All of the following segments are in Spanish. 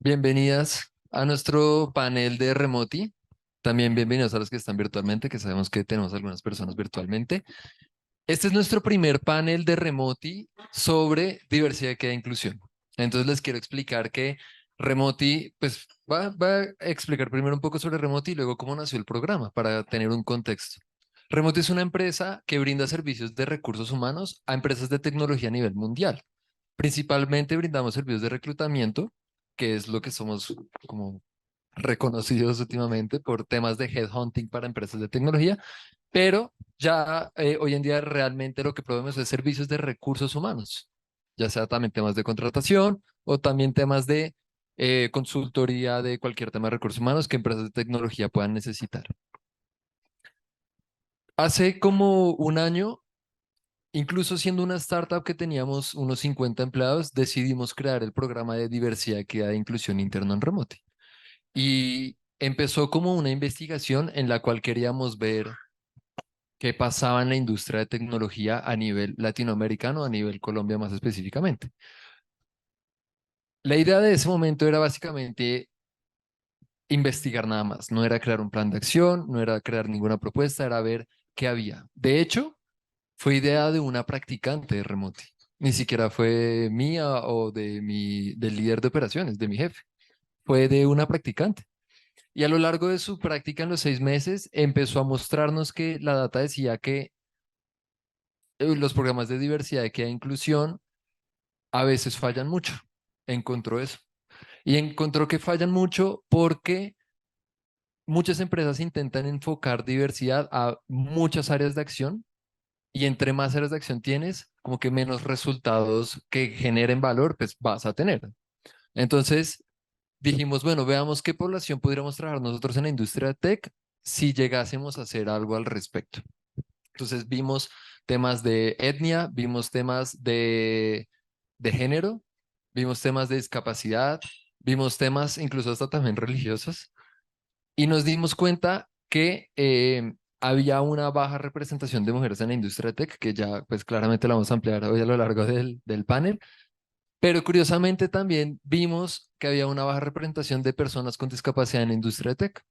Bienvenidas a nuestro panel de Remoti. También bienvenidos a los que están virtualmente, que sabemos que tenemos algunas personas virtualmente. Este es nuestro primer panel de Remoti sobre diversidad, equidad e inclusión. Entonces les quiero explicar que Remoti, pues va a explicar primero un poco sobre Remoti y luego cómo nació el programa para tener un contexto. Remoti es una empresa que brinda servicios de recursos humanos a empresas de tecnología a nivel mundial. Principalmente brindamos servicios de reclutamiento, que es lo que somos como reconocidos últimamente por temas de headhunting para empresas de tecnología, pero ya hoy en día realmente lo que proveemos es servicios de recursos humanos, ya sea también temas de contratación o también temas de consultoría de cualquier tema de recursos humanos que empresas de tecnología puedan necesitar. Hace como un año, incluso siendo una startup que teníamos unos 50 empleados, decidimos crear el programa de diversidad, equidad e inclusión interno en Remote. Y empezó como una investigación en la cual queríamos ver qué pasaba en la industria de tecnología a nivel latinoamericano, a nivel Colombia más específicamente. La idea de ese momento era básicamente investigar nada más, no era crear un plan de acción, no era crear ninguna propuesta, era ver qué había. De hecho, fue idea de una practicante de Remoti. Ni siquiera fue mía o del líder de operaciones, de mi jefe. Fue de una practicante. Y a lo largo de su práctica en los 6 meses, empezó a mostrarnos que la data decía que los programas de diversidad, equidad e inclusión a veces fallan mucho. Encontró eso. Y encontró que fallan mucho porque muchas empresas intentan enfocar diversidad a muchas áreas de acción y entre más áreas de acción tienes, como que menos resultados que generen valor, pues vas a tener. Entonces dijimos, bueno, veamos qué población pudiéramos trabajar nosotros en la industria de tech si llegásemos a hacer algo al respecto. Entonces vimos temas de etnia, vimos temas de género, vimos temas de discapacidad, vimos temas incluso hasta también religiosos y nos dimos cuenta que había una baja representación de mujeres en la industria tech, que ya pues claramente la vamos a ampliar hoy a lo largo del panel, pero curiosamente también vimos que había una baja representación de personas con discapacidad en la industria tech.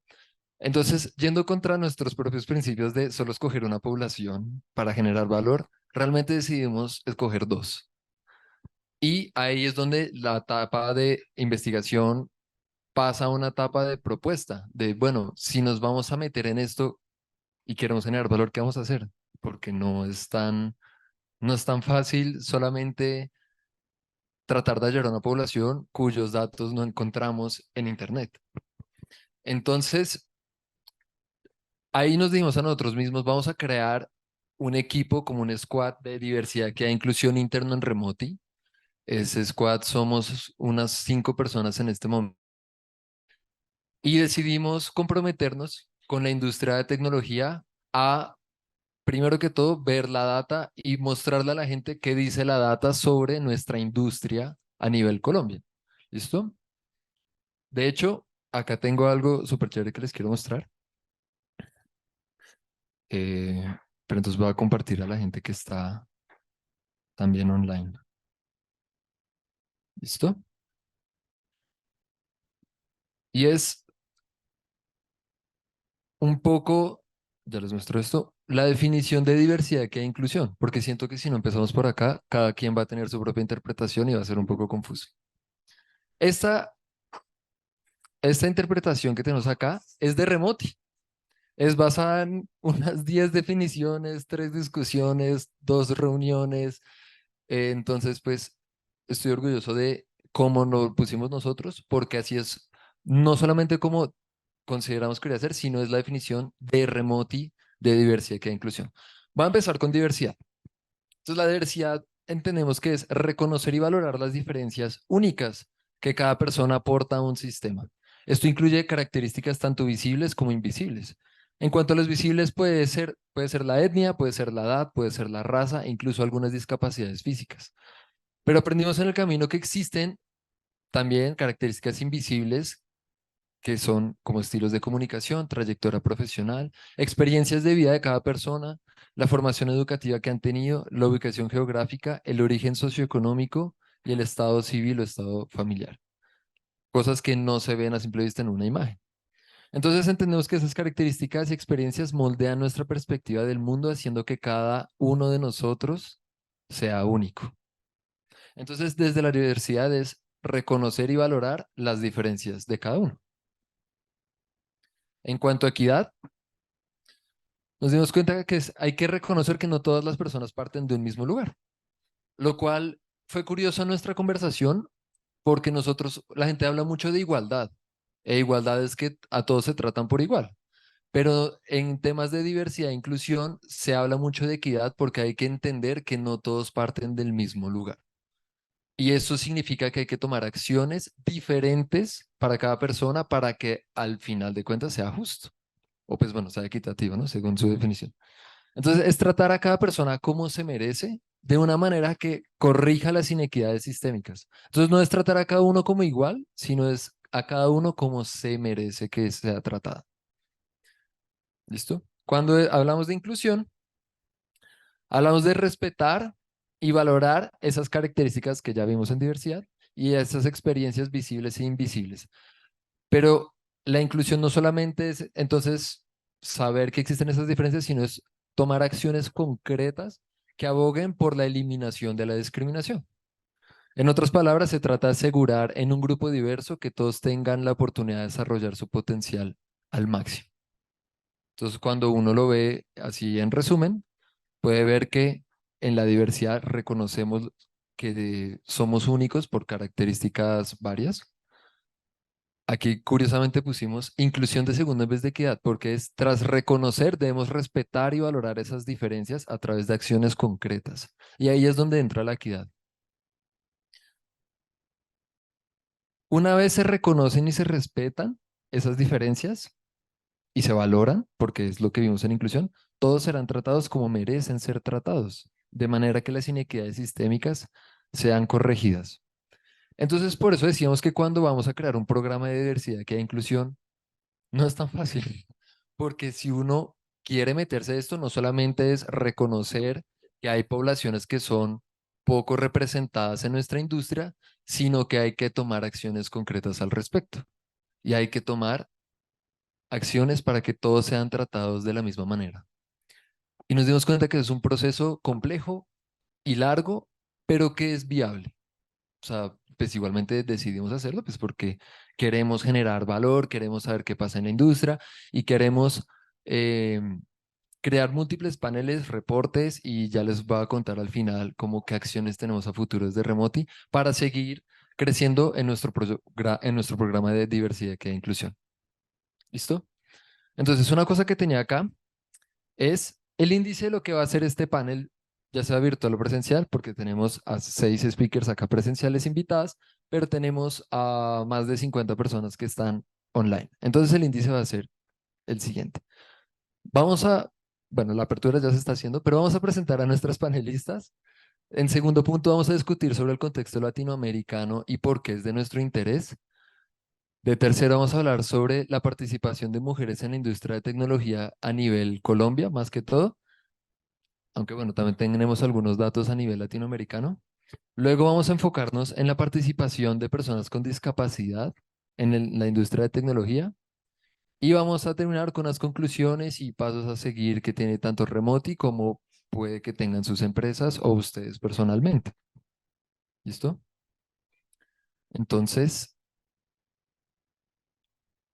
Entonces, yendo contra nuestros propios principios de solo escoger una población para generar valor, realmente decidimos escoger dos. Y ahí es donde la etapa de investigación pasa a una etapa de propuesta, de, bueno, si nos vamos a meter en esto y queremos generar valor, ¿qué vamos a hacer? Porque no es tan fácil solamente tratar de hallar a una población cuyos datos no encontramos en Internet. Entonces, ahí nos dijimos a nosotros mismos, vamos a crear un equipo como un squad de diversidad que hay inclusión interno en Remoti. Ese squad somos unas 5 personas en este momento. Y decidimos comprometernos con la industria de tecnología a, primero que todo, ver la data y mostrarle a la gente qué dice la data sobre nuestra industria a nivel Colombia. ¿Listo? De hecho, acá tengo algo súper chévere que les quiero mostrar. Eh, pero entonces voy a compartir a la gente que está también online. ¿Listo? Y es un poco, ya les muestro esto, la definición de diversidad que hay inclusión, porque siento que si no empezamos por acá, cada quien va a tener su propia interpretación y va a ser un poco confuso. Esta, esta interpretación que tenemos acá es de Remoti. Es basada en unas 10 definiciones, 3 discusiones, 2 reuniones. Entonces, pues, estoy orgulloso de cómo lo pusimos nosotros, porque así es, no solamente como consideramos que debería ser, sino es la definición de Remoti de diversidad que inclusión. Voy a empezar con diversidad. Entonces, la diversidad entendemos que es reconocer y valorar las diferencias únicas que cada persona aporta a un sistema. Esto incluye características tanto visibles como invisibles. En cuanto a los visibles, puede ser la etnia, puede ser la edad, puede ser la raza, e incluso algunas discapacidades físicas. Pero aprendimos en el camino que existen también características invisibles que son como estilos de comunicación, trayectoria profesional, experiencias de vida de cada persona, la formación educativa que han tenido, la ubicación geográfica, el origen socioeconómico y el estado civil o estado familiar. cosas que no se ven a simple vista en una imagen. Entonces entendemos que esas características y experiencias moldean nuestra perspectiva del mundo, haciendo que cada uno de nosotros sea único. Entonces, desde la diversidad es reconocer y valorar las diferencias de cada uno. En cuanto a equidad, nos dimos cuenta que hay que reconocer que no todas las personas parten de un mismo lugar, lo cual fue curioso en nuestra conversación porque nosotros, la gente habla mucho de igualdad, e igualdad es que a todos se tratan por igual. Pero en temas de diversidad e inclusión se habla mucho de equidad porque hay que entender que no todos parten del mismo lugar. Y eso significa que hay que tomar acciones diferentes para cada persona para que al final de cuentas sea justo. O pues bueno, sea equitativo, ¿no? Según su definición. Entonces es tratar a cada persona como se merece de una manera que corrija las inequidades sistémicas. Entonces no es tratar a cada uno como igual, sino es a cada uno como se merece que sea tratado. ¿Listo? Cuando hablamos de inclusión, hablamos de respetar y valorar esas características que ya vimos en diversidad y esas experiencias visibles e invisibles. Pero la inclusión no solamente es entonces saber que existen esas diferencias, sino es tomar acciones concretas que aboguen por la eliminación de la discriminación. En otras palabras, se trata de asegurar en un grupo diverso que todos tengan la oportunidad de desarrollar su potencial al máximo. Entonces, cuando uno lo ve así en resumen, puede ver que en la diversidad reconocemos que somos únicos por características varias. Aquí curiosamente pusimos inclusión de segundo en vez de equidad, porque es tras reconocer debemos respetar y valorar esas diferencias a través de acciones concretas. Y ahí es donde entra la equidad. Una vez se reconocen y se respetan esas diferencias y se valoran, porque es lo que vimos en inclusión, todos serán tratados como merecen ser tratados, de manera que las inequidades sistémicas sean corregidas. Entonces, por eso decíamos que cuando vamos a crear un programa de diversidad que haya inclusión, no es tan fácil, porque si uno quiere meterse a esto, no solamente es reconocer que hay poblaciones que son poco representadas en nuestra industria, sino que hay que tomar acciones concretas al respecto. Y hay que tomar acciones para que todos sean tratados de la misma manera. Y nos dimos cuenta que es un proceso complejo y largo, pero que es viable. O sea, pues igualmente decidimos hacerlo, pues porque queremos generar valor, queremos saber qué pasa en la industria y queremos eh, crear múltiples paneles, reportes y ya les voy a contar al final cómo qué acciones tenemos a futuros de Remoti para seguir creciendo en en nuestro programa de diversidad e inclusión. ¿Listo? Entonces, una cosa que tenía acá es el índice de lo que va a hacer este panel, ya sea virtual o presencial, porque tenemos a 6 speakers acá presenciales invitadas, pero tenemos a más de 50 personas que están online. Entonces el índice va a ser el siguiente. Vamos a, bueno, la apertura ya se está haciendo, pero vamos a presentar a nuestras panelistas. En segundo punto, vamos a discutir sobre el contexto latinoamericano y por qué es de nuestro interés. De tercero, vamos a hablar sobre la participación de mujeres en la industria de tecnología a nivel Colombia, más que todo, aunque bueno, también tenemos algunos datos a nivel latinoamericano. Luego vamos a enfocarnos en la participación de personas con discapacidad en la industria de tecnología y vamos a terminar con las conclusiones y pasos a seguir que tiene tanto Remoti como puede que tengan sus empresas o ustedes personalmente. ¿Listo? Entonces,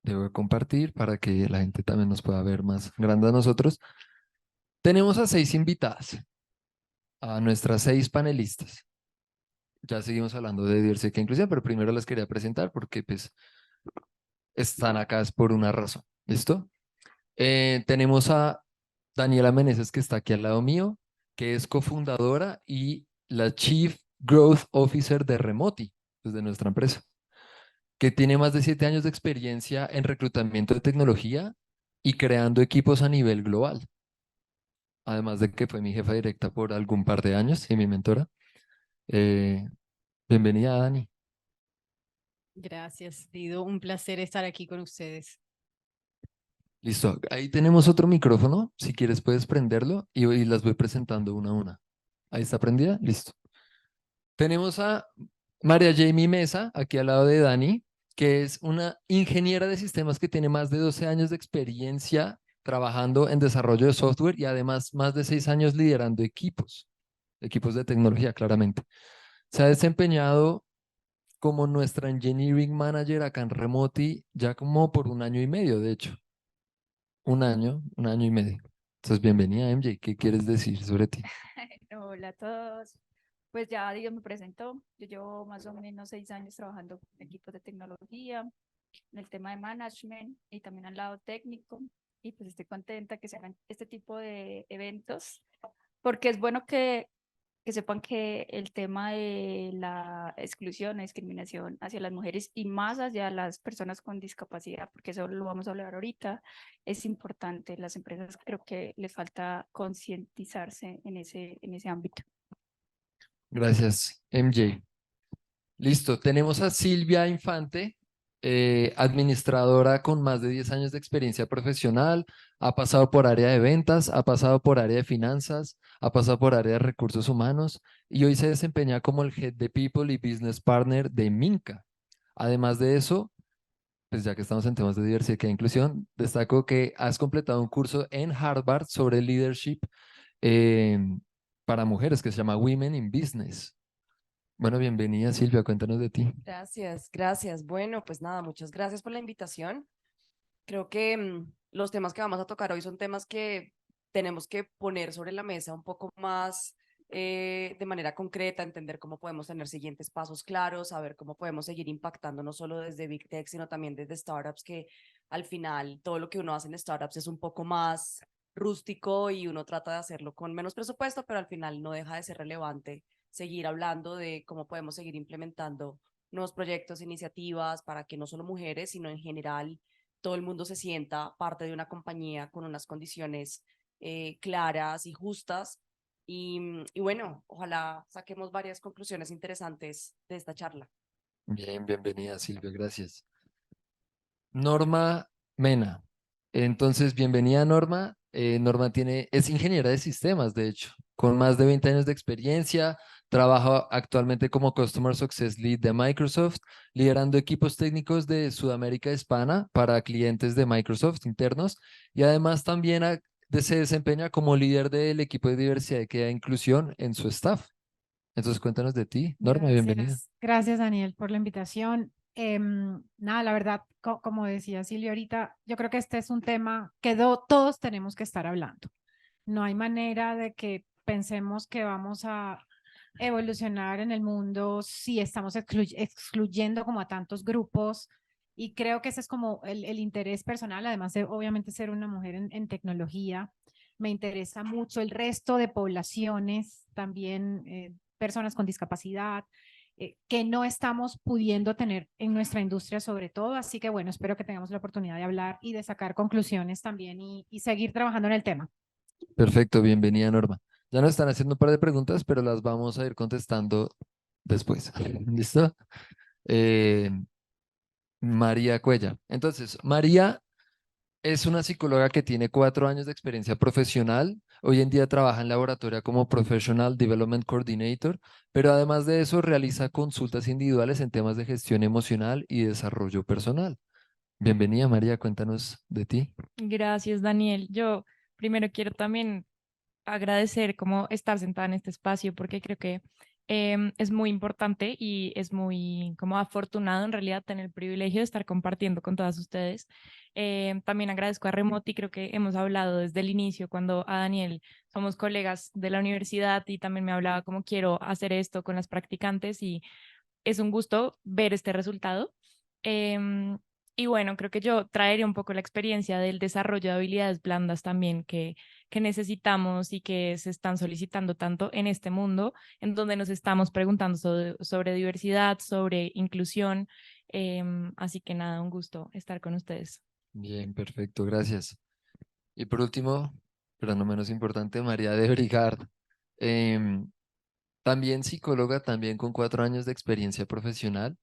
debo compartir para que la gente también nos pueda ver más grande a nosotros. Tenemos a 6 invitadas, a nuestras 6 panelistas. Ya seguimos hablando de diversidad e inclusión, pero primero las quería presentar porque pues están acá es por una razón. ¿Listo? Tenemos a Daniela Meneses que está aquí al lado mío, que es cofundadora y la Chief Growth Officer de Remoti, pues de nuestra empresa, que tiene más de 7 años de experiencia en reclutamiento de tecnología y creando equipos a nivel global. Además de que fue mi jefa directa por algún par de años y mi mentora. Eh, Bienvenida, Dani. Gracias, Dido. Un placer estar aquí con ustedes. Listo. Ahí tenemos otro micrófono. Si quieres puedes prenderlo y las voy presentando una a una. Ahí está prendida. Listo. Tenemos a María Jamie Mesa, aquí al lado de Dani. que es una ingeniera de sistemas que tiene más de 12 años de experiencia trabajando en desarrollo de software y además más de 6 años liderando equipos de tecnología, claramente. Se ha desempeñado como nuestra engineering manager acá en Remoti ya como por un año y medio, de hecho. Un año y medio. Entonces, bienvenida, MJ. ¿Qué quieres decir sobre ti? Hola a todos. Pues ya Dios me presentó. Yo llevo más o menos 6 años trabajando en equipos de tecnología, en el tema de management y también al lado técnico. Y pues estoy contenta que se hagan este tipo de eventos, porque es bueno que sepan que el tema de la exclusión, la discriminación hacia las mujeres y más hacia las personas con discapacidad, porque eso lo vamos a hablar ahorita, es importante. Las empresas creo que les falta concientizarse en ese ámbito. Gracias, MJ. Listo, tenemos a Silvia Infante, administradora con más de 10 años de experiencia profesional, ha pasado por área de ventas, ha pasado por área de finanzas, ha pasado por área de recursos humanos y hoy se desempeña como el Head de People y Business Partner de Minca. Además de eso, pues ya que estamos en temas de diversidad e inclusión, destaco que has completado un curso en Harvard sobre leadership eh, para mujeres que se llama Women in Business. Bueno, bienvenida Silvia, cuéntanos de ti. Gracias, gracias. Bueno, pues nada, muchas gracias por la invitación. Creo que los temas que vamos a tocar hoy son temas que tenemos que poner sobre la mesa un poco más de manera concreta, entender cómo podemos tener siguientes pasos claros, saber cómo podemos seguir impactando no solo desde Big Tech, sino también desde startups, que al final todo lo que uno hace en startups es un poco más rústico y uno trata de hacerlo con menos presupuesto, pero al final no deja de ser relevante seguir hablando de cómo podemos seguir implementando nuevos proyectos, iniciativas para que no solo mujeres, sino en general todo el mundo se sienta parte de una compañía con unas condiciones claras y justas. Y bueno, ojalá saquemos varias conclusiones interesantes de esta charla. Bien, bienvenida Silvia, gracias. Norma Mena. Entonces, bienvenida Norma. Norma es ingeniera de sistemas, de hecho, con más de 20 años de experiencia. Trabaja actualmente como Customer Success Lead de Microsoft, liderando equipos técnicos de Sudamérica Hispana para clientes de Microsoft internos y además también se desempeña como líder del equipo de diversidad, equidad e inclusión en su staff. Entonces, cuéntanos de ti. Norma, bienvenida. Gracias, Daniel, por la invitación. Nada, la verdad, como decía Silvia ahorita, yo creo que este es un tema que todos tenemos que estar hablando. No hay manera de que pensemos que vamos a evolucionar en el mundo si estamos excluyendo como a tantos grupos. Y creo que ese es como el interés personal, además de obviamente ser una mujer en tecnología. Me interesa mucho el resto de poblaciones, también personas con discapacidad, que no estamos pudiendo tener en nuestra industria sobre todo. Así que bueno, espero que tengamos la oportunidad de hablar y de sacar conclusiones también y seguir trabajando en el tema. Perfecto, bienvenida Norma. Ya nos están haciendo un par de preguntas, pero las vamos a ir contestando después. ¿Listo? Eh, María Cuella. Entonces, María es una psicóloga que tiene 4 años de experiencia profesional. Hoy en día trabaja en laboratorio como Professional Development Coordinator, pero además de eso realiza consultas individuales en temas de gestión emocional y desarrollo personal. Bienvenida María, cuéntanos de ti. Gracias, Daniel. Yo primero quiero también agradecer como estar sentada en este espacio porque creo que es muy importante y es muy como afortunado en realidad tener el privilegio de estar compartiendo con todas ustedes. También agradezco a Remoti, creo que hemos hablado desde el inicio cuando a Daniel somos colegas de la universidad y también me hablaba como quiero hacer esto con las practicantes y es un gusto ver este resultado. Em, y bueno, creo que yo traeré un poco la experiencia del desarrollo de habilidades blandas también que necesitamos y que se están solicitando tanto en este mundo, en donde nos estamos preguntando sobre diversidad, sobre inclusión. Así que nada, un gusto estar con ustedes. Bien, perfecto, gracias. Y por último, pero no menos importante, María de Brigard. em, También psicóloga, también con 4 años de experiencia profesional,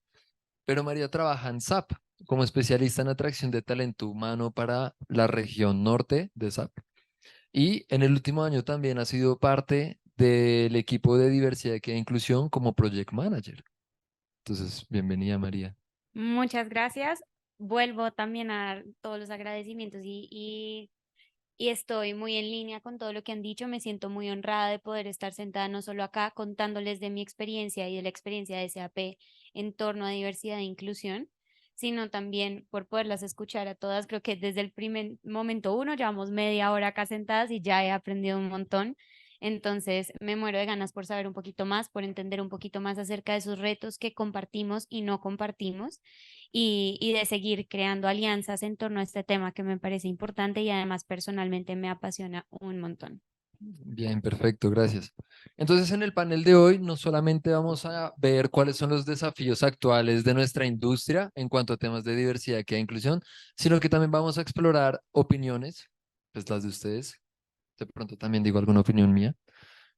pero María trabaja en SAP como especialista en atracción de talento humano para la región norte de SAP. Y en el último año también ha sido parte del equipo de diversidad e inclusión como Project Manager. Entonces, bienvenida María. Muchas gracias. Vuelvo también a dar todos los agradecimientos y estoy muy en línea con todo lo que han dicho. Me siento muy honrada de poder estar sentada no solo acá contándoles de mi experiencia y de la experiencia de SAP en torno a diversidad e inclusión, sino también por poderlas escuchar a todas. Creo que desde el primer momento uno, llevamos media hora acá sentadas y ya he aprendido un montón. Entonces, me muero de ganas por saber un poquito más, por entender un poquito más acerca de esos retos que compartimos y no compartimos y de seguir creando alianzas en torno a este tema que me parece importante y además personalmente me apasiona un montón. Bien, perfecto, gracias. Entonces, en el panel de hoy no solamente vamos a ver cuáles son los desafíos actuales de nuestra industria en cuanto a temas de diversidad, equidad e inclusión, sino que también vamos a explorar opiniones, pues las de ustedes, de pronto también digo alguna opinión mía,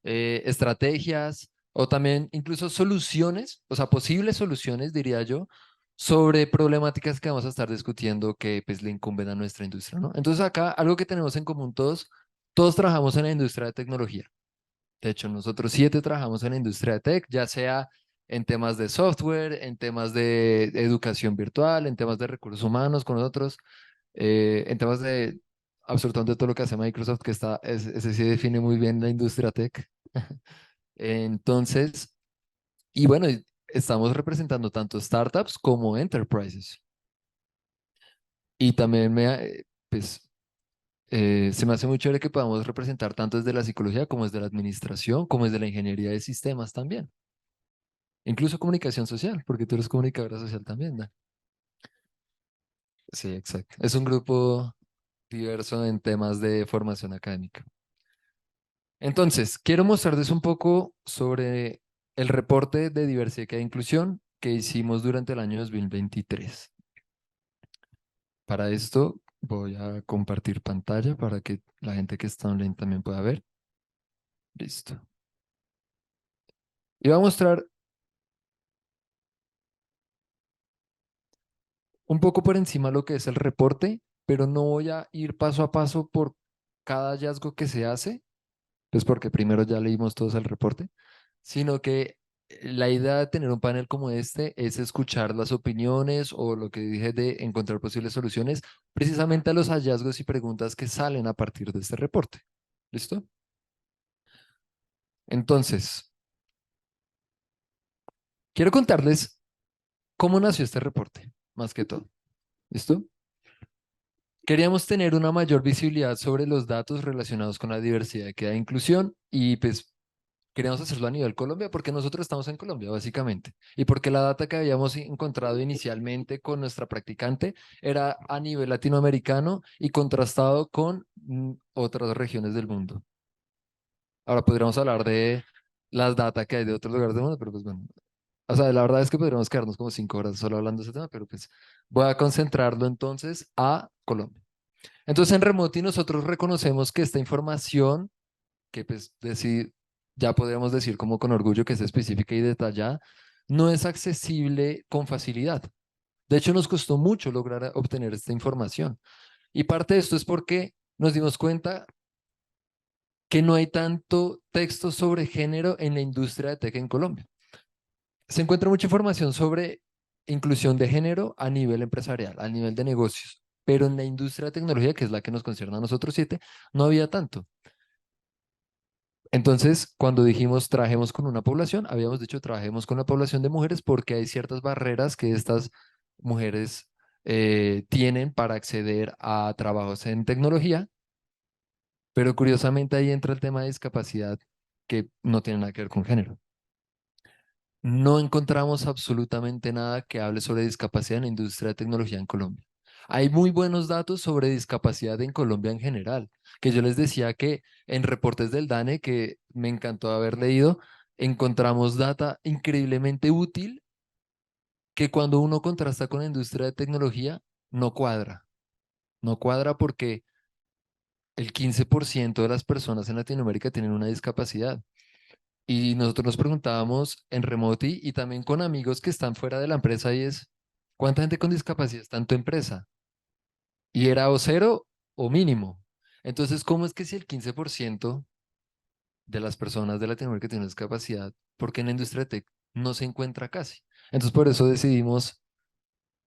estrategias o también incluso soluciones, o sea, posibles soluciones, diría yo, sobre problemáticas que vamos a estar discutiendo que pues le incumben a nuestra industria, ¿no? Entonces acá algo que tenemos en común todos, todos trabajamos en la industria de tecnología. De hecho, nosotros 7 trabajamos en la industria de tech, ya sea en temas de software, en temas de educación virtual, en temas de recursos humanos con nosotros, en temas de absolutamente todo lo que hace Microsoft, que está, ese sí define muy bien la industria tech. Entonces, y bueno, estamos representando tanto startups como enterprises. Y también pues, se me hace muy chévere que podamos representar tanto desde la psicología como desde la administración, como desde la ingeniería de sistemas también. Incluso comunicación social, porque tú eres comunicadora social también, ¿no? Sí, exacto. Es un grupo diverso en temas de formación académica. Entonces, quiero mostrarles un poco sobre el reporte de diversidad e inclusión que hicimos durante el año 2023. Para esto voy a compartir pantalla para que la gente que está online también pueda ver. Listo. Y voy a mostrar un poco por encima lo que es el reporte, pero no voy a ir paso a paso por cada hallazgo que se hace, pues porque primero ya leímos todos el reporte, sino que la idea de tener un panel como este es escuchar las opiniones o lo que dije de encontrar posibles soluciones precisamente a los hallazgos y preguntas que salen a partir de este reporte. ¿Listo? Entonces, quiero contarles cómo nació este reporte, más que todo. ¿Listo? Queríamos tener una mayor visibilidad sobre los datos relacionados con la diversidad, equidad e inclusión y pues queríamos hacerlo a nivel Colombia porque nosotros estamos en Colombia básicamente y porque la data que habíamos encontrado inicialmente con nuestra practicante era a nivel latinoamericano y contrastado con otras regiones del mundo. Ahora podríamos hablar de las data que hay de otros lugares del mundo, pero pues bueno, o sea, la verdad es que podríamos quedarnos como 5 horas solo hablando de ese tema, pero pues voy a concentrarlo entonces a Colombia. Entonces en Remoti nosotros reconocemos que esta información, que pues ya podríamos decir como con orgullo que es específica y detallada, no es accesible con facilidad. De hecho, nos costó mucho lograr obtener esta información. Y parte de esto es porque nos dimos cuenta que no hay tanto texto sobre género en la industria de tech en Colombia. Se encuentra mucha información sobre inclusión de género a nivel empresarial, a nivel de negocios, pero en la industria de tecnología, que es la que nos concierne a nosotros 7, no había tanto. Entonces, cuando dijimos trabajemos con una población, habíamos dicho trabajemos con la población de mujeres porque hay ciertas barreras que estas mujeres tienen para acceder a trabajos en tecnología, pero curiosamente ahí entra el tema de discapacidad que no tiene nada que ver con género. No encontramos absolutamente nada que hable sobre discapacidad en la industria de tecnología en Colombia. Hay muy buenos datos sobre discapacidad en Colombia en general, que yo les decía que en reportes del DANE, que me encantó haber leído, encontramos data increíblemente útil que cuando uno contrasta con la industria de tecnología, no cuadra. No cuadra porque el 15% de las personas en Latinoamérica tienen una discapacidad. Y nosotros nos preguntábamos en Remoti y también con amigos que están fuera de la empresa y es, ¿cuánta gente con discapacidad está en tu empresa? Y era o cero o mínimo. Entonces, ¿cómo es que si el 15% de las personas de Latinoamérica tienen discapacidad, por qué en la industria tech no se encuentra casi? Entonces, por eso decidimos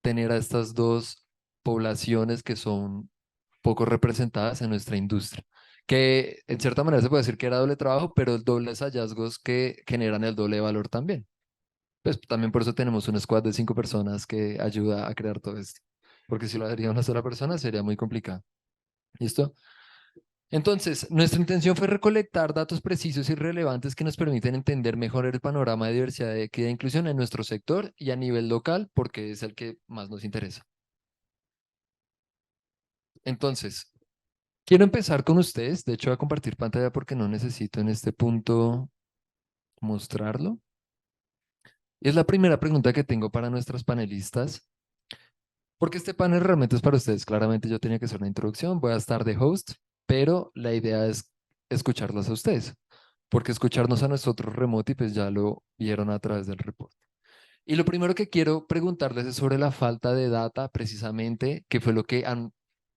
tener a estas dos poblaciones que son poco representadas en nuestra industria, que en cierta manera se puede decir que era doble trabajo, pero dobles hallazgos que generan el doble valor también. Pues también por eso tenemos un squad de 5 personas que ayuda a crear todo esto, porque si lo haría una sola persona sería muy complicado. ¿Listo? Entonces, nuestra intención fue recolectar datos precisos y relevantes que nos permiten entender mejor el panorama de diversidad, equidad e inclusión en nuestro sector y a nivel local, porque es el que más nos interesa. Entonces, quiero empezar con ustedes. De hecho, voy a compartir pantalla porque no necesito en este punto mostrarlo. Y es la primera pregunta que tengo para nuestros panelistas, porque este panel realmente es para ustedes. Claramente yo tenía que hacer una introducción, voy a estar de host, pero la idea es escucharlos a ustedes, porque escucharnos a nosotros remoto y pues ya lo vieron a través del reporte. Y lo primero que quiero preguntarles es sobre la falta de data, precisamente, que fue lo que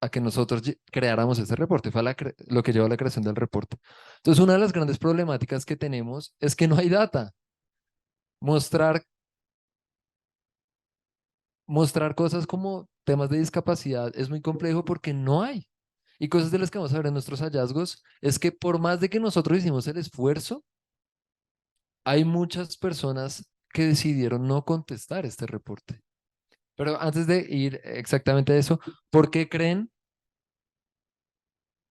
a que nosotros creáramos este reporte, fue lo que llevó a la creación del reporte. Entonces, una de las grandes problemáticas que tenemos es que no hay data. Mostrar, mostrar cosas como temas de discapacidad es muy complejo porque no hay. Y cosas de las que vamos a ver en nuestros hallazgos es que por más de que nosotros hicimos el esfuerzo, hay muchas personas que decidieron no contestar este reporte. Pero antes de ir exactamente a eso, ¿por qué creen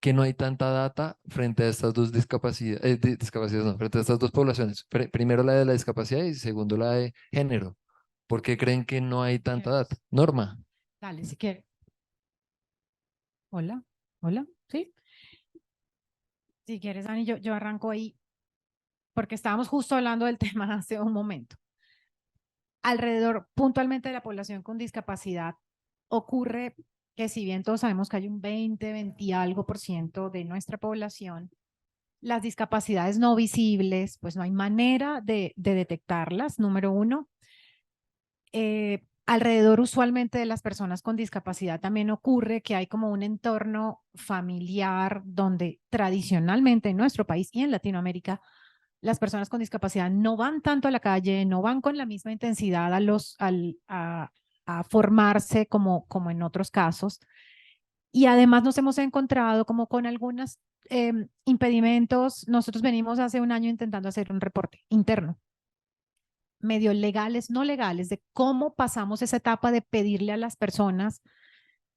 que no hay tanta data frente a estas dos discapacidades, discapacidades no, frente a estas dos poblaciones? Primero la de la discapacidad y segundo la de género. ¿Por qué creen que no hay tanta data? Norma. Dale, si quieres. Hola, hola, ¿sí? Si quieres, Dani, yo arranco ahí, porque estábamos justo hablando del tema hace un momento. Alrededor puntualmente de la población con discapacidad ocurre que si bien todos sabemos que hay un 20 y algo por ciento de nuestra población, las discapacidades no visibles, pues no hay manera de detectarlas, número uno. Alrededor usualmente de las personas con discapacidad también ocurre que hay como un entorno familiar donde tradicionalmente en nuestro país y en Latinoamérica las personas con discapacidad no van tanto a la calle, no van con la misma intensidad a formarse como en otros casos. Y además nos hemos encontrado como con algunos impedimentos. Nosotros venimos hace un año intentando hacer un reporte interno, medio legales, no legales, de cómo pasamos esa etapa de pedirle a las personas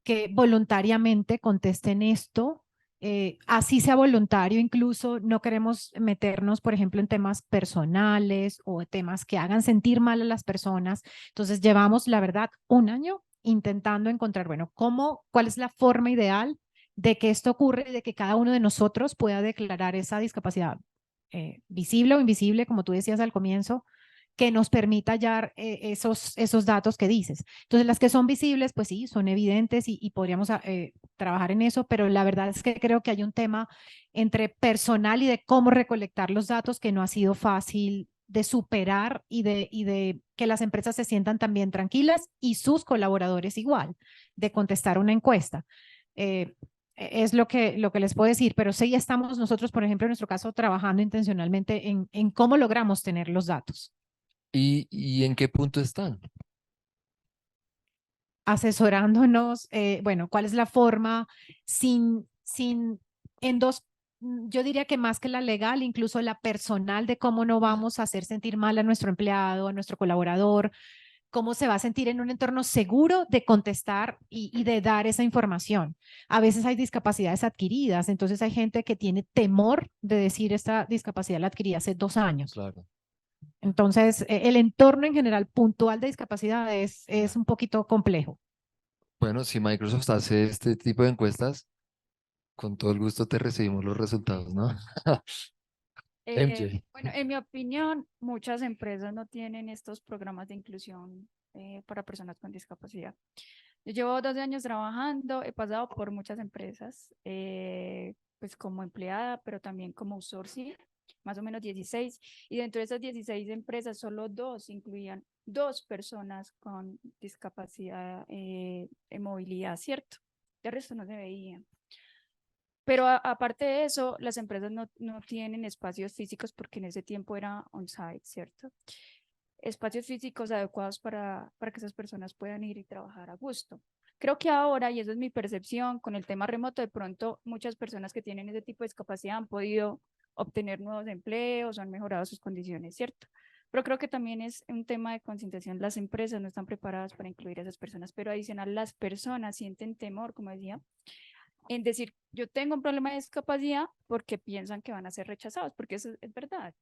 que voluntariamente contesten esto, así sea voluntario, incluso no queremos meternos, por ejemplo, en temas personales o temas que hagan sentir mal a las personas. Entonces, llevamos, la verdad, un año intentando encontrar, bueno, cuál es la forma ideal de que esto ocurra y de que cada uno de nosotros pueda declarar esa discapacidad visible o invisible, como tú decías al comienzo, que nos permita hallar esos datos que dices. Entonces, las que son visibles, pues sí, son evidentes y podríamos trabajar en eso, pero la verdad es que creo que hay un tema entre personal y de cómo recolectar los datos que no ha sido fácil de superar y de que las empresas se sientan también tranquilas y sus colaboradores igual, de contestar una encuesta. Es lo que les puedo decir, pero sí estamos nosotros, por ejemplo, en nuestro caso, trabajando intencionalmente en cómo logramos tener los datos. ¿Y en qué punto están? Asesorándonos, bueno, cuál es la forma en dos, yo diría que más que la legal, incluso la personal de cómo no vamos a hacer sentir mal a nuestro empleado, a nuestro colaborador, cómo se va a sentir en un entorno seguro de contestar y de dar esa información. A veces hay discapacidades adquiridas, entonces hay gente que tiene temor de decir esta discapacidad la adquirí hace 2 años. Claro. Entonces, el entorno en general puntual de discapacidad es un poquito complejo. Bueno, si Microsoft hace este tipo de encuestas, con todo el gusto te recibimos los resultados, ¿no? MJ. Bueno, en mi opinión, muchas empresas no tienen estos programas de inclusión para personas con discapacidad. Yo llevo 12 años trabajando, he pasado por muchas empresas, pues como empleada, pero también como outsourcing, más o menos 16, y dentro de esas 16 empresas, solo dos incluían 2 personas con discapacidad en movilidad, ¿cierto? De resto no se veían. Pero aparte de eso, las empresas no tienen espacios físicos porque en ese tiempo era on-site, ¿cierto? espacios físicos adecuados para que esas personas puedan ir y trabajar a gusto. Creo que ahora, y eso es mi percepción, con el tema remoto, de pronto muchas personas que tienen ese tipo de discapacidad han podido obtener nuevos empleos, han mejorado sus condiciones, ¿cierto? Pero creo que también es un tema de concientización. Las empresas no están preparadas para incluir a esas personas, pero adicional, las personas sienten temor, como decía, en decir, yo tengo un problema de discapacidad porque piensan que van a ser rechazados, porque eso es verdad.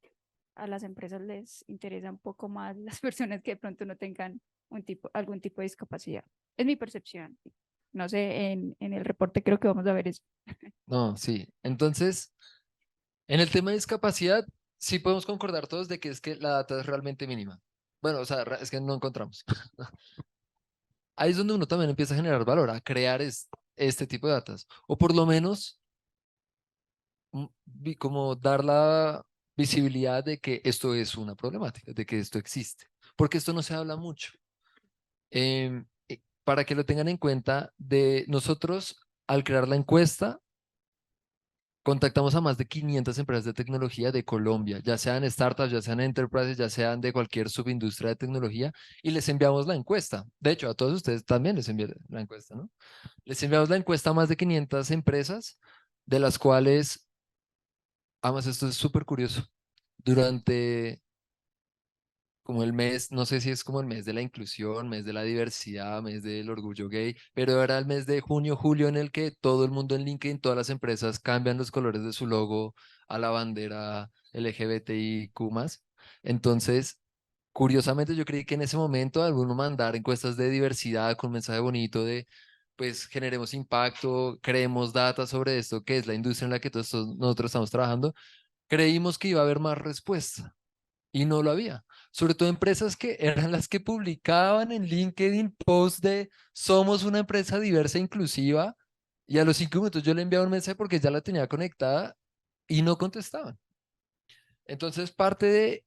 A las empresas les interesa un poco más las personas que de pronto no tengan algún tipo de discapacidad. Es mi percepción. No sé, en el reporte creo que vamos a ver eso. No, sí. Entonces, en el tema de discapacidad, sí podemos concordar todos de que es que la data es realmente mínima. Bueno, o sea, es que no encontramos. Ahí es donde uno también empieza a generar valor, a crear este tipo de datas. O por lo menos, como dar la visibilidad de que esto es una problemática, de que esto existe. Porque esto no se habla mucho. Para que lo tengan en cuenta, de nosotros, al crear la encuesta, contactamos a más de 500 empresas de tecnología de Colombia, ya sean startups, ya sean enterprises, ya sean de cualquier subindustria de tecnología, y les enviamos la encuesta. De hecho, a todos ustedes también les envié la encuesta, ¿no? Les enviamos la encuesta a más de 500 empresas, de las cuales, además, esto es súper curioso, durante como el mes, no sé si es como el mes de la inclusión, mes de la diversidad, mes del orgullo gay, pero era el mes de junio, julio en el que todo el mundo en LinkedIn, todas las empresas cambian los colores de su logo a la bandera LGBTIQ+. Entonces, curiosamente yo creí que en ese momento alguno mandar encuestas de diversidad con mensaje bonito de, pues generemos impacto, creemos data sobre esto, que es la industria en la que todos nosotros estamos trabajando, creímos que iba a haber más respuesta y no lo había. Sobre todo empresas que eran las que publicaban en LinkedIn posts de somos una empresa diversa e inclusiva y a los 5 minutos yo le enviaba un mensaje porque ya la tenía conectada y no contestaban. Entonces parte de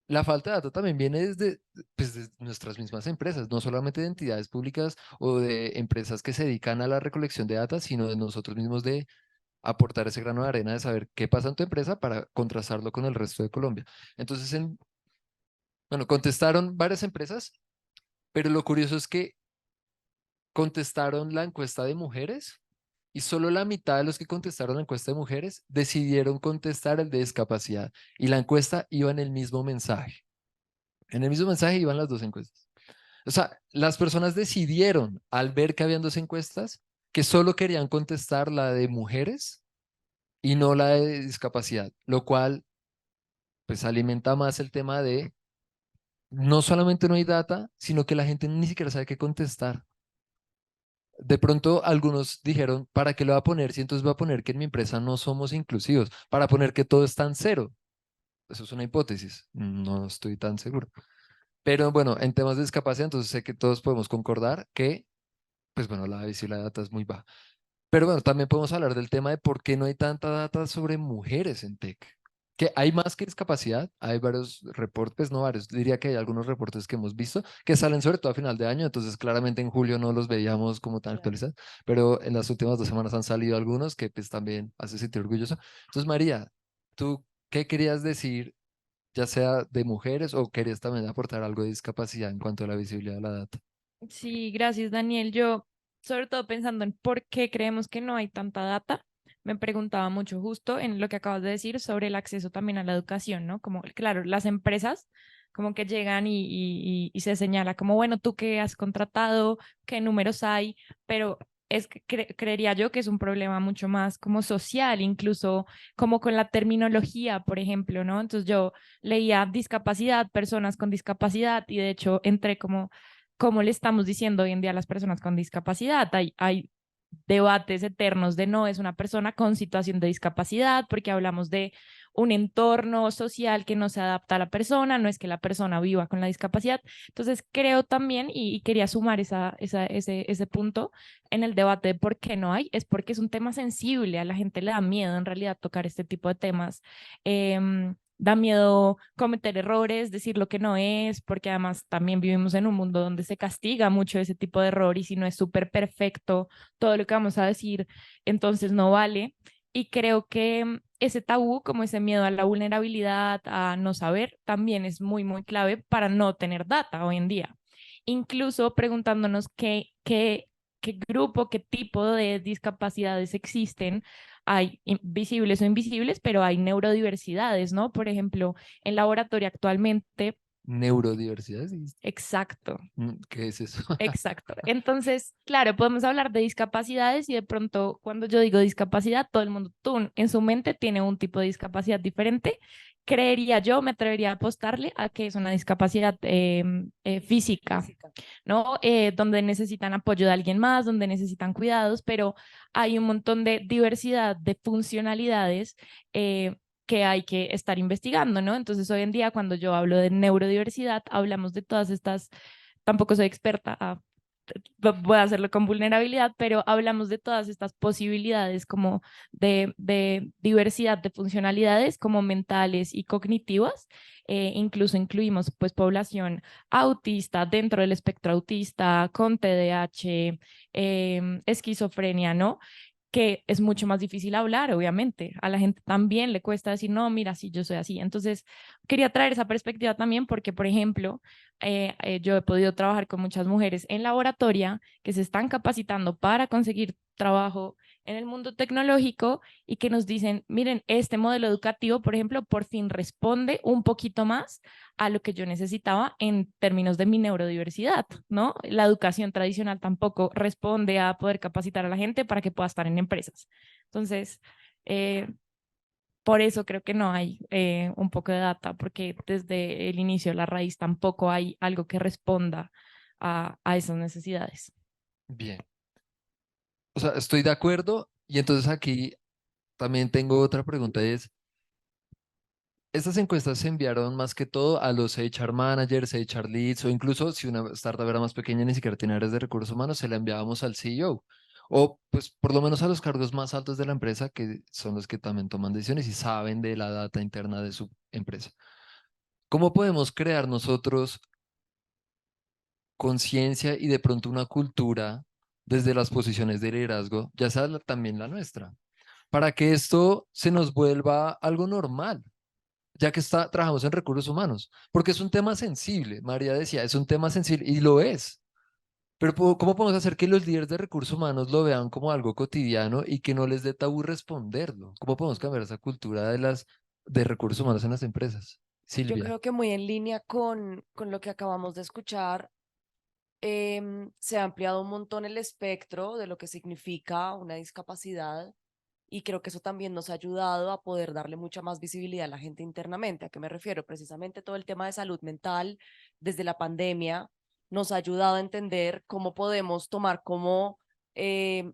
la falta de datos también viene desde pues, de nuestras mismas empresas, no solamente de entidades públicas o de empresas que se dedican a la recolección de datos, sino de nosotros mismos de aportar ese grano de arena de saber qué pasa en tu empresa para contrastarlo con el resto de Colombia. Entonces, bueno, contestaron varias empresas, pero lo curioso es que contestaron la encuesta de mujeres y solo la mitad de los que contestaron la encuesta de mujeres decidieron contestar el de discapacidad y la encuesta iba en el mismo mensaje. En el mismo mensaje iban las dos encuestas. O sea, las personas decidieron al ver que habían dos encuestas que solo querían contestar la de mujeres y no la de discapacidad, lo cual pues alimenta más el tema de no solamente no hay data, sino que la gente ni siquiera sabe qué contestar. De pronto algunos dijeron, ¿para qué lo voy a poner? Si entonces voy a poner que en mi empresa no somos inclusivos, para poner que todo está en cero. Eso es una hipótesis, no estoy tan seguro. Pero bueno, en temas de discapacidad, entonces sé que todos podemos concordar que, pues bueno, la visibilidad de data es muy baja. Pero bueno, también podemos hablar del tema de por qué no hay tanta data sobre mujeres en tech. Que hay más que discapacidad, hay varios reportes, pues no varios, diría que hay algunos reportes que hemos visto que salen sobre todo a final de año, entonces claramente en julio no los veíamos como tan actualizados, pero en las últimas 2 semanas han salido algunos que pues también hace sentir orgulloso. Entonces, María, ¿tú qué querías decir, ya sea de mujeres o querías también aportar algo de discapacidad en cuanto a la visibilidad de la data? Sí, gracias, Daniel. Yo, sobre todo pensando en por qué creemos que no hay tanta data, me preguntaba mucho justo en lo que acabas de decir sobre el acceso también a la educación, ¿no? Como, claro, las empresas como que llegan y se señala como, bueno, tú qué has contratado, qué números hay, pero es que creería yo que es un problema mucho más como social, incluso como con la terminología, por ejemplo, ¿no? Entonces yo leía discapacidad, personas con discapacidad y de hecho entré como cómo le estamos diciendo hoy en día a las personas con discapacidad. Hay debates eternos de no es una persona con situación de discapacidad, porque hablamos de un entorno social que no se adapta a la persona, no es que la persona viva con la discapacidad. Entonces, creo también, y quería sumar ese punto en el debate de por qué no hay, es porque es un tema sensible, a la gente le da miedo en realidad tocar este tipo de temas. Da miedo cometer errores, decir lo que no es, porque además también vivimos en un mundo donde se castiga mucho ese tipo de error y si no es súper perfecto todo lo que vamos a decir, entonces no vale. Y creo que ese tabú, como ese miedo a la vulnerabilidad, a no saber, también es muy, muy clave para no tener data hoy en día. Incluso preguntándonos qué grupo, qué tipo de discapacidades existen. Hay visibles o invisibles, pero hay neurodiversidades, ¿no? Por ejemplo, en laboratorio actualmente, Neurodiversidad, sí. exacto. ¿Qué es eso? Exacto. Entonces, claro, podemos hablar de discapacidades y de pronto cuando yo digo discapacidad, todo el mundo tú, en su mente tiene un tipo de discapacidad diferente. Creería yo, me atrevería a apostarle a que es una discapacidad física, Física. ¿no? Donde necesitan apoyo de alguien más, donde necesitan cuidados, pero hay un montón de diversidad de funcionalidades que hay que estar investigando, ¿no? Entonces, hoy en día, cuando yo hablo de neurodiversidad, hablamos de todas estas, tampoco soy experta, voy a hacerlo con vulnerabilidad, pero hablamos de todas estas posibilidades como de diversidad de funcionalidades como mentales y cognitivas. Incluso incluimos pues población autista dentro del espectro autista, con TDAH, esquizofrenia, ¿no? Que es mucho más difícil hablar, obviamente. A la gente también le cuesta decir, no, mira, sí, yo soy así. Entonces, quería traer esa perspectiva también porque, por ejemplo, yo he podido trabajar con muchas mujeres en laboratoria que se están capacitando para conseguir trabajo en el mundo tecnológico y que nos dicen, miren, este modelo educativo, por ejemplo, por fin responde un poquito más a lo que yo necesitaba en términos de mi neurodiversidad, ¿no? La educación tradicional tampoco responde a poder capacitar a la gente para que pueda estar en empresas. Entonces, eh, por eso creo que no hay un poco de data, porque desde el inicio, la raíz, tampoco hay algo que responda a esas necesidades. Bien. O sea, estoy de acuerdo y entonces aquí también tengo otra pregunta y es, estas encuestas se enviaron más que todo a los HR managers, HR leads o incluso si una startup era más pequeña y ni siquiera tenía áreas de recursos humanos, se la enviábamos al CEO o pues por lo menos a los cargos más altos de la empresa que son los que también toman decisiones y saben de la data interna de su empresa. ¿Cómo podemos crear nosotros conciencia y de pronto una cultura desde las posiciones de liderazgo, ya sea también la nuestra, para que esto se nos vuelva algo normal, ya que trabajamos en recursos humanos? Porque es un tema sensible, María decía, es un tema sensible y lo es. Pero ¿cómo podemos hacer que los líderes de recursos humanos lo vean como algo cotidiano y que no les dé tabú responderlo? ¿Cómo podemos cambiar esa cultura de recursos humanos en las empresas? Yo Silvia. creo que muy en línea con lo que acabamos de escuchar, se ha ampliado un montón el espectro de lo que significa una discapacidad y creo que eso también nos ha ayudado a poder darle mucha más visibilidad a la gente internamente. ¿A qué me refiero? Precisamente todo el tema de salud mental desde la pandemia nos ha ayudado a entender cómo podemos tomar como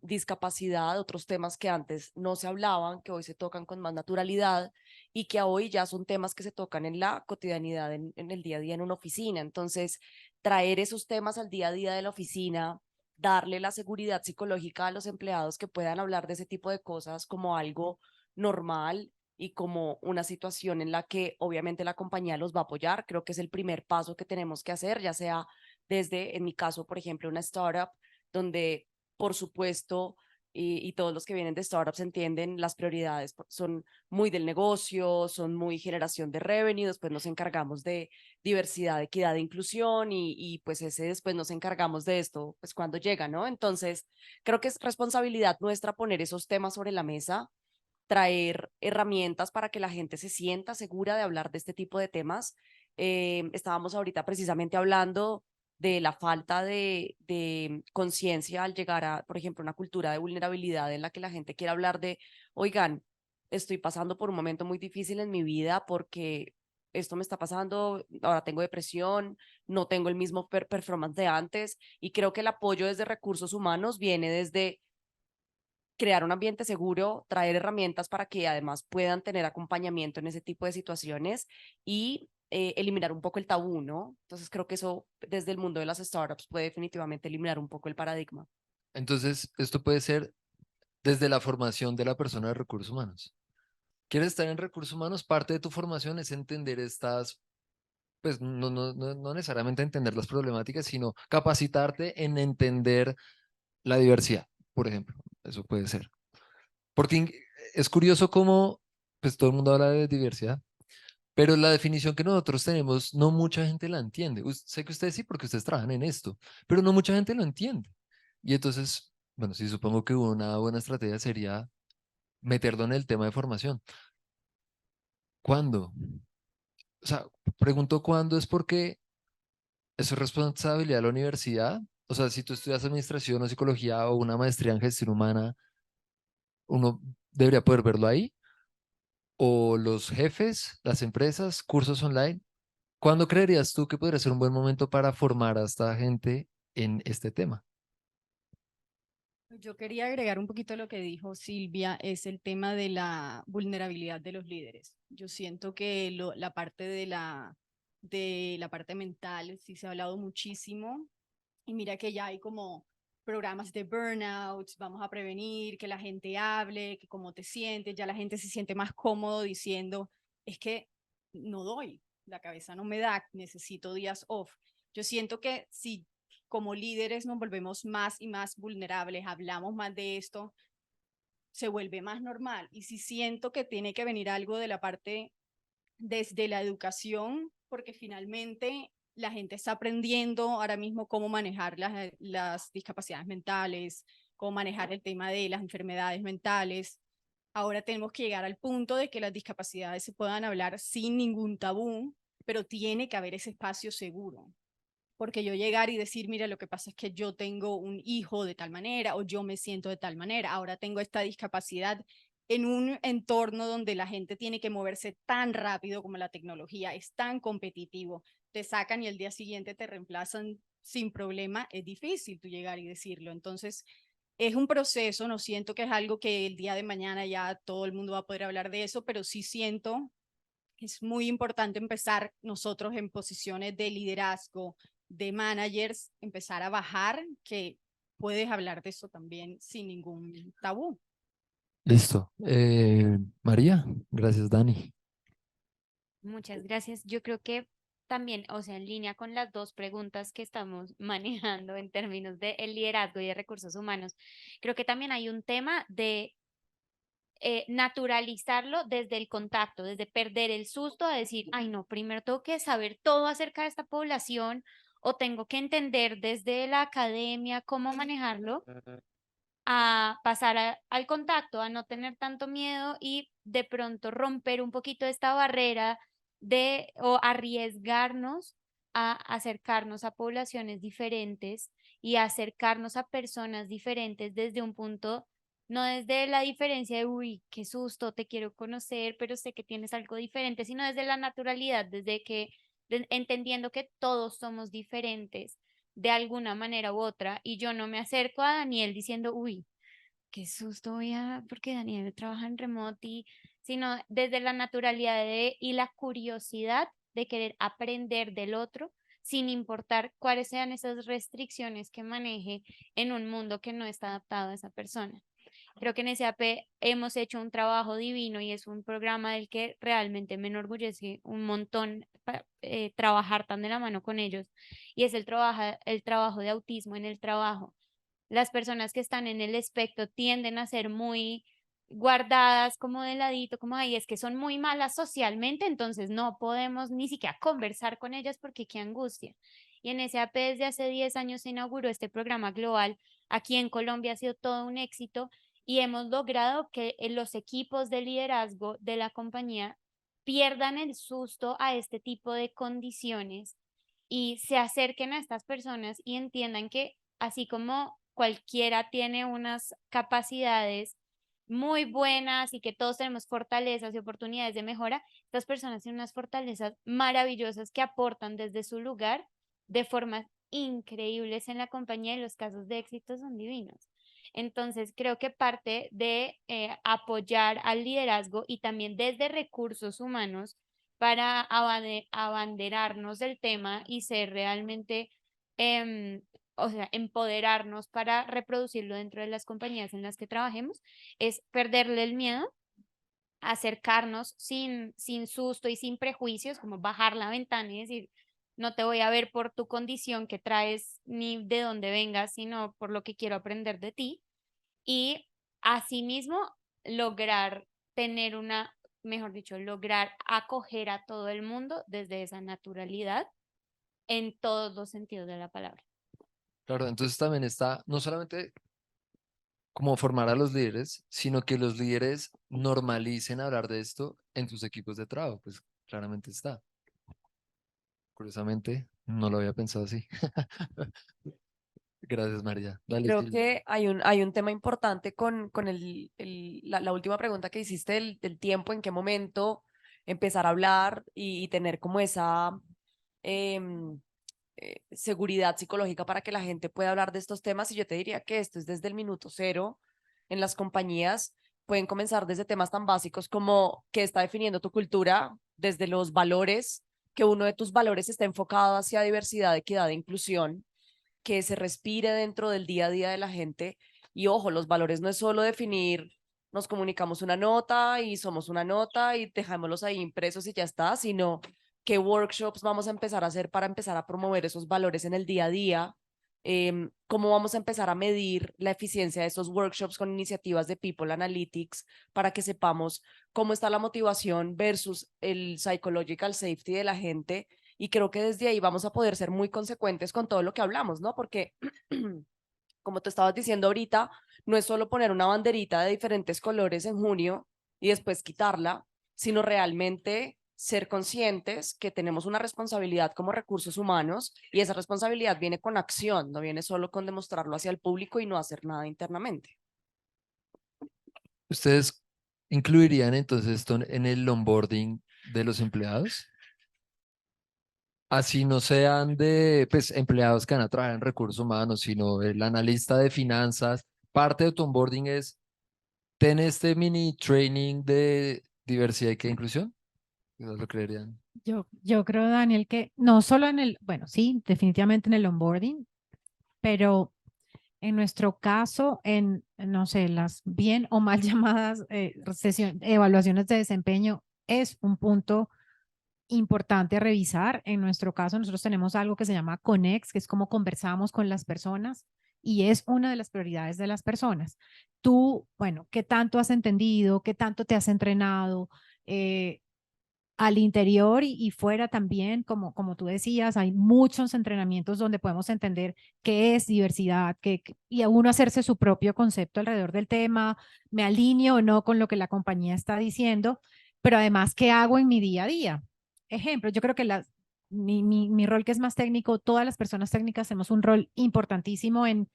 discapacidad otros temas que antes no se hablaban, que hoy se tocan con más naturalidad y que hoy ya son temas que se tocan en la cotidianidad, en el día a día en una oficina. Entonces, traer esos temas al día a día de la oficina, darle la seguridad psicológica a los empleados que puedan hablar de ese tipo de cosas como algo normal y como una situación en la que obviamente la compañía los va a apoyar. Creo que es el primer paso que tenemos que hacer, ya sea desde, en mi caso, por ejemplo, una startup, donde, por supuesto, y todos los que vienen de startups entienden, las prioridades son muy del negocio, son muy generación de revenue, después nos encargamos de diversidad, equidad e inclusión y pues ese después nos encargamos de esto pues cuando llega, ¿no? Entonces, creo que es responsabilidad nuestra poner esos temas sobre la mesa, traer herramientas para que la gente se sienta segura de hablar de este tipo de temas. Estábamos ahorita precisamente hablando de la falta de conciencia al llegar a, por ejemplo, una cultura de vulnerabilidad en la que la gente quiere hablar de, oigan, estoy pasando por un momento muy difícil en mi vida porque esto me está pasando, ahora tengo depresión, no tengo el mismo performance de antes y creo que el apoyo desde recursos humanos viene desde crear un ambiente seguro, traer herramientas para que además puedan tener acompañamiento en ese tipo de situaciones y eliminar un poco el tabú, ¿no? Entonces creo que eso desde el mundo de las startups puede definitivamente eliminar un poco el paradigma. Entonces, esto puede ser desde la formación de la persona de recursos humanos. ¿Quieres estar en recursos humanos? Parte de tu formación es entender pues no necesariamente entender las problemáticas, sino capacitarte en entender la diversidad, por ejemplo. Eso puede ser. Porque es curioso cómo, pues todo el mundo habla de diversidad, pero la definición que nosotros tenemos, no mucha gente la entiende. Sé que ustedes sí, porque ustedes trabajan en esto, pero no mucha gente lo entiende. Y entonces, bueno, sí, supongo que una buena estrategia sería meterlo en el tema de formación. ¿Cuándo? O sea, pregunto cuándo es porque eso es responsabilidad de la universidad. O sea, si tú estudias administración o psicología o una maestría en gestión humana, uno debería poder verlo ahí. O los jefes, las empresas, cursos online. ¿Cuándo creerías tú que podría ser un buen momento para formar a esta gente en este tema? Yo quería agregar un poquito lo que dijo Silvia, es el tema de la vulnerabilidad de los líderes. Yo siento que la parte de la parte mental sí se ha hablado muchísimo y mira que ya hay como programas de burnout, vamos a prevenir que la gente hable, que cómo te sientes, ya la gente se siente más cómodo diciendo, es que no doy, la cabeza no me da, necesito días off. Yo siento que si como líderes nos volvemos más y más vulnerables, hablamos más de esto, se vuelve más normal. Y si siento que tiene que venir algo de la parte desde la educación, porque finalmente la gente está aprendiendo ahora mismo cómo manejar las discapacidades mentales, cómo manejar el tema de las enfermedades mentales. Ahora tenemos que llegar al punto de que las discapacidades se puedan hablar sin ningún tabú, pero tiene que haber ese espacio seguro. Porque yo llegar y decir, mira, lo que pasa es que yo tengo un hijo de tal manera o yo me siento de tal manera, ahora tengo esta discapacidad en un entorno donde la gente tiene que moverse tan rápido como la tecnología, es tan competitivo, te sacan y el día siguiente te reemplazan sin problema, es difícil tú llegar y decirlo. Entonces, es un proceso, no siento que es algo que el día de mañana ya todo el mundo va a poder hablar de eso, pero sí siento que es muy importante empezar nosotros en posiciones de liderazgo, de managers, empezar a bajar, que puedes hablar de eso también sin ningún tabú. Listo. María, gracias, Dani. Muchas gracias. Yo creo que también, o sea, en línea con las dos preguntas que estamos manejando en términos de el liderazgo y de recursos humanos, creo que también hay un tema de naturalizarlo desde el contacto, desde perder el susto a decir, ay no, primero tengo que saber todo acerca de esta población o tengo que entender desde la academia cómo manejarlo, a pasar al contacto, a no tener tanto miedo y de pronto romper un poquito esta barrera de o arriesgarnos a acercarnos a poblaciones diferentes y a acercarnos a personas diferentes desde un punto, no desde la diferencia de, uy, qué susto, te quiero conocer, pero sé que tienes algo diferente, sino desde la naturalidad, desde que entendiendo que todos somos diferentes de alguna manera u otra y yo no me acerco a Daniel diciendo, uy, qué susto voy a, porque Daniel trabaja en remoto y, sino desde la naturalidad y la curiosidad de querer aprender del otro sin importar cuáles sean esas restricciones que maneje en un mundo que no está adaptado a esa persona. Creo que en SAP hemos hecho un trabajo divino y es un programa del que realmente me enorgullece un montón trabajar tan de la mano con ellos y es el trabajo de autismo en el trabajo. Las personas que están en el espectro tienden a ser muy guardadas como de ladito, como ahí es que son muy malas socialmente, entonces no podemos ni siquiera conversar con ellas porque qué angustia. Y en SAP desde hace 10 años se inauguró este programa global. Aquí en Colombia ha sido todo un éxito y hemos logrado que los equipos de liderazgo de la compañía pierdan el susto a este tipo de condiciones y se acerquen a estas personas y entiendan que así como cualquiera tiene unas capacidades muy buenas y que todos tenemos fortalezas y oportunidades de mejora, estas personas tienen unas fortalezas maravillosas que aportan desde su lugar de formas increíbles en la compañía y los casos de éxito son divinos. Entonces, creo que parte de apoyar al liderazgo y también desde recursos humanos para abanderarnos del tema y ser realmente, o sea, empoderarnos para reproducirlo dentro de las compañías en las que trabajemos, es perderle el miedo, acercarnos sin susto y sin prejuicios, como bajar la ventana y decir, no te voy a ver por tu condición que traes ni de dónde vengas, sino por lo que quiero aprender de ti. Y asimismo, lograr tener una, mejor dicho, lograr acoger a todo el mundo desde esa naturalidad en todos los sentidos de la palabra. Claro, entonces también está no solamente como formar a los líderes, sino que los líderes normalicen hablar de esto en sus equipos de trabajo, pues claramente está. Curiosamente, no lo había pensado así. Gracias, María. Dale, Creo Silvia. que hay un tema importante con la última pregunta que hiciste del tiempo, en qué momento empezar a hablar y tener como esa em, seguridad psicológica para que la gente pueda hablar de estos temas. Y yo te diría que esto es desde el minuto cero en las compañías. Pueden comenzar desde temas tan básicos como qué está definiendo tu cultura, desde los valores, que uno de tus valores está enfocado hacia diversidad, equidad e inclusión, que se respire dentro del día a día de la gente. Y ojo, los valores no es solo definir, nos comunicamos una nota y somos una nota y dejámoslos ahí impresos y ya está, sino qué workshops vamos a empezar a hacer para empezar a promover esos valores en el día a día, cómo vamos a empezar a medir la eficiencia de esos workshops con iniciativas de People Analytics para que sepamos cómo está la motivación versus el psychological safety de la gente. Y creo que desde ahí vamos a poder ser muy consecuentes con todo lo que hablamos, ¿no? Porque, como te estabas diciendo ahorita, no es solo poner una banderita de diferentes colores en junio y después quitarla, sino realmente ser conscientes que tenemos una responsabilidad como recursos humanos, y esa responsabilidad viene con acción, no viene solo con demostrarlo hacia el público y no hacer nada internamente. ¿Ustedes incluirían entonces esto en el onboarding de los empleados? Así no sean de pues, empleados que van a trabajar en recursos humanos, sino el analista de finanzas. Parte de tu onboarding es, ten este mini training de diversidad y inclusión. ¿No lo creerían? Yo creo, Daniel, que no solo en el, bueno, sí, definitivamente en el onboarding, pero en nuestro caso, no sé, las bien o mal llamadas evaluaciones de desempeño, es un punto importante a revisar. En nuestro caso, nosotros tenemos algo que se llama Conex, que es como conversamos con las personas y es una de las prioridades de las personas. Tú, bueno, ¿qué tanto has entendido? ¿Qué tanto te has entrenado? Al interior y fuera también, como tú decías, hay muchos entrenamientos donde podemos entender qué es diversidad, y a uno hacerse su propio concepto alrededor del tema, me alineo o no con lo que la compañía está diciendo, pero además, ¿qué hago en mi día a día? Ejemplo, yo creo que mi rol, que es más técnico, todas las personas técnicas tenemos un rol importantísimo en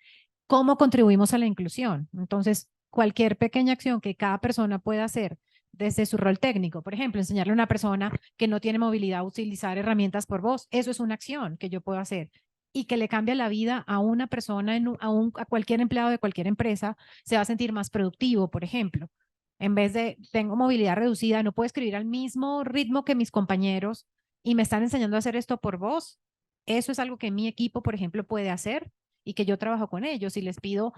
cómo contribuimos a la inclusión. Entonces, cualquier pequeña acción que cada persona pueda hacer desde su rol técnico, por ejemplo, enseñarle a una persona que no tiene movilidad a utilizar herramientas por voz, eso es una acción que yo puedo hacer y que le cambia la vida a una persona, a cualquier empleado de cualquier empresa, se va a sentir más productivo, por ejemplo. En vez de, tengo movilidad reducida, no puedo escribir al mismo ritmo que mis compañeros y me están enseñando a hacer esto por voz. Eso es algo que mi equipo, por ejemplo, puede hacer y que yo trabajo con ellos y les pido,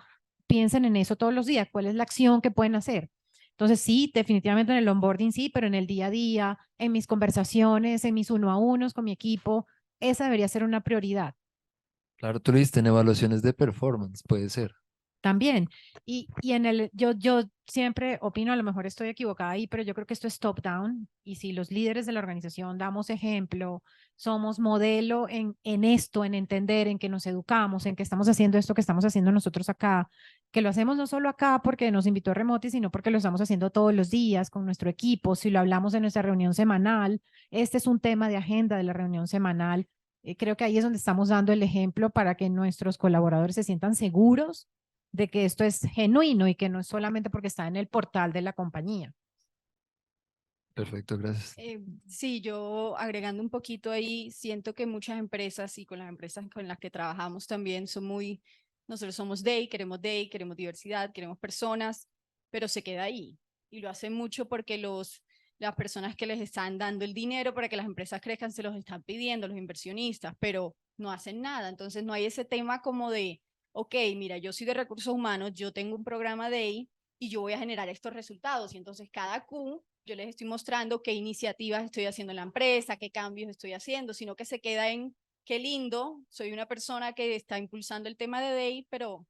piensen en eso todos los días, cuál es la acción que pueden hacer. Entonces, sí, definitivamente en el onboarding sí, pero en el día a día, en mis conversaciones, en mis uno a unos con mi equipo, esa debería ser una prioridad Claro, tú lo viste en evaluaciones de performance, puede ser. también. Y yo siempre opino, a lo mejor estoy equivocada ahí, pero yo creo que esto es top down. Y si los líderes de la organización damos ejemplo, somos modelo en esto, en entender, en que nos educamos, en que estamos haciendo esto que estamos haciendo nosotros acá, que lo hacemos no solo acá porque nos invitó Remoti, sino porque lo estamos haciendo todos los días con nuestro equipo, si lo hablamos en nuestra reunión semanal, este es un tema de agenda de la reunión semanal. Creo que ahí es donde estamos dando el ejemplo para que nuestros colaboradores se sientan seguros de que esto es genuino y que no es solamente porque está en el portal de la compañía. Perfecto, gracias. Sí, yo agregando un poquito ahí, siento que muchas empresas y con las empresas con las que trabajamos también son muy, nosotros somos DEI, queremos diversidad, queremos personas, pero se queda ahí. Y lo hacen mucho porque las personas que les están dando el dinero para que las empresas crezcan se los están pidiendo, los inversionistas, pero no hacen nada. Entonces no hay ese tema como de, ok, mira, yo soy de recursos humanos, yo tengo un programa DEI y yo voy a generar estos resultados. Y entonces cada Q yo les estoy mostrando qué iniciativas estoy haciendo en la empresa, qué cambios estoy haciendo, sino que se queda en qué lindo, soy una persona que está impulsando el tema de DEI, pero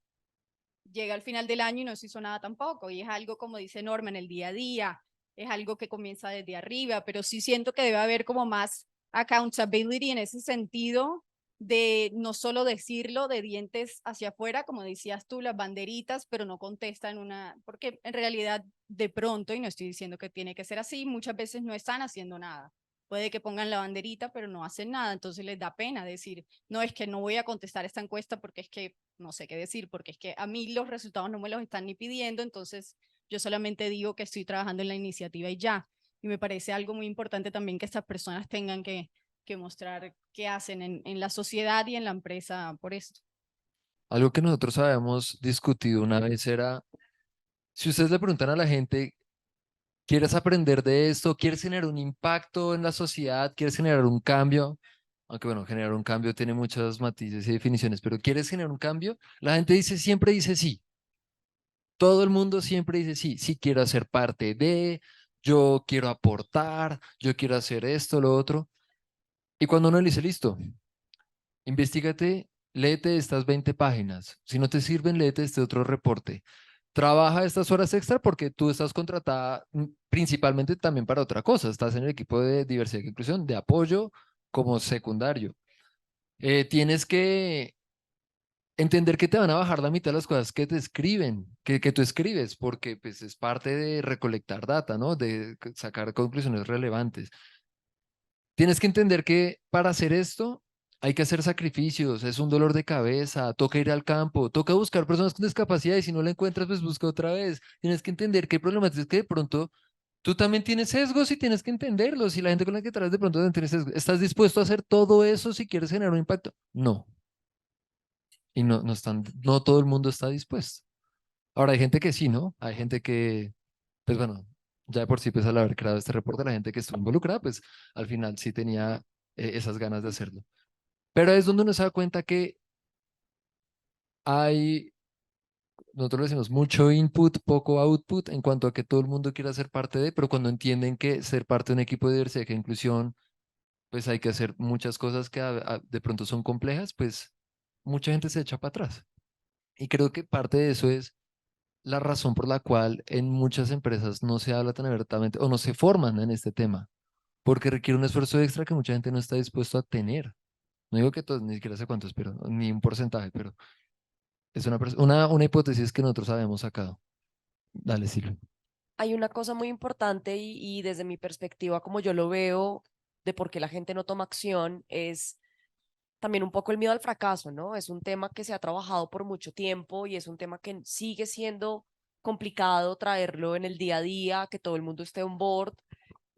llega al final del año y no se hizo nada tampoco. Y es algo, como dice Norma, en el día a día, es algo que comienza desde arriba, pero sí siento que debe haber como más accountability en ese sentido de no solo decirlo de dientes hacia afuera, como decías tú, las banderitas, pero no contestan porque en realidad de pronto, y no estoy diciendo que tiene que ser así, muchas veces no están haciendo nada. Puede que pongan la banderita, pero no hacen nada, entonces les da pena decir, no, es que no voy a contestar esta encuesta porque es que no sé qué decir, porque es que a mí los resultados no me los están ni pidiendo, entonces yo solamente digo que estoy trabajando en la iniciativa y ya. Y me parece algo muy importante también que estas personas tengan que mostrar qué hacen en la sociedad y en la empresa por esto. Algo que nosotros habíamos discutido una vez era, si ustedes le preguntan a la gente, ¿quieres aprender de esto? ¿Quieres generar un impacto en la sociedad? ¿Quieres generar un cambio? Aunque bueno, generar un cambio tiene muchos matices y definiciones, pero ¿quieres generar un cambio? La gente dice, siempre dice sí. Todo el mundo siempre dice sí, sí quiero hacer parte de, yo quiero aportar, yo quiero hacer esto, lo otro. Y cuando uno le dice, listo, investigate, léete estas 20 páginas. Si no te sirven, léete este otro reporte. Trabaja estas horas extra porque tú estás contratada principalmente también para otra cosa. Estás en el equipo de diversidad e inclusión, de apoyo como secundario. Tienes que entender que te van a bajar la mitad de las cosas que te escriben, que tú escribes, porque pues es parte de recolectar data, ¿no? De sacar conclusiones relevantes. Tienes que entender que para hacer esto hay que hacer sacrificios, es un dolor de cabeza, toca ir al campo, toca buscar personas con discapacidad y si no la encuentras, pues busca otra vez. Tienes que entender que hay problemas, es que de pronto tú también tienes sesgos y tienes que entenderlos y la gente con la que tratas de pronto no tiene sesgos. ¿Estás dispuesto a hacer todo eso si quieres generar un impacto? No. Y no todo el mundo está dispuesto. Ahora hay gente que sí, ¿no? Hay gente que, pues bueno, ya de por sí, pues al haber creado este reporte, la gente que estuvo involucrada, pues al final sí tenía esas ganas de hacerlo. Pero es donde uno se da cuenta que hay, nosotros le decimos mucho input, poco output, en cuanto a que todo el mundo quiere ser parte de, pero cuando entienden que ser parte de un equipo de diversidad e inclusión, pues hay que hacer muchas cosas que de pronto son complejas, pues mucha gente se echa para atrás. Y creo que parte de eso es la razón por la cual en muchas empresas no se habla tan abiertamente o no se forman en este tema, porque requiere un esfuerzo extra que mucha gente no está dispuesto a tener. No digo que todos, ni siquiera sé cuántos, pero ni un porcentaje, pero es una hipótesis que nosotros habíamos sacado. Dale, Silvia. Hay una cosa muy importante y desde mi perspectiva, como yo lo veo, de por qué la gente no toma acción, es también un poco el miedo al fracaso, ¿no? Es un tema que se ha trabajado por mucho tiempo y es un tema que sigue siendo complicado traerlo en el día a día, que todo el mundo esté on board.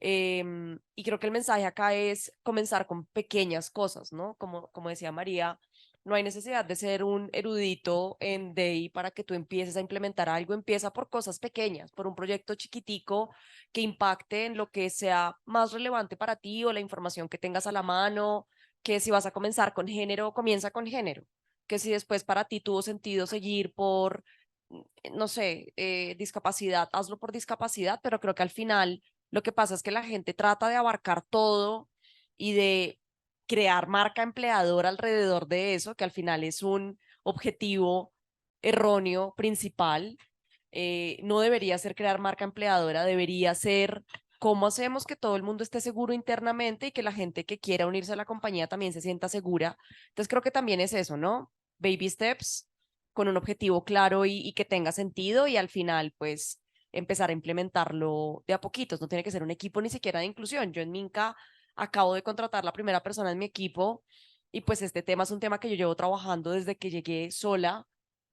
Y creo que el mensaje acá es comenzar con pequeñas cosas, ¿no? Como decía María, no hay necesidad de ser un erudito en DEI para que tú empieces a implementar algo. Empieza por cosas pequeñas, por un proyecto chiquitico que impacte en lo que sea más relevante para ti o la información que tengas a la mano, que si vas a comenzar con género, comienza con género, que si después para ti tuvo sentido seguir por, no sé, discapacidad, hazlo por discapacidad, pero creo que al final lo que pasa es que la gente trata de abarcar todo y de crear marca empleadora alrededor de eso, que al final es un objetivo erróneo principal. No debería ser crear marca empleadora, debería ser cómo hacemos que todo el mundo esté seguro internamente y que la gente que quiera unirse a la compañía también se sienta segura. Entonces creo que también es eso, ¿no? Baby steps con un objetivo claro y que tenga sentido y al final pues empezar a implementarlo de a poquitos. No tiene que ser un equipo ni siquiera de inclusión. Yo en Minca acabo de contratar la primera persona en mi equipo y pues este tema es un tema que yo llevo trabajando desde que llegué sola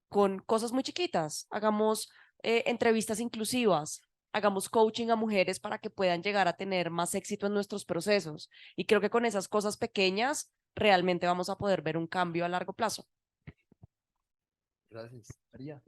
con cosas muy chiquitas. Hagamos entrevistas inclusivas, hagamos coaching a mujeres para que puedan llegar a tener más éxito en nuestros procesos. Y creo que con esas cosas pequeñas realmente vamos a poder ver un cambio a largo plazo. Gracias. María.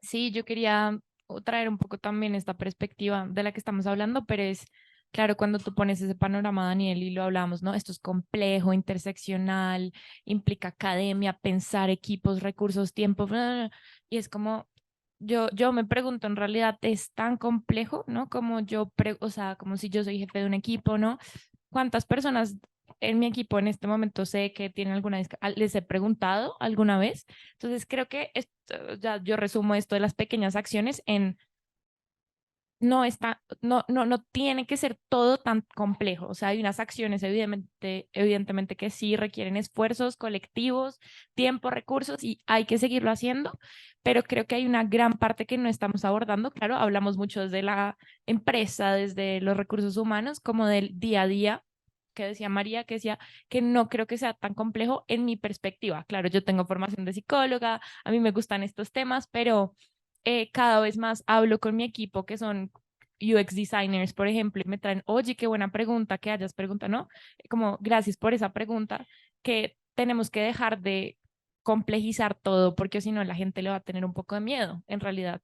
Sí, yo quería traer un poco también esta perspectiva de la que estamos hablando, pero es claro, cuando tú pones ese panorama, Daniel, y lo hablamos, ¿no? Esto es complejo, interseccional, implica academia, pensar equipos, recursos, tiempo, bla, bla, bla, y es como, yo me pregunto, en realidad es tan complejo, ¿no? Como o sea, como si yo soy jefe de un equipo, ¿no? ¿Cuántas personas en mi equipo en este momento sé que tienen les he preguntado alguna vez. Entonces creo que ya yo resumo esto de las pequeñas acciones en no tiene que ser todo tan complejo. O sea, hay unas acciones evidentemente que sí requieren esfuerzos colectivos, tiempo, recursos y hay que seguirlo haciendo, pero creo que hay una gran parte que no estamos abordando. Claro, hablamos mucho desde la empresa, desde los recursos humanos, como del día a día que decía María, que decía que no creo que sea tan complejo en mi perspectiva. Claro, yo tengo formación de psicóloga, a mí me gustan estos temas, pero cada vez más hablo con mi equipo que son UX designers, por ejemplo, y me traen, oye, qué buena pregunta que hayas preguntado, ¿no? Como gracias por esa pregunta, que tenemos que dejar de complejizar todo, porque si no la gente le va a tener un poco de miedo, en realidad.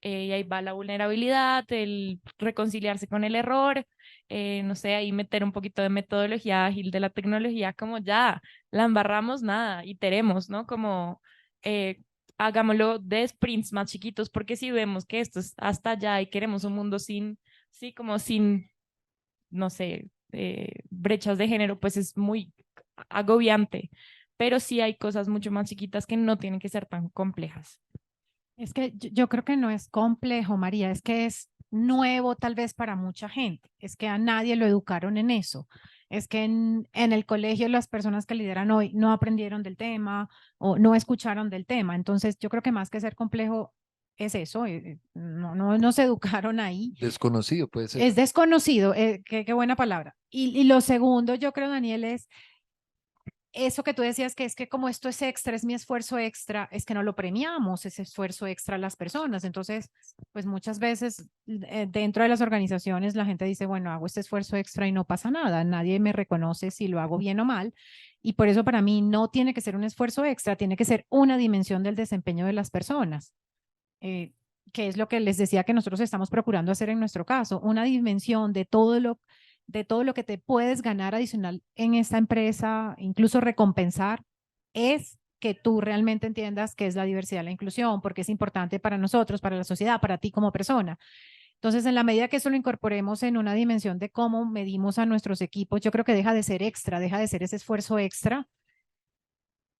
Y ahí va la vulnerabilidad, el reconciliarse con el error, no sé, ahí meter un poquito de metodología ágil de la tecnología, como ya, la embarramos, nada, iteremos, ¿no? Como eh, hagámoslo de sprints más chiquitos, porque si vemos que esto es hasta allá y queremos un mundo sin, sí, como sin, no sé, brechas de género, pues es muy agobiante, pero sí hay cosas mucho más chiquitas que no tienen que ser tan complejas. Es que yo creo que no es complejo, María, es que es nuevo tal vez para mucha gente, es que a nadie lo educaron en eso, es que en el colegio las personas que lideran hoy no aprendieron del tema o no escucharon del tema, entonces yo creo que más que ser complejo es eso, no se educaron ahí, Desconocido puede ser. es desconocido, qué buena palabra. Y lo segundo, yo creo, Daniel, es eso que tú decías que es que como esto es extra, es mi esfuerzo extra, es que no lo premiamos ese esfuerzo extra a las personas. Entonces, pues muchas veces dentro de las organizaciones la gente dice, bueno, hago este esfuerzo extra y no pasa nada, nadie me reconoce si lo hago bien o mal. Y por eso para mí no tiene que ser un esfuerzo extra, tiene que ser una dimensión del desempeño de las personas. Que es lo que les decía que nosotros estamos procurando hacer en nuestro caso, una dimensión de todo lo que te puedes ganar adicional en esta empresa, incluso recompensar, es que tú realmente entiendas qué es la diversidad y la inclusión, porque es importante para nosotros, para la sociedad, para ti como persona. Entonces, en la medida que eso lo incorporemos en una dimensión de cómo medimos a nuestros equipos, yo creo que deja de ser extra, deja de ser ese esfuerzo extra.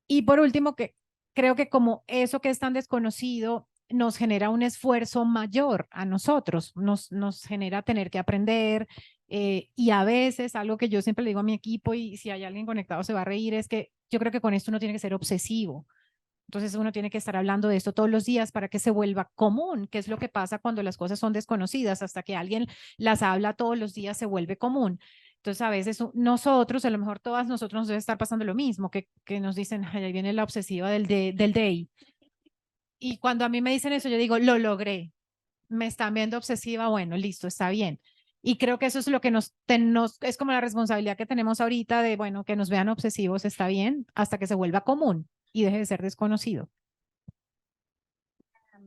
Y por último, que creo que como eso que es tan desconocido nos genera un esfuerzo mayor a nosotros, nos genera tener que aprender y a veces algo que yo siempre le digo a mi equipo y si hay alguien conectado se va a reír es que yo creo que con esto uno tiene que ser obsesivo. Entonces uno tiene que estar hablando de esto todos los días para que se vuelva común, que es lo que pasa cuando las cosas son desconocidas, hasta que alguien las habla todos los días se vuelve común. Entonces a veces nosotros, a lo mejor todas nosotros nos debe estar pasando lo mismo, que nos dicen, ay, ahí viene la obsesiva del day. Y cuando a mí me dicen eso, yo digo, lo logré, me están viendo obsesiva, bueno, listo, está bien. Y creo que eso es lo que es como la responsabilidad que tenemos ahorita de, bueno, que nos vean obsesivos, está bien, hasta que se vuelva común y deje de ser desconocido.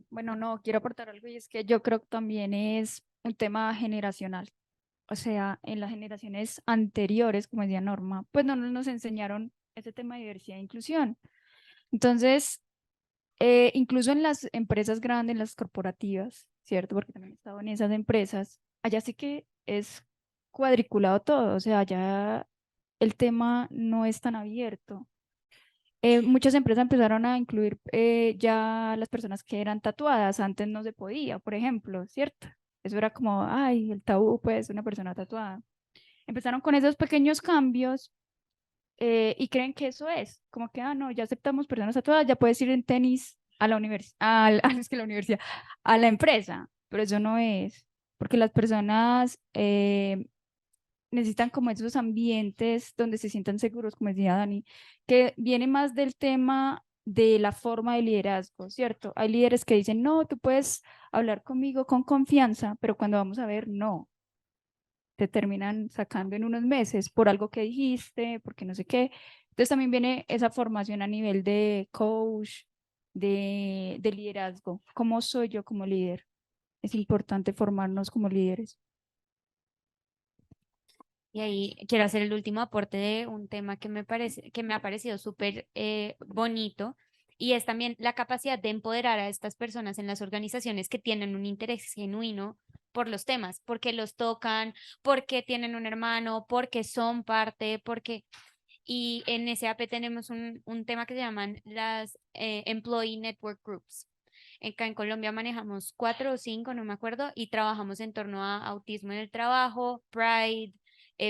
Bueno, no, quiero aportar algo y es que yo creo que también es un tema generacional. O sea, en las generaciones anteriores, como decía Norma, pues no nos enseñaron ese tema de diversidad e inclusión. Entonces, incluso en las empresas grandes, en las corporativas, ¿cierto? Porque también he estado en esas empresas, allá sí que es cuadriculado todo, o sea, allá el tema no es tan abierto. Muchas empresas empezaron a incluir ya las personas que eran tatuadas, antes no se podía, por ejemplo, ¿cierto? Eso era como, ay, el tabú, pues, una persona tatuada. Empezaron con esos pequeños cambios y creen que eso es, como que, ah, no, ya aceptamos personas tatuadas, ya puedes ir en tenis a la universidad, es que la universidad, a la empresa, pero eso no es, porque las personas necesitan como esos ambientes donde se sientan seguros, como decía Dani, que viene más del tema de la forma de liderazgo, ¿cierto? Hay líderes que dicen, no, tú puedes hablar conmigo con confianza, pero cuando vamos a ver, no, te terminan sacando en unos meses por algo que dijiste, porque no sé qué. Entonces también viene esa formación a nivel de coach, de liderazgo. ¿Cómo soy yo como líder? Es importante formarnos como líderes. Y ahí quiero hacer el último aporte de un tema que me ha parecido súper bonito y es también la capacidad de empoderar a estas personas en las organizaciones que tienen un interés genuino por los temas, porque los tocan, porque tienen un hermano, porque son parte, porque... Y en SAP tenemos un tema que se llaman las Employee Network Groups. Acá en Colombia manejamos 4 o 5, no me acuerdo, y trabajamos en torno a autismo en el trabajo, Pride,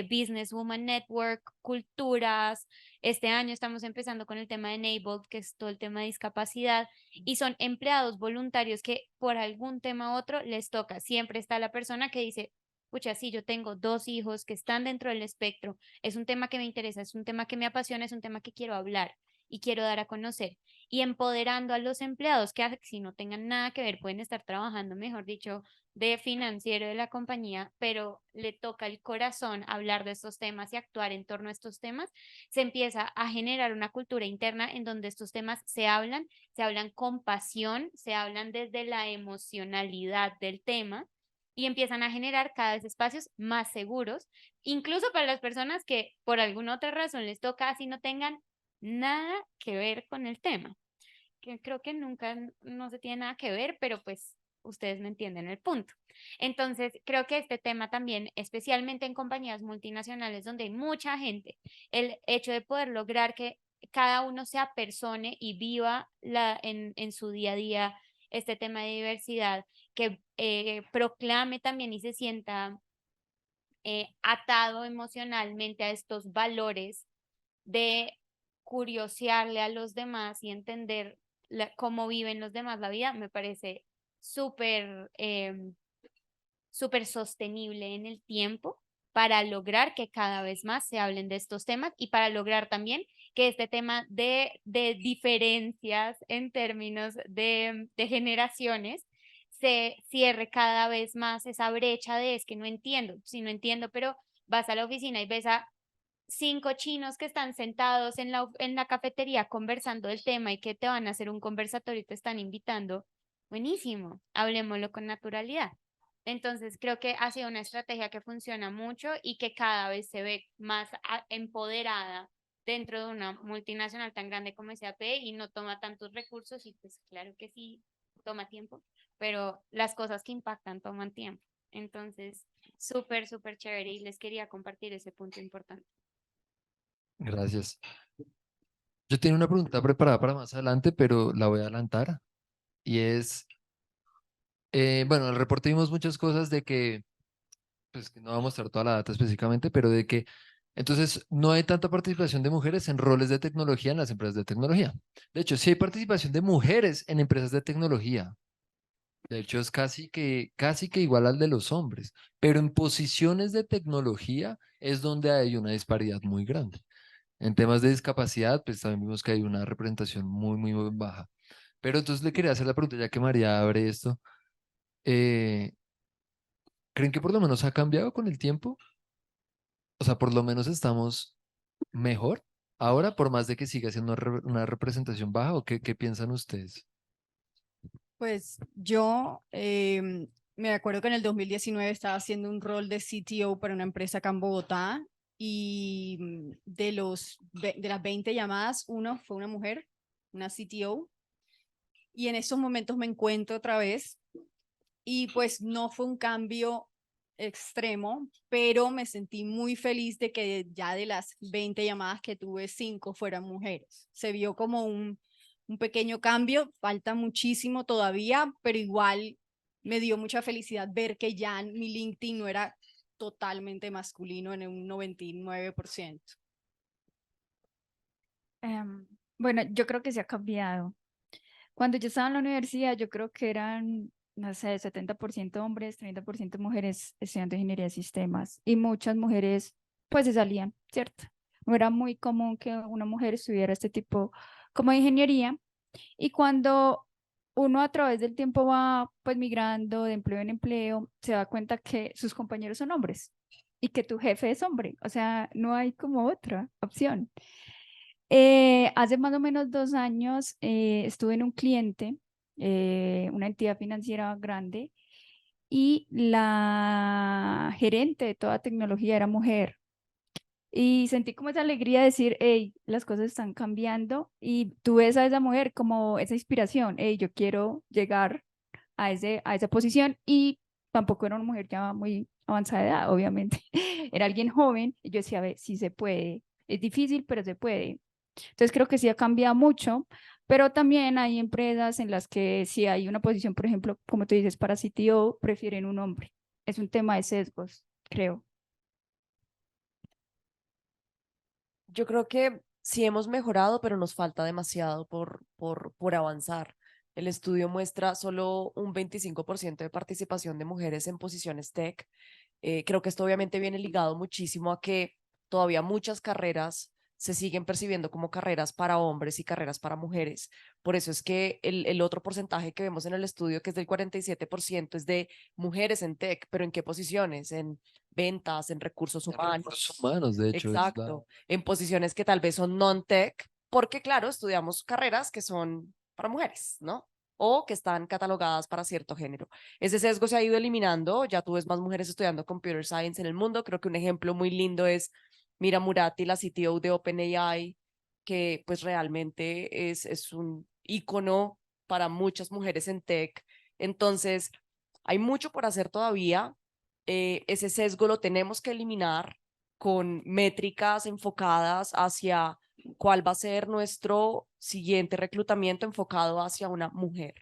Business Woman Network, culturas. Este año estamos empezando con el tema de Enabled, que es todo el tema de discapacidad, y son empleados voluntarios que por algún tema u otro les toca. Siempre está la persona que dice, pucha, sí, yo tengo 2 hijos que están dentro del espectro, es un tema que me interesa, es un tema que me apasiona, es un tema que quiero hablar y quiero dar a conocer. Y empoderando a los empleados que si no tengan nada que ver, pueden estar trabajando, mejor dicho, de financiero de la compañía, pero le toca el corazón hablar de estos temas y actuar en torno a estos temas, se empieza a generar una cultura interna en donde estos temas se hablan con pasión, se hablan desde la emocionalidad del tema y empiezan a generar cada vez espacios más seguros, incluso para las personas que por alguna otra razón les toca así no tengan nada que ver con el tema, que creo que nunca no se tiene nada que ver, pero pues ustedes me entienden el punto. Entonces, creo que este tema también, especialmente en compañías multinacionales donde hay mucha gente, el hecho de poder lograr que cada uno se apersone y viva en su día a día este tema de diversidad, que proclame también y se sienta atado emocionalmente a estos valores de curiosearle a los demás y entender cómo viven los demás la vida, me parece súper súper sostenible en el tiempo para lograr que cada vez más se hablen de estos temas y para lograr también que este tema de diferencias en términos de generaciones se cierre cada vez más esa brecha de es que no entiendo, si no entiendo, pero vas a la oficina y ves a 5 chinos que están sentados en la cafetería conversando del tema y que te van a hacer un conversatorio y te están invitando, buenísimo, hablemoslo con naturalidad. Entonces creo que ha sido una estrategia que funciona mucho y que cada vez se ve más empoderada dentro de una multinacional tan grande como SAP y no toma tantos recursos y pues claro que sí, toma tiempo, pero las cosas que impactan toman tiempo. Entonces, súper, súper chévere y les quería compartir ese punto importante. Gracias. Yo tenía una pregunta preparada para más adelante, pero la voy a adelantar. Y es, bueno, en el reporte vimos muchas cosas de que, pues que no va a mostrar toda la data específicamente, pero de que entonces no hay tanta participación de mujeres en roles de tecnología en las empresas de tecnología. De hecho, sí hay participación de mujeres en empresas de tecnología. De hecho, es casi que igual al de los hombres, pero en posiciones de tecnología es donde hay una disparidad muy grande. En temas de discapacidad, pues también vimos que hay una representación muy baja. Pero entonces le quería hacer la pregunta, ya que María abre esto, eh, ¿creen que por lo menos ha cambiado con el tiempo? O sea, por lo menos estamos mejor ahora, por más de que siga siendo una representación baja, ¿o qué piensan ustedes? Pues yo me acuerdo que en el 2019 estaba haciendo un rol de CTO para una empresa acá en Bogotá y de las 20 llamadas, uno fue una mujer, una CTO, y en esos momentos me encuentro otra vez y pues no fue un cambio extremo, pero me sentí muy feliz de que ya de las 20 llamadas que tuve, 5 fueran mujeres. Se vio como un pequeño cambio, falta muchísimo todavía, pero igual me dio mucha felicidad ver que ya mi LinkedIn no era totalmente masculino en un 99%. Bueno, yo creo que se ha cambiado. Cuando yo estaba en la universidad, yo creo que eran, no sé, 70% hombres, 30% mujeres estudiando ingeniería de sistemas y muchas mujeres pues se salían, ¿cierto? No era muy común que una mujer estudiara este tipo como de ingeniería y cuando uno a través del tiempo va pues migrando de empleo en empleo, se da cuenta que sus compañeros son hombres y que tu jefe es hombre, o sea, no hay como otra opción. Hace más o menos 2 años estuve en un cliente, una entidad financiera grande, y la gerente de toda tecnología era mujer. Y sentí como esa alegría de decir, hey, las cosas están cambiando y tú ves a esa mujer como esa inspiración, hey, yo quiero llegar a esa posición y tampoco era una mujer ya muy avanzada de edad, obviamente. Era alguien joven y yo decía, a ver, sí se puede. Es difícil, pero se puede. Entonces creo que sí ha cambiado mucho, pero también hay empresas en las que si hay una posición, por ejemplo, como tú dices, para CTO, prefieren un hombre. Es un tema de sesgos, creo. Yo creo que sí hemos mejorado, pero nos falta demasiado por avanzar. El estudio muestra solo un 25% de participación de mujeres en posiciones tech. Creo que esto obviamente viene ligado muchísimo a que todavía muchas carreras se siguen percibiendo como carreras para hombres y carreras para mujeres. Por eso es que el otro porcentaje que vemos en el estudio, que es del 47%, es de mujeres en tech, pero ¿en qué posiciones? En ventas, en recursos humanos. Recursos humanos, de hecho, es la... Exacto, en posiciones que tal vez son non-tech, porque claro, estudiamos carreras que son para mujeres, ¿no? O que están catalogadas para cierto género. Ese sesgo se ha ido eliminando, ya tú ves más mujeres estudiando computer science en el mundo. Creo que un ejemplo muy lindo es Mira Murati, la CTO de OpenAI, que pues realmente es un ícono para muchas mujeres en tech. Entonces, hay mucho por hacer todavía. Ese sesgo lo tenemos que eliminar con métricas enfocadas hacia cuál va a ser nuestro siguiente reclutamiento enfocado hacia una mujer.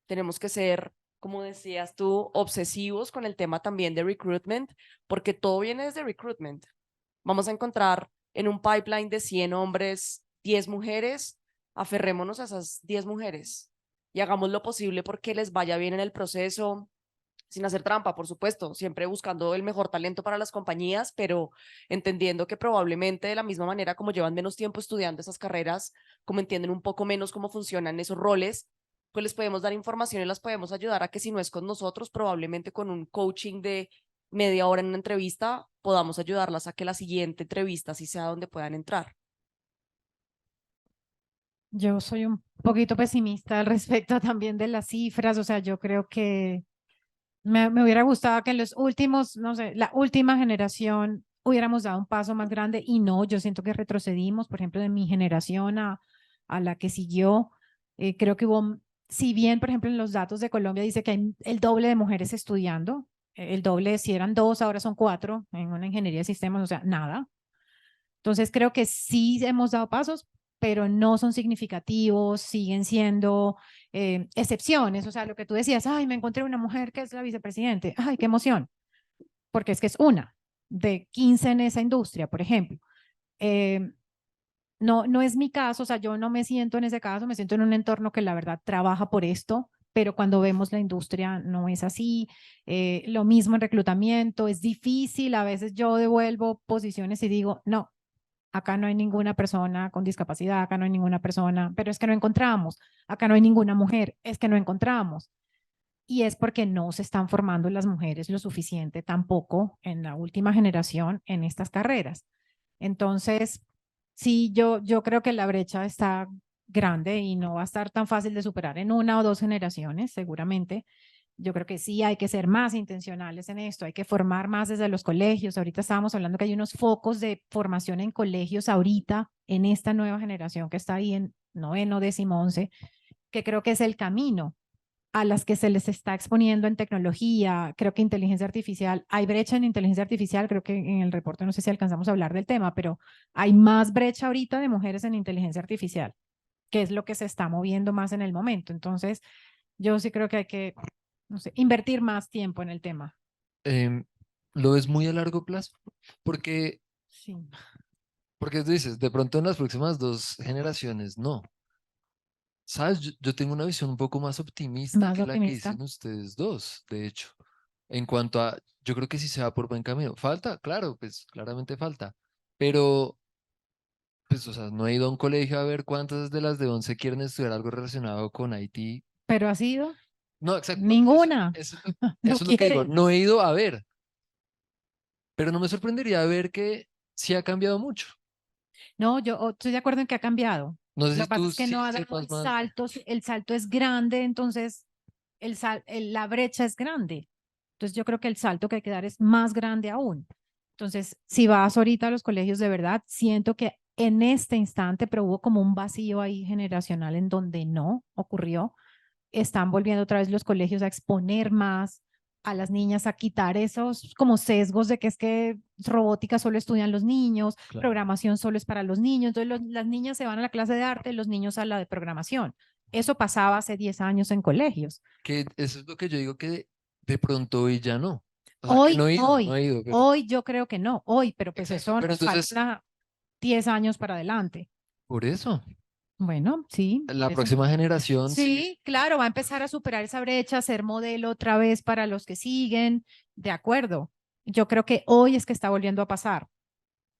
Tenemos que ser, como decías tú, obsesivos con el tema también de recruitment, porque todo viene desde recruitment. Vamos a encontrar en un pipeline de 100 hombres, 10 mujeres, aferrémonos a esas 10 mujeres y hagamos lo posible porque les vaya bien en el proceso, sin hacer trampa, por supuesto, siempre buscando el mejor talento para las compañías, pero entendiendo que probablemente de la misma manera como llevan menos tiempo estudiando esas carreras, como entienden un poco menos cómo funcionan esos roles, pues les podemos dar información y las podemos ayudar a que si no es con nosotros, probablemente con un coaching de media hora en una entrevista, podamos ayudarlas a que la siguiente entrevista sí sea donde puedan entrar. Yo soy un poquito pesimista al respecto también de las cifras, o sea, yo creo que me hubiera gustado que en los últimos, no sé, la última generación hubiéramos dado un paso más grande y no, yo siento que retrocedimos, por ejemplo, de mi generación a la que siguió. Creo que hubo, si bien, por ejemplo, en los datos de Colombia dice que hay el doble de mujeres estudiando, el doble, si eran 2, ahora son 4 en una ingeniería de sistemas, o sea, nada. Entonces creo que sí hemos dado pasos, pero no son significativos, siguen siendo excepciones. O sea, lo que tú decías, ay, me encontré una mujer que es la vicepresidente, ay, qué emoción, porque es que es una de 15 en esa industria, por ejemplo. No, no es mi caso, o sea, yo no me siento en ese caso, me siento en un entorno que la verdad trabaja por esto, pero cuando vemos la industria no es así. Lo mismo en reclutamiento, es difícil, a veces yo devuelvo posiciones y digo, no, acá no hay ninguna persona con discapacidad, acá no hay ninguna persona, pero es que no encontramos, acá no hay ninguna mujer, es que no encontramos. Y es porque no se están formando las mujeres lo suficiente tampoco en la última generación en estas carreras. Entonces, sí, yo creo que la brecha está grande y no va a estar tan fácil de superar en 1 o 2 generaciones, seguramente. Yo creo que sí hay que ser más intencionales en esto, hay que formar más desde los colegios. Ahorita estábamos hablando que hay unos focos de formación en colegios ahorita, en esta nueva generación que está ahí en noveno, 10º, 11, que creo que es el camino a las que se les está exponiendo en tecnología. Creo que inteligencia artificial, hay brecha en inteligencia artificial, creo que en el reporte no sé si alcanzamos a hablar del tema, pero hay más brecha ahorita de mujeres en inteligencia artificial, que es lo que se está moviendo más en el momento. Entonces, yo sí creo que hay que, no sé, invertir más tiempo en el tema. Em, lo ves muy a largo plazo, porque, Sí. porque tú dices, de pronto en las próximas 2 generaciones, no. ¿Sabes? Yo tengo una visión un poco más optimista Más que la que optimista. dicen ustedes dos, de hecho. En cuanto a, yo creo que sí se va por buen camino. Falta, claro, pues claramente falta. Pero, pues, o sea, no he ido a un colegio a ver cuántas de las de 11 quieren estudiar algo relacionado con IT. Pero ha sido No, exacto. ninguna. No Eso es lo que digo. quieren. No he ido a ver, pero no me sorprendería ver que sí ha cambiado mucho. No, yo estoy de acuerdo en que ha cambiado. No sé Lo si que pasa tú es que sí no ha dado sepas más. el salto es grande, entonces la brecha es grande. Entonces yo creo que el salto que hay que dar es más grande aún. Entonces, si vas ahorita a los colegios de verdad, siento que en este instante, pero hubo como un vacío ahí generacional en donde no ocurrió. Están volviendo otra vez los colegios a exponer más a las niñas a quitar esos como sesgos de que es que robótica solo estudian los niños, Claro. programación solo es para los niños, entonces las niñas se van a la clase de arte, los niños a la de programación. Eso pasaba hace 10 años en colegios. Que eso es lo que yo digo que de pronto hoy ya no. O sea, que no ha ido, pero Hoy yo creo que no, hoy, pero pues exacto, eso pero nos entonces, falta 10 años para adelante. por eso, Bueno, sí, la por eso. próxima generación sí. Sí, claro, va a empezar a superar esa brecha, ser modelo otra vez para los que siguen, de acuerdo. Yo creo que hoy es que está volviendo a pasar,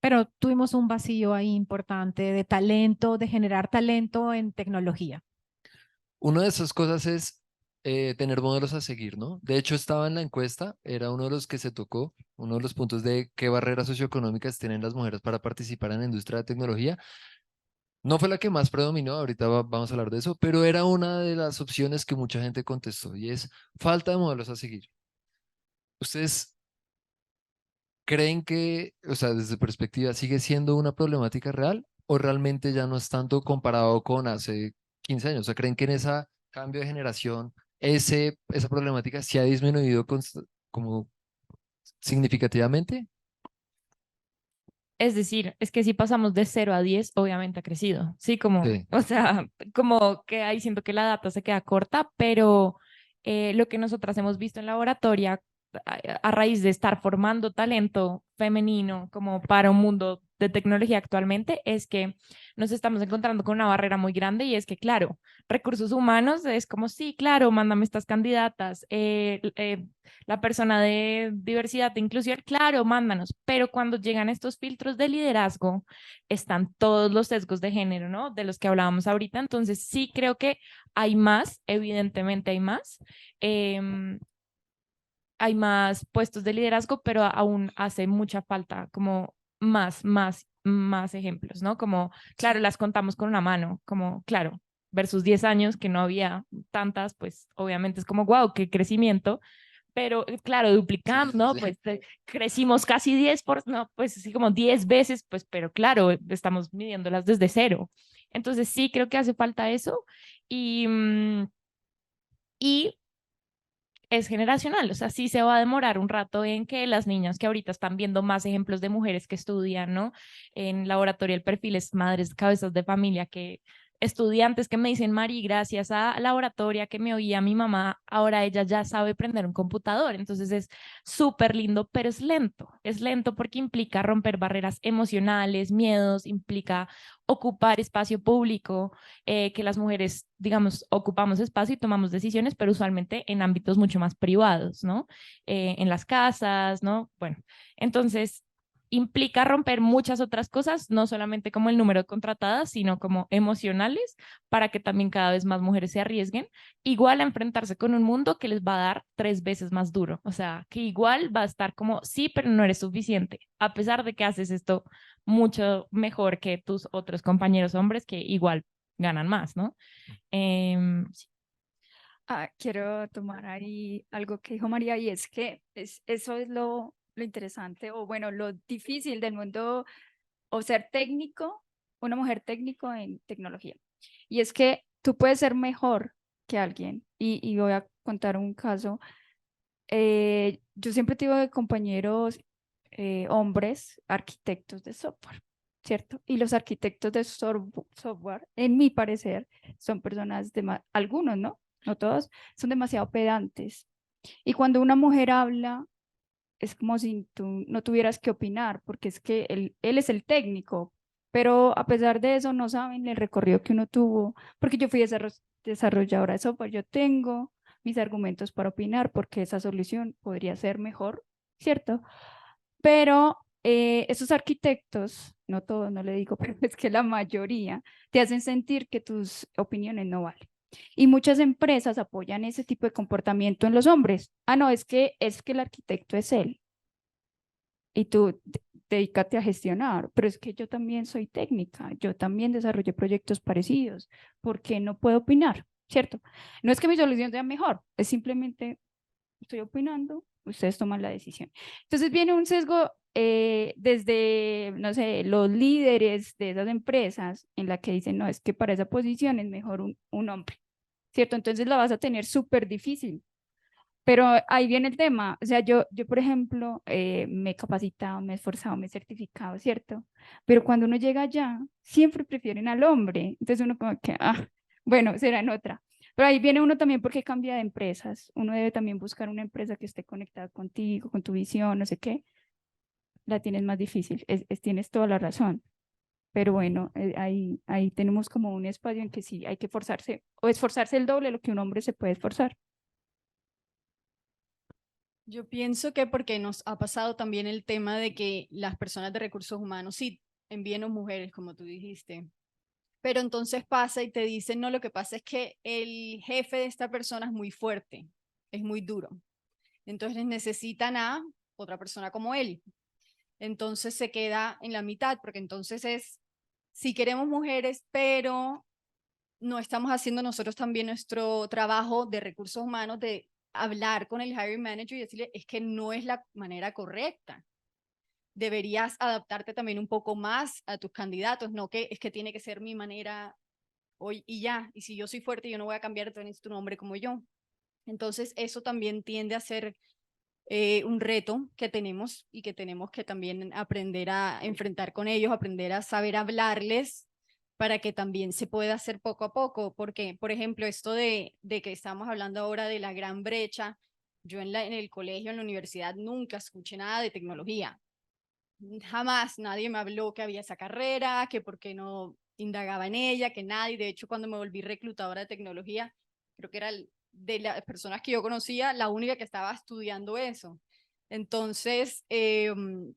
pero tuvimos un vacío ahí importante de talento, de generar talento en tecnología. Una de esas cosas es tener modelos a seguir, ¿no? De hecho, estaba en la encuesta, era uno de los que se tocó, uno de los puntos de qué barreras socioeconómicas tienen las mujeres para participar en la industria de tecnología. No fue la que más predominó, ahorita vamos a hablar de eso, pero era una de las opciones que mucha gente contestó y es falta de modelos a seguir. ¿Ustedes creen que, o sea, desde perspectiva, sigue siendo una problemática real o realmente ya no es tanto comparado con hace 15 años? O sea, ¿creen que en ese cambio de generación esa problemática se ha disminuido como significativamente? Es decir, es que si pasamos de 0 a 10, obviamente ha crecido. Sí, como, Sí. o sea, como que ahí siento que la data se queda corta, pero lo que nosotras hemos visto en laboratorio a raíz de estar formando talento femenino como para un mundo de tecnología actualmente es que nos estamos encontrando con una barrera muy grande y es que, claro, recursos humanos es como, sí, claro, mándame estas candidatas, la persona de diversidad e inclusión, claro, mándanos, pero cuando llegan estos filtros de liderazgo, están todos los sesgos de género, ¿no? De los que hablábamos ahorita, entonces sí creo que hay más, evidentemente hay más puestos de liderazgo, pero aún hace mucha falta como más ejemplos, ¿no? Como, claro, las contamos con una mano, como, claro, versus 10 años que no había tantas, pues obviamente es como, wow, qué crecimiento, pero claro, duplicando, ¿no? Sí. Pues crecimos casi 10 no, pues así como 10 veces, pues, pero claro, estamos midiéndolas desde cero. Entonces sí, creo que hace falta eso y es generacional, o sea, sí se va a demorar un rato en que las niñas que ahorita están viendo más ejemplos de mujeres que estudian, ¿no? En laboratorio el perfil es madres, cabezas de familia, que estudiantes que me dicen, Mari, gracias a laboratoria que me oía mi mamá, ahora ella ya sabe prender un computador, entonces es súper lindo, pero es lento porque implica romper barreras emocionales, miedos, implica ocupar espacio público, que las mujeres, digamos, ocupamos espacio y tomamos decisiones, pero usualmente en ámbitos mucho más privados, ¿no? En las casas, ¿no? Bueno, entonces implica romper muchas otras cosas, no solamente como el número de contratadas, sino como emocionales, para que también cada vez más mujeres se arriesguen, igual a enfrentarse con un mundo que les va a dar 3 veces más duro, o sea, que igual va a estar como, sí, pero no eres suficiente, a pesar de que haces esto mucho mejor que tus otros compañeros hombres que igual ganan más, ¿no? Sí. Quiero tomar ahí algo que dijo María y es que eso es lo interesante o bueno, lo difícil del mundo o ser técnico, una mujer técnico en tecnología. Y es que tú puedes ser mejor que alguien y voy a contar un caso. Yo siempre tuve compañeros hombres, arquitectos de software, ¿cierto? Y los arquitectos de software, en mi parecer, son personas, algunos, ¿no? No todos, son demasiado pedantes. Y cuando una mujer habla, es como si tú no tuvieras que opinar, porque es que él es el técnico, pero a pesar de eso no saben el recorrido que uno tuvo, porque yo fui desarrolladora de software, yo tengo mis argumentos para opinar porque esa solución podría ser mejor, ¿cierto? Pero esos arquitectos, no todos, no le digo, pero es que la mayoría te hacen sentir que tus opiniones no valen. Y muchas empresas apoyan ese tipo de comportamiento en los hombres. No, es que el arquitecto es él. Y tú dedícate a gestionar, pero es que yo también soy técnica, yo también desarrollé proyectos parecidos, ¿por qué no puedo opinar? ¿Cierto? No es que mi solución sea mejor, es simplemente estoy opinando, ustedes toman la decisión. Entonces viene un sesgo desde, no sé, los líderes de esas empresas en la que dicen, no, es que para esa posición es mejor un hombre, ¿cierto? Entonces la vas a tener súper difícil, Pero ahí viene el tema, o sea, yo por ejemplo, me he capacitado, me he esforzado, me he certificado, ¿cierto? Pero cuando uno llega allá, siempre prefieren al hombre, entonces uno como que, bueno, será en otra. Pero ahí viene uno también porque cambia de empresas, uno debe también buscar una empresa que esté conectada contigo, con tu visión, no sé qué, la tienes más difícil, tienes toda la razón. Pero bueno, ahí tenemos como un espacio en que sí hay que forzarse, o esforzarse el doble de lo que un hombre se puede esforzar. Yo pienso que porque nos ha pasado también el tema de que las personas de recursos humanos, sí, envíenos mujeres, como tú dijiste, pero entonces pasa y te dicen, no, lo que pasa es que el jefe de esta persona es muy fuerte, es muy duro. Entonces necesitan a otra persona como él. Entonces se queda en la mitad, porque entonces es, si queremos mujeres, pero no estamos haciendo nosotros también nuestro trabajo de recursos humanos de hablar con el hiring manager y decirle, es que no es la manera correcta. Deberías adaptarte también un poco más a tus candidatos, no que es que tiene que ser mi manera hoy y ya. Y si yo soy fuerte, yo no voy a cambiar, entonces tu nombre como yo. Entonces eso también tiende a ser un reto que tenemos y que tenemos que también aprender a enfrentar con ellos, aprender a saber hablarles para que también se pueda hacer poco a poco, porque, por ejemplo, esto de que estamos hablando ahora de la gran brecha, yo en el colegio, en la universidad, nunca escuché nada de tecnología. Jamás nadie me habló que había esa carrera, que por qué no indagaba en ella, que nadie. De hecho, cuando me volví reclutadora de tecnología, creo que era de las personas que yo conocía, la única que estaba estudiando eso. Entonces,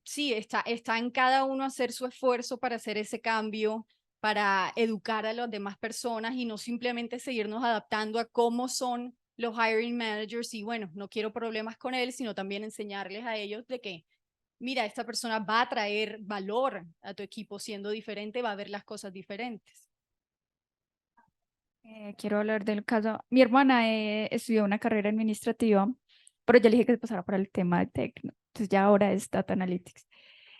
sí, está en cada uno hacer su esfuerzo para hacer ese cambio, para educar a las demás personas y no simplemente seguirnos adaptando a cómo son los hiring managers y bueno, no quiero problemas con él, sino también enseñarles a ellos de que mira, esta persona va a traer valor a tu equipo siendo diferente, va a ver las cosas diferentes. Quiero hablar del caso. Mi hermana estudió una carrera administrativa, pero ya le dije que se pasara para el tema de tecno. Entonces ya ahora es Data Analytics.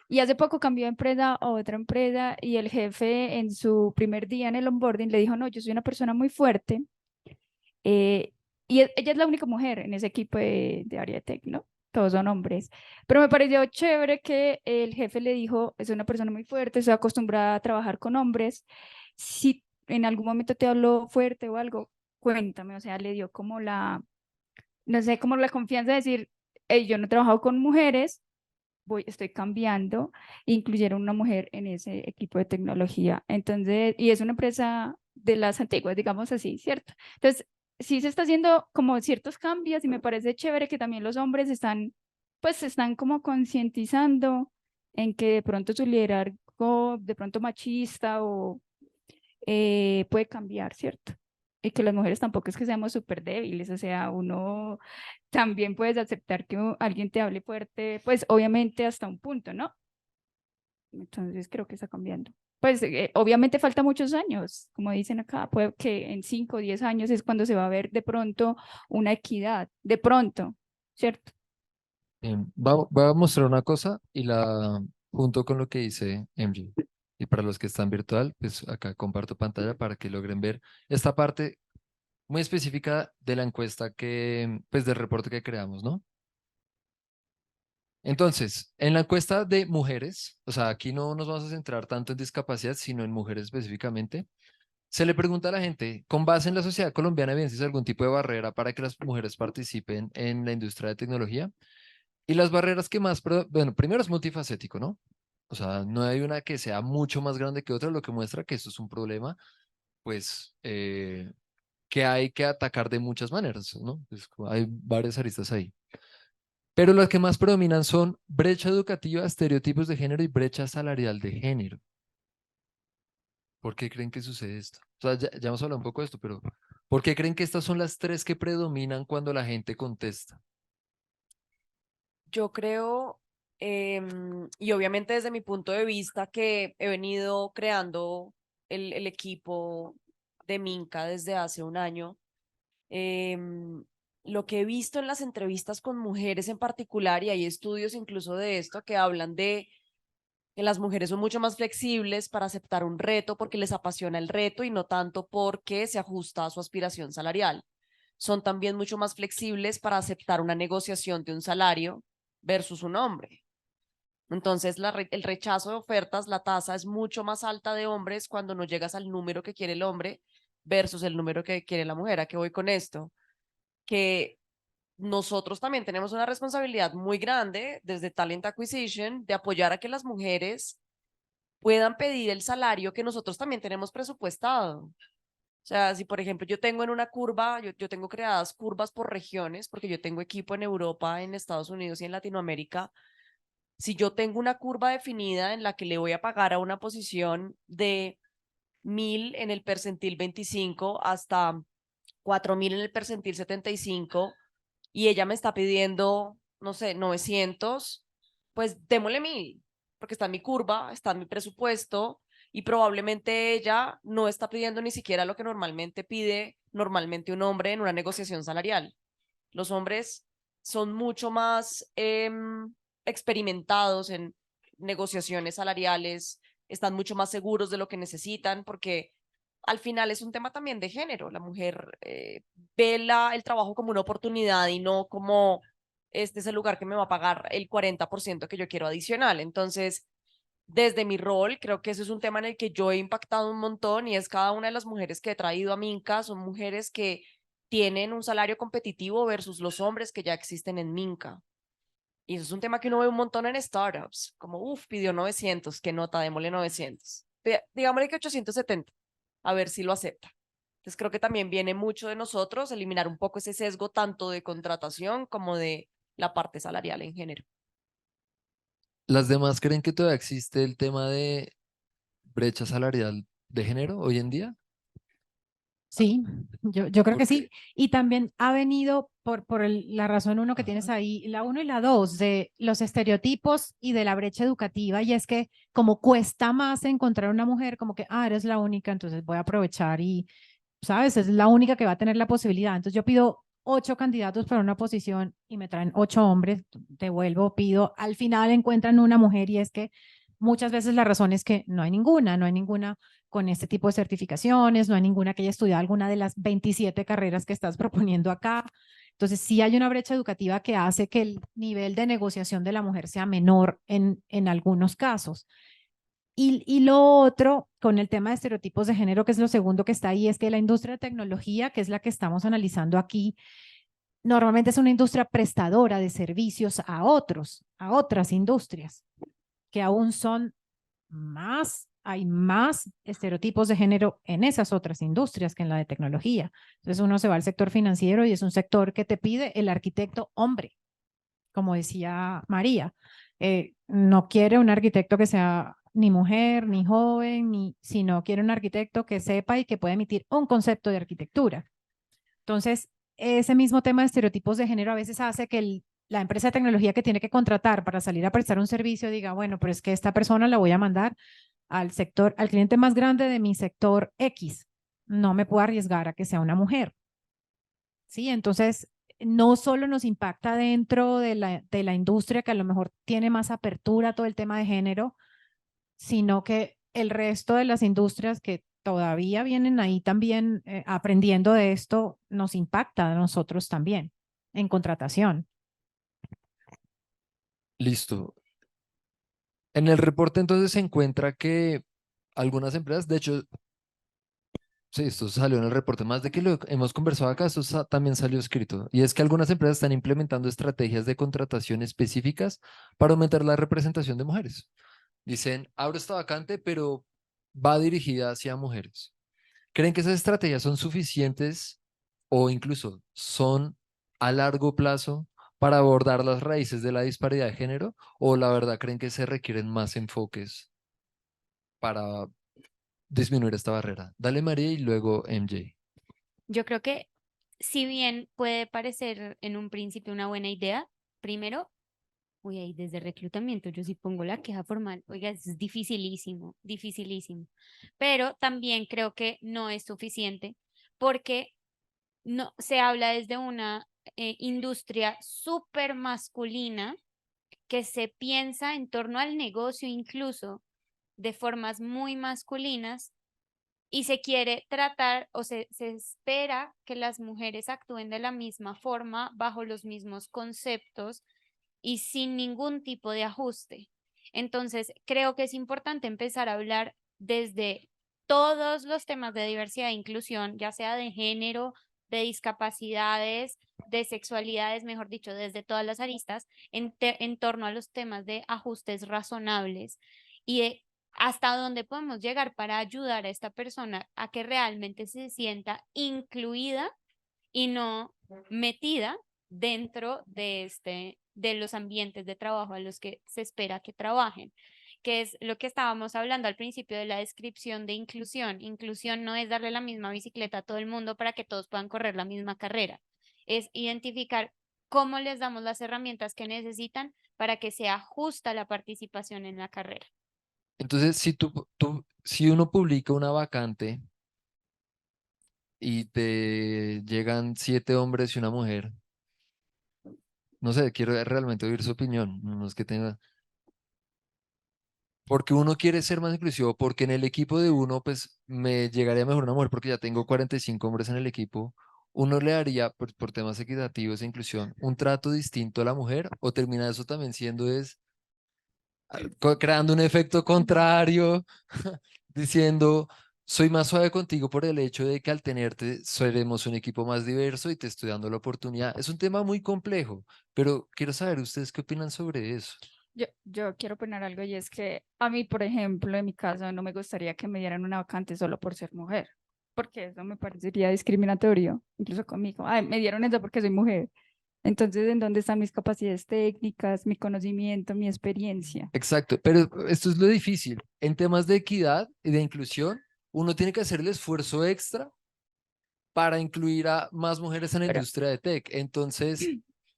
Y hace poco cambió de empresa a otra empresa y el jefe en su primer día en el onboarding le dijo, no, yo soy una persona muy fuerte. Y ella es la única mujer en ese equipo de área de tecno. Todos son hombres. Pero me pareció chévere que el jefe le dijo, es una persona muy fuerte, estoy acostumbrada a trabajar con hombres. Si en algún momento te habló fuerte o algo, cuéntame. O sea, le dio como no sé, como la confianza de decir, hey, yo no he trabajado con mujeres, estoy cambiando, incluyeron una mujer en ese equipo de tecnología. Entonces, y es una empresa de las antiguas, digamos así, ¿cierto? Entonces, sí se está haciendo como ciertos cambios y me parece chévere que también los hombres pues se están como concientizando en que de pronto su liderazgo, de pronto machista o puede cambiar, ¿cierto? Y que las mujeres tampoco es que seamos súper débiles, o sea, uno también puedes aceptar que alguien te hable fuerte, pues obviamente hasta un punto, ¿no? Entonces creo que está cambiando. Pues obviamente falta muchos años, como dicen acá, puede que en 5 o 10 años es cuando se va a ver de pronto una equidad, de pronto, ¿cierto? Voy a mostrar una cosa y la junto con lo que dice MG. Y para los que están virtual, pues acá comparto pantalla para que logren ver esta parte muy específica de la encuesta pues del reporte que creamos, ¿no? Entonces, en la encuesta de mujeres, o sea, aquí no nos vamos a centrar tanto en discapacidad, sino en mujeres específicamente, se le pregunta a la gente, con base en la sociedad colombiana, ¿evidencias algún tipo de barrera para que las mujeres participen en la industria de tecnología? Y las barreras que más, bueno, primero es multifacético, ¿no? O sea, no hay una que sea mucho más grande que otra, lo que muestra que esto es un problema, pues, que hay que atacar de muchas maneras, ¿no? Hay varias aristas ahí. Pero las que más predominan son brecha educativa, estereotipos de género y brecha salarial de género. ¿Por qué creen que sucede esto? O sea, ya hemos hablado un poco de esto, pero ¿por qué creen que estas son las tres que predominan cuando la gente contesta? Yo creo, y obviamente desde mi punto de vista que he venido creando el equipo de Minca desde hace un año, lo que he visto en las entrevistas con mujeres en particular, y hay estudios incluso de esto que hablan de que las mujeres son mucho más flexibles para aceptar un reto porque les apasiona el reto y no tanto porque se ajusta a su aspiración salarial. son también mucho más flexibles para aceptar una negociación de un salario versus un hombre. Entonces, el rechazo de ofertas, la tasa es mucho más alta de hombres cuando no llegas al número que quiere el hombre versus el número que quiere la mujer. ¿A qué voy con esto? Que nosotros también tenemos una responsabilidad muy grande desde Talent Acquisition de apoyar a que las mujeres puedan pedir el salario que nosotros también tenemos presupuestado. O sea, si por ejemplo yo tengo en una curva, yo tengo creadas curvas por regiones, porque yo tengo equipo en Europa, en Estados Unidos y en Latinoamérica. Si yo tengo una curva definida en la que le voy a pagar a una posición de 1000 en el percentil 25 hasta 4000 en el percentil 75 y ella me está pidiendo, no sé, 900, pues démosle 1000, porque está en mi curva, está en mi presupuesto y probablemente ella no está pidiendo ni siquiera lo que normalmente pide normalmente un hombre en una negociación salarial. Los hombres son mucho más experimentados en negociaciones salariales, están mucho más seguros de lo que necesitan, porque al final es un tema también de género. La mujer ve el trabajo como una oportunidad y no como este es el lugar que me va a pagar el 40% que yo quiero adicional. Entonces, desde mi rol, creo que ese es un tema en el que yo he impactado un montón y es cada una de las mujeres que he traído a Minca, son mujeres que tienen un salario competitivo versus los hombres que ya existen en Minca. Y eso es un tema que uno ve un montón en startups, como, pidió 900, qué nota, démosle 900. Digámosle que 870, a ver si lo acepta. Entonces creo que también viene mucho de nosotros eliminar un poco ese sesgo tanto de contratación como de la parte salarial en género. ¿Las demás creen que todavía existe el tema de brecha salarial de género hoy en día? Sí, yo creo que ¿Por sí. qué? Y también ha venido por la razón uno que tienes Ajá. ahí, la uno y la dos, de los estereotipos y de la brecha educativa. Y es que como cuesta más encontrar una mujer, como que, eres la única, entonces voy a aprovechar y, ¿sabes? Es la única que va a tener la posibilidad. Entonces yo pido 8 candidatos para una posición y me traen 8 hombres, devuelvo, pido, al final encuentran una mujer y es que muchas veces la razón es que no hay ninguna con este tipo de certificaciones, no hay ninguna que haya estudiado alguna de las 27 carreras que estás proponiendo acá. Entonces, sí hay una brecha educativa que hace que el nivel de negociación de la mujer sea menor en algunos casos. Y lo otro, con el tema de estereotipos de género, que es lo segundo que está ahí, es que la industria de tecnología, que es la que estamos analizando aquí, normalmente es una industria prestadora de servicios a otras industrias, que aún son hay más estereotipos de género en esas otras industrias que en la de tecnología. Entonces uno se va al sector financiero y es un sector que te pide el arquitecto hombre, como decía María. No quiere un arquitecto que sea ni mujer, ni joven, sino quiere un arquitecto que sepa y que pueda emitir un concepto de arquitectura. Entonces, ese mismo tema de estereotipos de género a veces hace que la empresa de tecnología que tiene que contratar para salir a prestar un servicio diga, bueno, pero es que esta persona la voy a mandar al cliente más grande de mi sector X. No me puedo arriesgar a que sea una mujer. ¿Sí? Entonces, no solo nos impacta dentro de la industria que a lo mejor tiene más apertura a todo el tema de género, sino que el resto de las industrias que todavía vienen ahí también aprendiendo de esto, nos impacta a nosotros también en contratación. Listo. En el reporte entonces se encuentra que algunas empresas, de hecho, sí, esto salió en el reporte, más de que lo hemos conversado acá, esto también salió escrito, y es que algunas empresas están implementando estrategias de contratación específicas para aumentar la representación de mujeres. Dicen, abro esta vacante, pero va dirigida hacia mujeres. ¿Creen que esas estrategias son suficientes o incluso son a largo plazo para abordar las raíces de la disparidad de género? ¿O la verdad creen que se requieren más enfoques para disminuir esta barrera? Dale María y luego MJ. Yo creo que si bien puede parecer en un principio una buena idea, primero, ahí desde reclutamiento yo sí pongo la queja formal, oiga, es dificilísimo, dificilísimo, pero también creo que no es suficiente porque no se habla desde una industria súper masculina que se piensa en torno al negocio incluso de formas muy masculinas y se quiere tratar o se espera que las mujeres actúen de la misma forma, bajo los mismos conceptos y sin ningún tipo de ajuste. Entonces, creo que es importante empezar a hablar desde todos los temas de diversidad e inclusión, ya sea de género, de discapacidades, de sexualidades, mejor dicho, desde todas las aristas, en torno a los temas de ajustes razonables y hasta dónde podemos llegar para ayudar a esta persona a que realmente se sienta incluida y no metida dentro de los ambientes de trabajo a los que se espera que trabajen, que es lo que estábamos hablando al principio de la descripción de inclusión. Inclusión no es darle la misma bicicleta a todo el mundo para que todos puedan correr la misma carrera, es identificar cómo les damos las herramientas que necesitan para que sea justa la participación en la carrera. Entonces, si uno publica una vacante y te llegan 7 hombres y una mujer, no sé, quiero realmente oír su opinión, no es que tenga, porque uno quiere ser más inclusivo, porque en el equipo de uno, pues me llegaría mejor una mujer, porque ya tengo 45 hombres en el equipo, uno le daría, por temas equitativos e inclusión, un trato distinto a la mujer, o termina eso también siendo creando un efecto contrario, diciendo, soy más suave contigo por el hecho de que al tenerte seremos un equipo más diverso y te estoy dando la oportunidad. Es un tema muy complejo, pero quiero saber ustedes qué opinan sobre eso. Yo quiero opinar algo y es que a mí, por ejemplo, en mi caso, no me gustaría que me dieran una vacante solo por ser mujer, porque eso me parecería discriminatorio, incluso conmigo. Ay, me dieron eso porque soy mujer. Entonces, ¿en dónde están mis capacidades técnicas, mi conocimiento, mi experiencia? Exacto, pero esto es lo difícil. En temas de equidad y de inclusión, uno tiene que hacer el esfuerzo extra para incluir a más mujeres en la Pero, industria de tech. Entonces,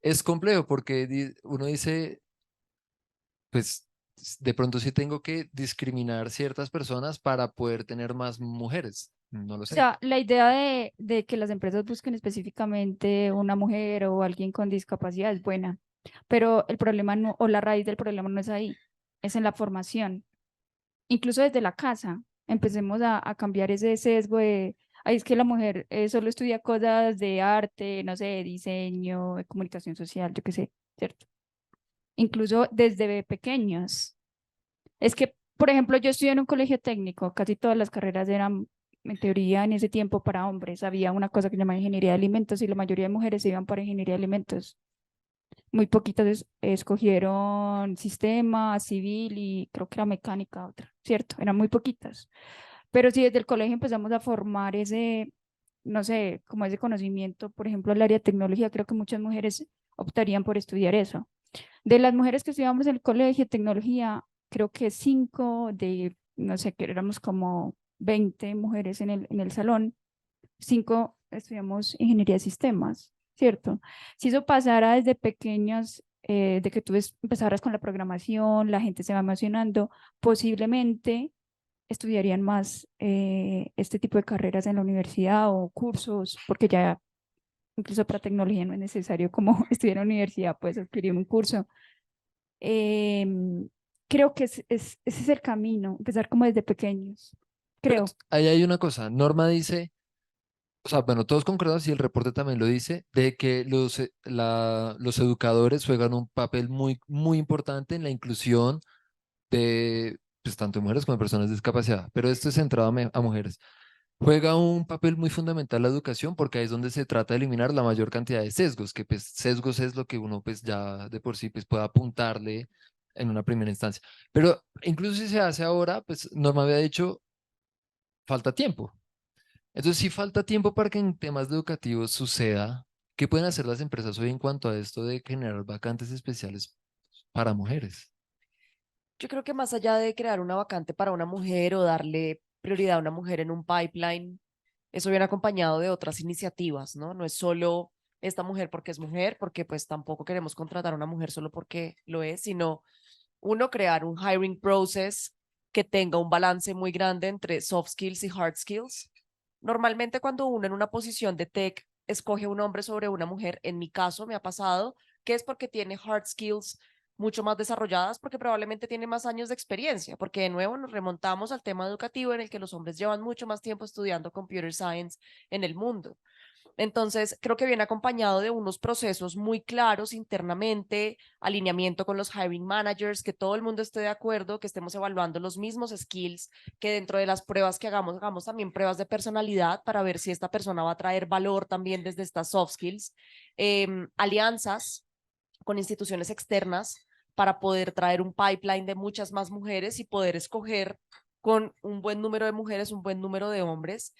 es complejo porque uno dice, pues de pronto sí tengo que discriminar ciertas personas para poder tener más mujeres. No lo o sé. sea, la idea de que las empresas busquen específicamente una mujer o alguien con discapacidad es buena, pero el problema no, o la raíz del problema no es ahí, es en la formación. Incluso desde la casa, empecemos a cambiar ese sesgo de, ay, es que la mujer solo estudia cosas de arte, no sé, de diseño, de comunicación social, yo qué sé, ¿cierto? Incluso desde pequeños. Es que, por ejemplo, yo estudié en un colegio técnico, casi todas las carreras eran, en teoría, en ese tiempo para hombres. Había una cosa que se llama ingeniería de alimentos y la mayoría de mujeres se iban para ingeniería de alimentos. Muy poquitas escogieron sistema, civil y creo que era mecánica otra, ¿cierto? Eran muy poquitas. Pero si desde el colegio empezamos a formar ese, no sé, como ese conocimiento, por ejemplo, el área de tecnología, creo que muchas mujeres optarían por estudiar eso. De las mujeres que estudiamos en el colegio de tecnología, creo que 5 de, no sé, que éramos como 20 mujeres en el salón, 5 estudiamos ingeniería de sistemas, ¿cierto? Si eso pasara desde pequeños, de que tú empezaras con la programación, la gente se va emocionando, posiblemente estudiarían más este tipo de carreras en la universidad o cursos, porque ya incluso para tecnología no es necesario como estudiar en la universidad, puedes adquirir un curso. Creo que ese es el camino, empezar como desde pequeños, Pero creo. ahí hay una cosa. Norma dice, o sea, bueno, todos concordamos y el reporte también lo dice, de que los educadores juegan un papel muy, muy importante en la inclusión de, pues, tanto de mujeres como de personas de discapacidad. Pero esto es centrado a mujeres. Juega un papel muy fundamental la educación porque ahí es donde se trata de eliminar la mayor cantidad de sesgos, que pues sesgos es lo que uno pues ya de por sí pues puede apuntarle en una primera instancia. Pero incluso si se hace ahora, pues Norma había dicho, falta tiempo. Entonces, si falta tiempo para que en temas educativos suceda, ¿qué pueden hacer las empresas hoy en cuanto a esto de generar vacantes especiales para mujeres? Yo creo que más allá de crear una vacante para una mujer o darle prioridad a una mujer en un pipeline, eso viene acompañado de otras iniciativas, ¿no? No es solo esta mujer porque es mujer, porque pues tampoco queremos contratar a una mujer solo porque lo es, sino uno, crear un hiring process que tenga un balance muy grande entre soft skills y hard skills. Normalmente cuando uno en una posición de tech escoge un hombre sobre una mujer, en mi caso me ha pasado que es porque tiene hard skills mucho más desarrolladas porque probablemente tienen más años de experiencia, porque de nuevo nos remontamos al tema educativo en el que los hombres llevan mucho más tiempo estudiando computer science en el mundo. Entonces, creo que viene acompañado de unos procesos muy claros internamente, alineamiento con los hiring managers, que todo el mundo esté de acuerdo, que estemos evaluando los mismos skills, que dentro de las pruebas que hagamos, hagamos también pruebas de personalidad para ver si esta persona va a traer valor también desde estas soft skills, alianzas con instituciones externas para poder traer un pipeline de muchas más mujeres y poder escoger con un buen número de mujeres, un buen número de hombres,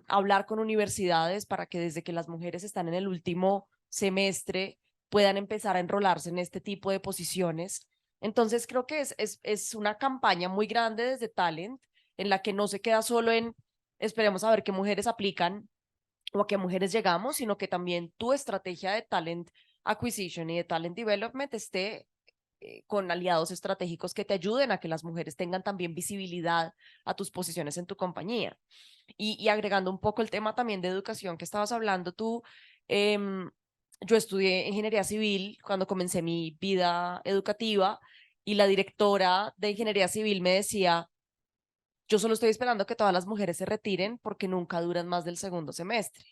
hablar con universidades para que desde que las mujeres están en el último semestre puedan empezar a enrolarse en este tipo de posiciones. Entonces creo que es una campaña muy grande desde Talent en la que no se queda solo en esperemos a ver qué mujeres aplican o a qué mujeres llegamos, sino que también tu estrategia de talent acquisition y de talent development esté con aliados estratégicos que te ayuden a que las mujeres tengan también visibilidad a tus posiciones en tu compañía. Y agregando un poco el tema también de educación que estabas hablando tú, yo estudié ingeniería civil cuando comencé mi vida educativa y la directora de ingeniería civil me decía, yo solo estoy esperando que todas las mujeres se retiren porque nunca duran más del segundo semestre.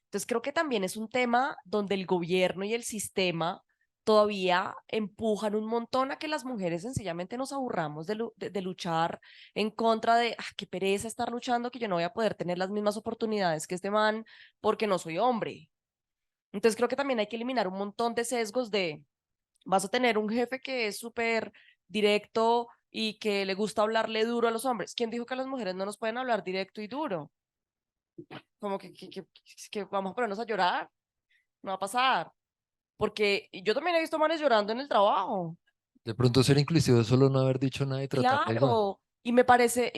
Entonces creo que también es un tema donde el gobierno y el sistema todavía empujan un montón a que las mujeres sencillamente nos aburramos de luchar en contra de, qué pereza estar luchando, que yo no voy a poder tener las mismas oportunidades que este man porque no soy hombre. Entonces creo que también hay que eliminar un montón de sesgos de, vas a tener un jefe que es súper directo y que le gusta hablarle duro a los hombres. ¿Quién dijo que las mujeres no nos pueden hablar directo y duro? Como que vamos a ponernos a llorar, no va a pasar, porque yo también he visto manes llorando en el trabajo, De pronto ser inclusivo es solo no haber dicho nada y tratarla igual. claro, y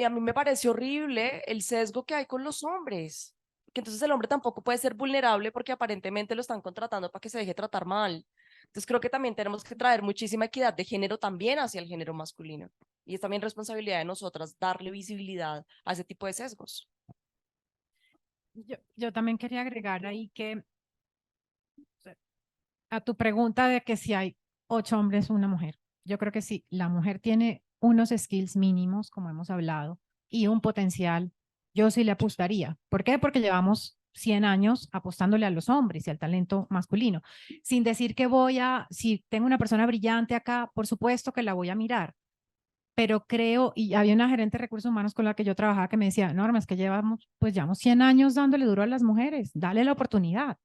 a mí me parece horrible el sesgo que hay con los hombres, que entonces el hombre tampoco puede ser vulnerable porque aparentemente lo están contratando para que se deje tratar mal. Entonces creo que también tenemos que traer muchísima equidad de género también hacia el género masculino. Y es también responsabilidad de nosotras darle visibilidad a ese tipo de sesgos. Yo también quería agregar ahí que a tu pregunta de que si hay 8 hombres, una mujer, yo creo que sí, la mujer tiene unos skills mínimos, como hemos hablado, y un potencial, yo sí le apostaría. ¿Por qué? Porque llevamos 100 años apostándole a los hombres y al talento masculino, sin decir que si tengo una persona brillante acá, por supuesto que la voy a mirar, pero creo, y había una gerente de recursos humanos con la que yo trabajaba que me decía, Norma, es que llevamos 100 años dándole duro a las mujeres, dale la oportunidad,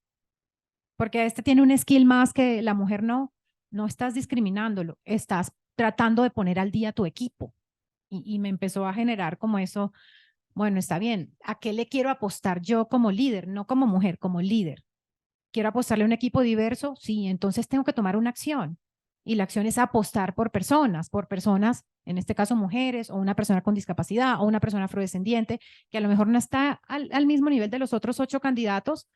porque este tiene un skill más que la mujer no estás discriminándolo, estás tratando de poner al día tu equipo. Y me empezó a generar como eso, bueno, está bien, ¿a qué le quiero apostar yo como líder? No como mujer, como líder. ¿Quiero apostarle a un equipo diverso? Sí, entonces tengo que tomar una acción. Y la acción es apostar por personas, en este caso mujeres, o una persona con discapacidad, o una persona afrodescendiente, que a lo mejor no está al mismo nivel de los otros 8 candidatos,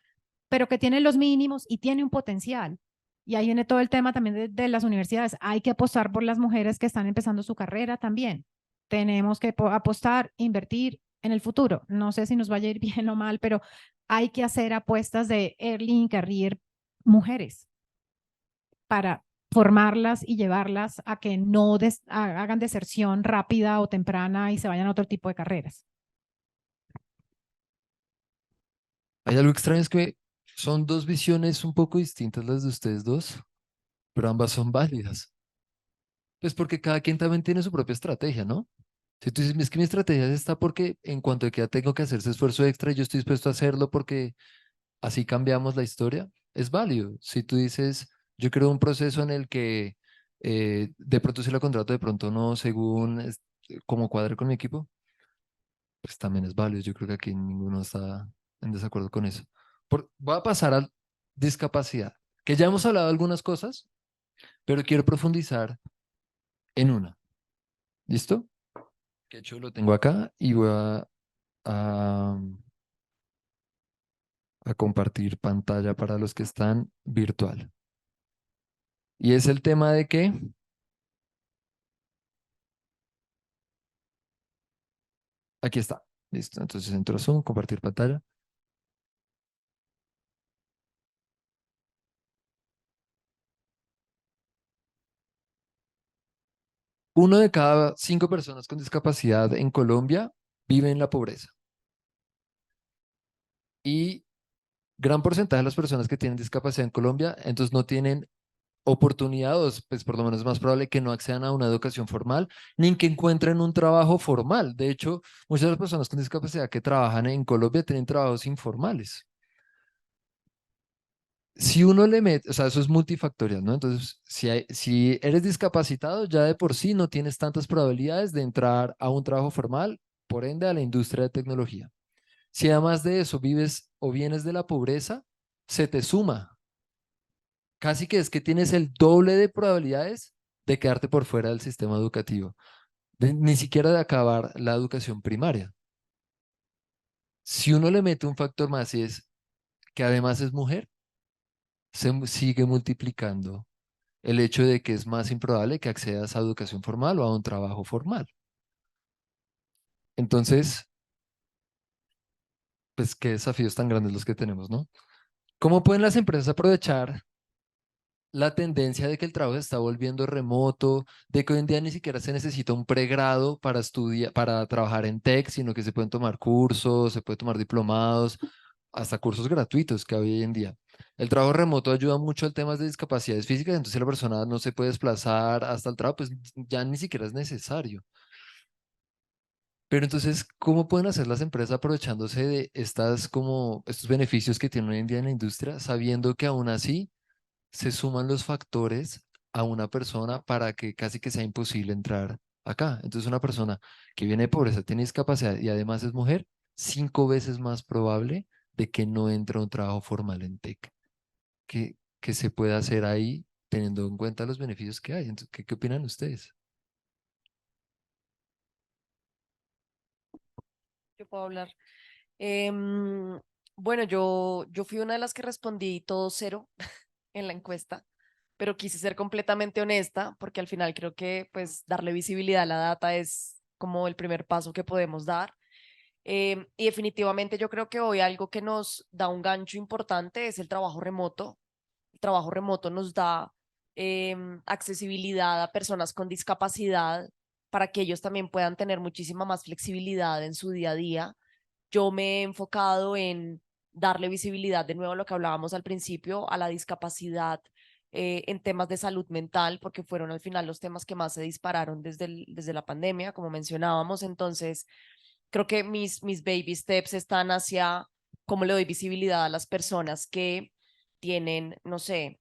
pero que tiene los mínimos y tiene un potencial. Y ahí viene todo el tema también de las universidades. Hay que apostar por las mujeres que están empezando su carrera también. Tenemos que apostar, invertir en el futuro. No sé si nos vaya a ir bien o mal, pero hay que hacer apuestas de early career mujeres para formarlas y llevarlas a que no hagan deserción rápida o temprana y se vayan a otro tipo de carreras. Hay algo extraño, es que son dos visiones un poco distintas las de ustedes dos, pero ambas son válidas. Pues porque cada quien también tiene su propia estrategia, ¿no? Si tú dices, es que mi estrategia es esta porque en cuanto a que ya tengo que hacer ese esfuerzo extra, yo estoy dispuesto a hacerlo porque así cambiamos la historia, es válido. Si tú dices, yo creo un proceso en el que de pronto si lo contrato, de pronto no, según como cuadre con mi equipo, pues también es válido. Yo creo que aquí ninguno está en desacuerdo con eso. Voy a pasar a discapacidad, que ya hemos hablado de algunas cosas, pero quiero profundizar en una. ¿Listo? Que hecho lo tengo acá y voy a, a compartir pantalla para los que están virtual. Y es el tema de que, aquí está, listo. Entonces entro a Zoom, compartir pantalla. 1 de cada 5 personas con discapacidad en Colombia vive en la pobreza. Y gran porcentaje de las personas que tienen discapacidad en Colombia, entonces no tienen oportunidad, o pues por lo menos es más probable que no accedan a una educación formal, ni que encuentren un trabajo formal. De hecho, muchas de las personas con discapacidad que trabajan en Colombia tienen trabajos informales. Si uno le mete, o sea, eso es multifactorial, ¿no? Entonces, si eres discapacitado, ya de por sí no tienes tantas probabilidades de entrar a un trabajo formal, por ende a la industria de tecnología. Si además de eso vives o vienes de la pobreza, se te suma. Casi que es que tienes el doble de probabilidades de quedarte por fuera del sistema educativo, ni siquiera de acabar la educación primaria. Si uno le mete un factor más y es que además es mujer, sigue multiplicando el hecho de que es más improbable que accedas a educación formal o a un trabajo formal. Entonces, pues qué desafíos tan grandes los que tenemos, ¿no? ¿Cómo pueden las empresas aprovechar la tendencia de que el trabajo se está volviendo remoto, de que hoy en día ni siquiera se necesita un pregrado para estudiar, para trabajar en tech, sino que se pueden tomar cursos, se puede tomar diplomados, hasta cursos gratuitos que hay hoy en día? El trabajo remoto ayuda mucho al tema de discapacidades físicas, entonces si la persona no se puede desplazar hasta el trabajo, pues ya ni siquiera es necesario. Pero entonces, ¿cómo pueden hacer las empresas aprovechándose de estos beneficios que tienen hoy en día en la industria, sabiendo que aún así se suman los factores a una persona para que casi que sea imposible entrar acá? Entonces, una persona que viene de pobreza, tiene discapacidad y además es mujer, 5 veces más probable de que no entre a un trabajo formal en tech. ¿Qué se puede hacer ahí teniendo en cuenta los beneficios que hay? Entonces, ¿qué opinan ustedes? Yo puedo hablar. Em, bueno, yo fui una de las que respondí todo cero en la encuesta, pero quise ser completamente honesta porque al final creo que pues darle visibilidad a la data es como el primer paso que podemos dar. Y definitivamente yo creo que hoy algo que nos da un gancho importante es el trabajo remoto. El trabajo remoto nos da accesibilidad a personas con discapacidad para que ellos también puedan tener muchísima más flexibilidad en su día a día. Yo me he enfocado en darle visibilidad, de nuevo, a lo que hablábamos al principio, a la discapacidad en temas de salud mental, porque fueron al final los temas que más se dispararon desde la pandemia, como mencionábamos. Entonces, creo que mis baby steps están hacia cómo le doy visibilidad a las personas que tienen, no sé,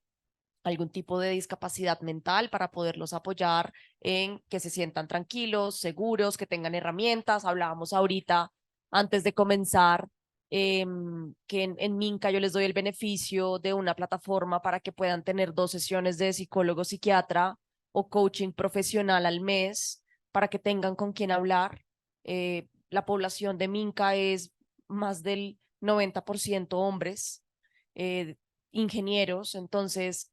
algún tipo de discapacidad mental para poderlos apoyar en que se sientan tranquilos, seguros, que tengan herramientas. Hablábamos ahorita, antes de comenzar, que en Minca yo les doy el beneficio de una plataforma para que puedan tener 2 sesiones de psicólogo, psiquiatra o coaching profesional al mes para que tengan con quién hablar. La población de Minca es más del 90% hombres, ingenieros. Entonces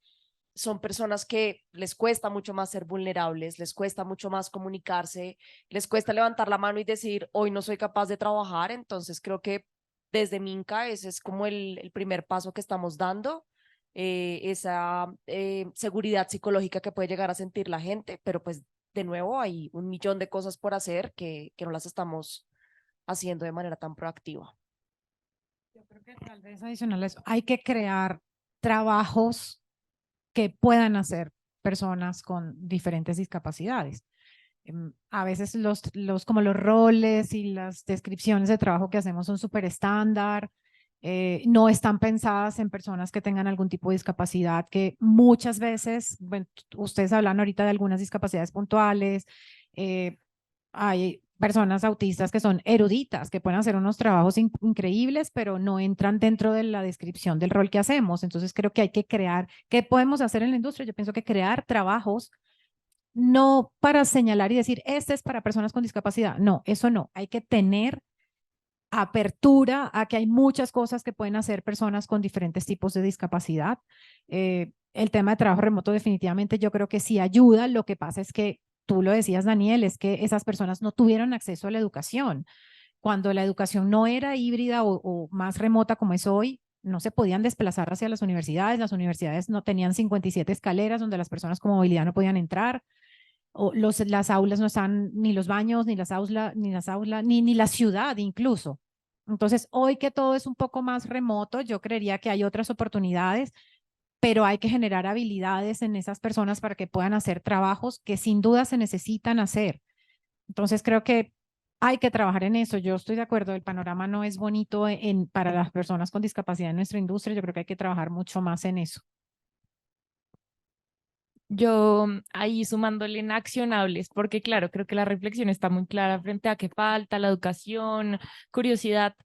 son personas que les cuesta mucho más ser vulnerables, les cuesta mucho más comunicarse, les cuesta levantar la mano y decir, hoy no soy capaz de trabajar. Entonces creo que desde Minca ese es como el primer paso que estamos dando, esa seguridad psicológica que puede llegar a sentir la gente, pero pues de nuevo hay un millón de cosas por hacer que no las estamos haciendo de manera tan proactiva. Yo creo que tal vez adicional a eso, hay que crear trabajos que puedan hacer personas con diferentes discapacidades. A veces como los roles y las descripciones de trabajo que hacemos son súper estándar, no están pensadas en personas que tengan algún tipo de discapacidad, que muchas veces, bueno, ustedes hablan ahorita de algunas discapacidades puntuales, hay personas autistas que son eruditas, que pueden hacer unos trabajos increíbles, pero no entran dentro de la descripción del rol que hacemos. Entonces creo que hay que crear, ¿qué podemos hacer en la industria? Yo pienso que crear trabajos no para señalar y decir, este es para personas con discapacidad. No, eso no. Hay que tener apertura a que hay muchas cosas que pueden hacer personas con diferentes tipos de discapacidad. El tema de trabajo remoto definitivamente yo creo que sí ayuda. Lo que pasa es que, tú lo decías, Daniel, es que esas personas no tuvieron acceso a la educación. Cuando la educación no era híbrida o más remota como es hoy, no se podían desplazar hacia las universidades no tenían 57 escaleras donde las personas con movilidad no podían entrar. las aulas no están, ni los baños, ni las aulas, ni la ciudad incluso. Entonces, hoy que todo es un poco más remoto, yo creería que hay otras oportunidades, pero hay que generar habilidades en esas personas para que puedan hacer trabajos que sin duda se necesitan hacer. Entonces, creo que hay que trabajar en eso. Yo estoy de acuerdo, el panorama no es bonito para las personas con discapacidad en nuestra industria. Yo creo que hay que trabajar mucho más en eso. Yo ahí sumándole en accionables, porque claro, creo que la reflexión está muy clara frente a qué falta, la educación, curiosidad.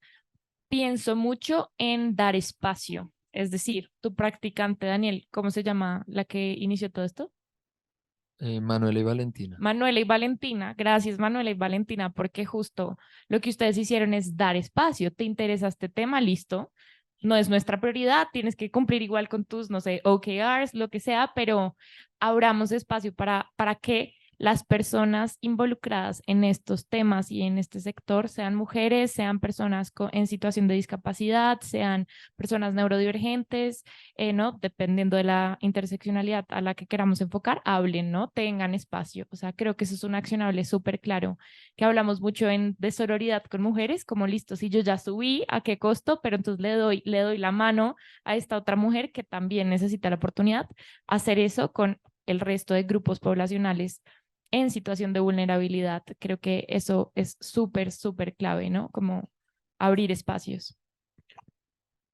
Pienso mucho en dar espacio. Es decir, tu practicante, Daniel, ¿cómo se llama la que inició todo esto? Manuela y Valentina. Manuela y Valentina, gracias Manuela y Valentina, porque justo lo que ustedes hicieron es dar espacio. ¿Te interesa este tema? Listo. No es nuestra prioridad, tienes que cumplir igual con tus, no sé, OKRs, lo que sea, pero abramos espacio para que las personas involucradas en estos temas y en este sector sean mujeres, sean personas en situación de discapacidad, sean personas neurodivergentes, ¿no? Dependiendo de la interseccionalidad a la que queramos enfocar, hablen, ¿no? Tengan espacio. O sea, creo que eso es un accionable súper claro, que hablamos mucho de sororidad con mujeres, como listo, si yo ya subí, ¿a qué costo? Pero entonces le doy la mano a esta otra mujer que también necesita la oportunidad, hacer eso con el resto de grupos poblacionales en situación de vulnerabilidad. Creo que eso es súper, súper clave, ¿no? Como abrir espacios.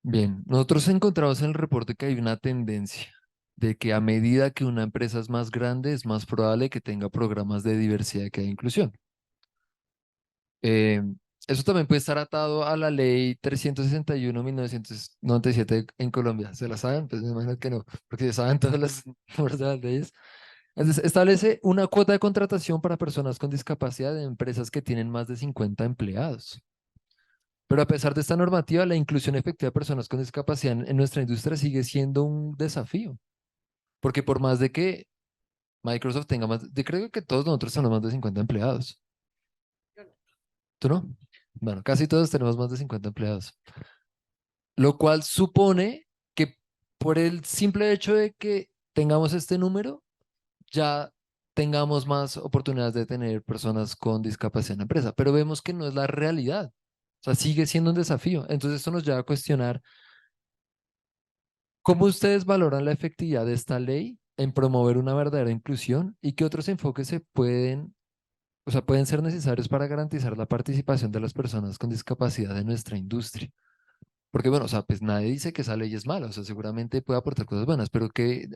Bien, nosotros encontramos en el reporte que hay una tendencia de que a medida que una empresa es más grande, es más probable que tenga programas de diversidad que de inclusión. Eh, Eso también puede estar atado a la ley 361/1997 en Colombia. ¿Se la saben? Pues me imagino que no, porque ya saben todas las nombres de las leyes. Entonces, establece una cuota de contratación para personas con discapacidad en empresas que tienen más de 50 empleados. Pero a pesar de esta normativa, la inclusión efectiva de personas con discapacidad en nuestra industria sigue siendo un desafío. Porque por más de que Microsoft tenga más, yo creo que todos nosotros tenemos más de 50 empleados. ¿Tú no? Bueno, casi todos tenemos más de 50 empleados. Lo cual supone que por el simple hecho de que tengamos este número, ya tengamos más oportunidades de tener personas con discapacidad en la empresa. Pero vemos que no es la realidad. O sea, sigue siendo un desafío. Entonces esto nos lleva a cuestionar cómo ustedes valoran la efectividad de esta ley en promover una verdadera inclusión y qué otros enfoques se pueden, o sea, pueden ser necesarios para garantizar la participación de las personas con discapacidad en nuestra industria. Porque bueno, o sea, pues nadie dice que esa ley es mala, o sea, seguramente puede aportar cosas buenas, pero ¿qué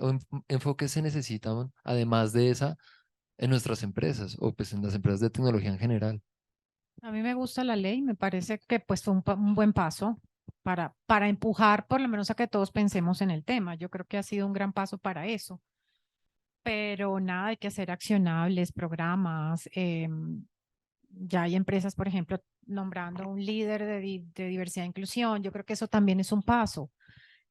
enfoques se necesitan además de esa en nuestras empresas o pues en las empresas de tecnología en general? A mí me gusta la ley, me parece que pues fue un buen paso para empujar por lo menos a que todos pensemos en el tema. Yo creo que ha sido un gran paso para eso. Pero nada, hay que hacer accionables, programas. Ya hay empresas, por ejemplo, nombrando un líder de diversidad e inclusión. Yo creo que eso también es un paso,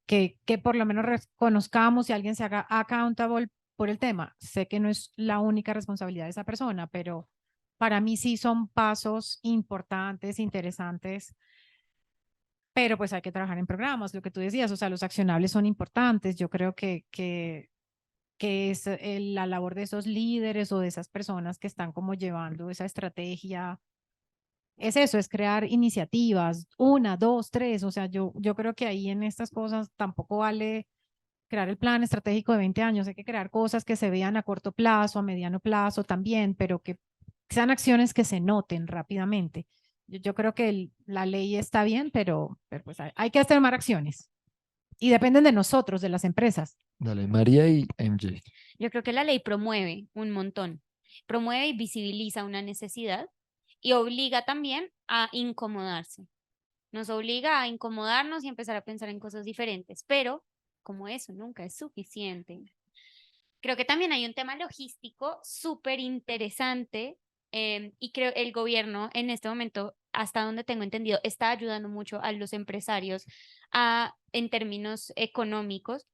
que por lo menos reconozcamos y alguien se haga accountable por el tema. Sé que no es la única responsabilidad de esa persona, pero para mí sí son pasos importantes, interesantes, pero pues hay que trabajar en programas, lo que tú decías, o sea, los accionables son importantes. Yo creo que es la labor de esos líderes o de esas personas que están como llevando esa estrategia. Es eso, es crear iniciativas, una, dos, tres, o sea, yo creo que ahí en estas cosas tampoco vale crear el plan estratégico de 20 años, hay que crear cosas que se vean a corto plazo, a mediano plazo también, pero que sean acciones que se noten rápidamente. Yo creo que la ley está bien, pero pues hay que hacer más acciones y dependen de nosotros, de las empresas. Dale, María y MJ. Yo creo que la ley promueve un montón, promueve y visibiliza una necesidad y obliga también a incomodarse. Nos obliga a incomodarnos y empezar a pensar en cosas diferentes, pero como eso nunca es suficiente. Creo que también hay un tema logístico súper interesante y creo el gobierno en este momento, hasta donde tengo entendido, está ayudando mucho a los empresarios en términos económicos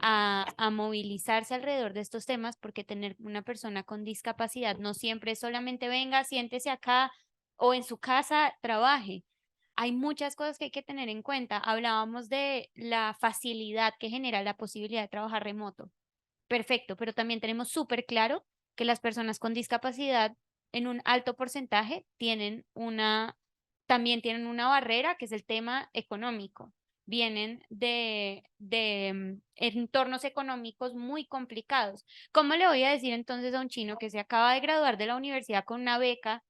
a movilizarse alrededor de estos temas, porque tener una persona con discapacidad no siempre es solamente venga, siéntese acá o en su casa, trabaje. Hay muchas cosas que hay que tener en cuenta. Hablábamos de la facilidad que genera la posibilidad de trabajar remoto. Perfecto, pero también tenemos súper claro que las personas con discapacidad en un alto porcentaje también tienen una barrera, que es el tema económico. Vienen de entornos económicos muy complicados. ¿Cómo le voy a decir entonces a un chino que se acaba de graduar de la universidad con una beca?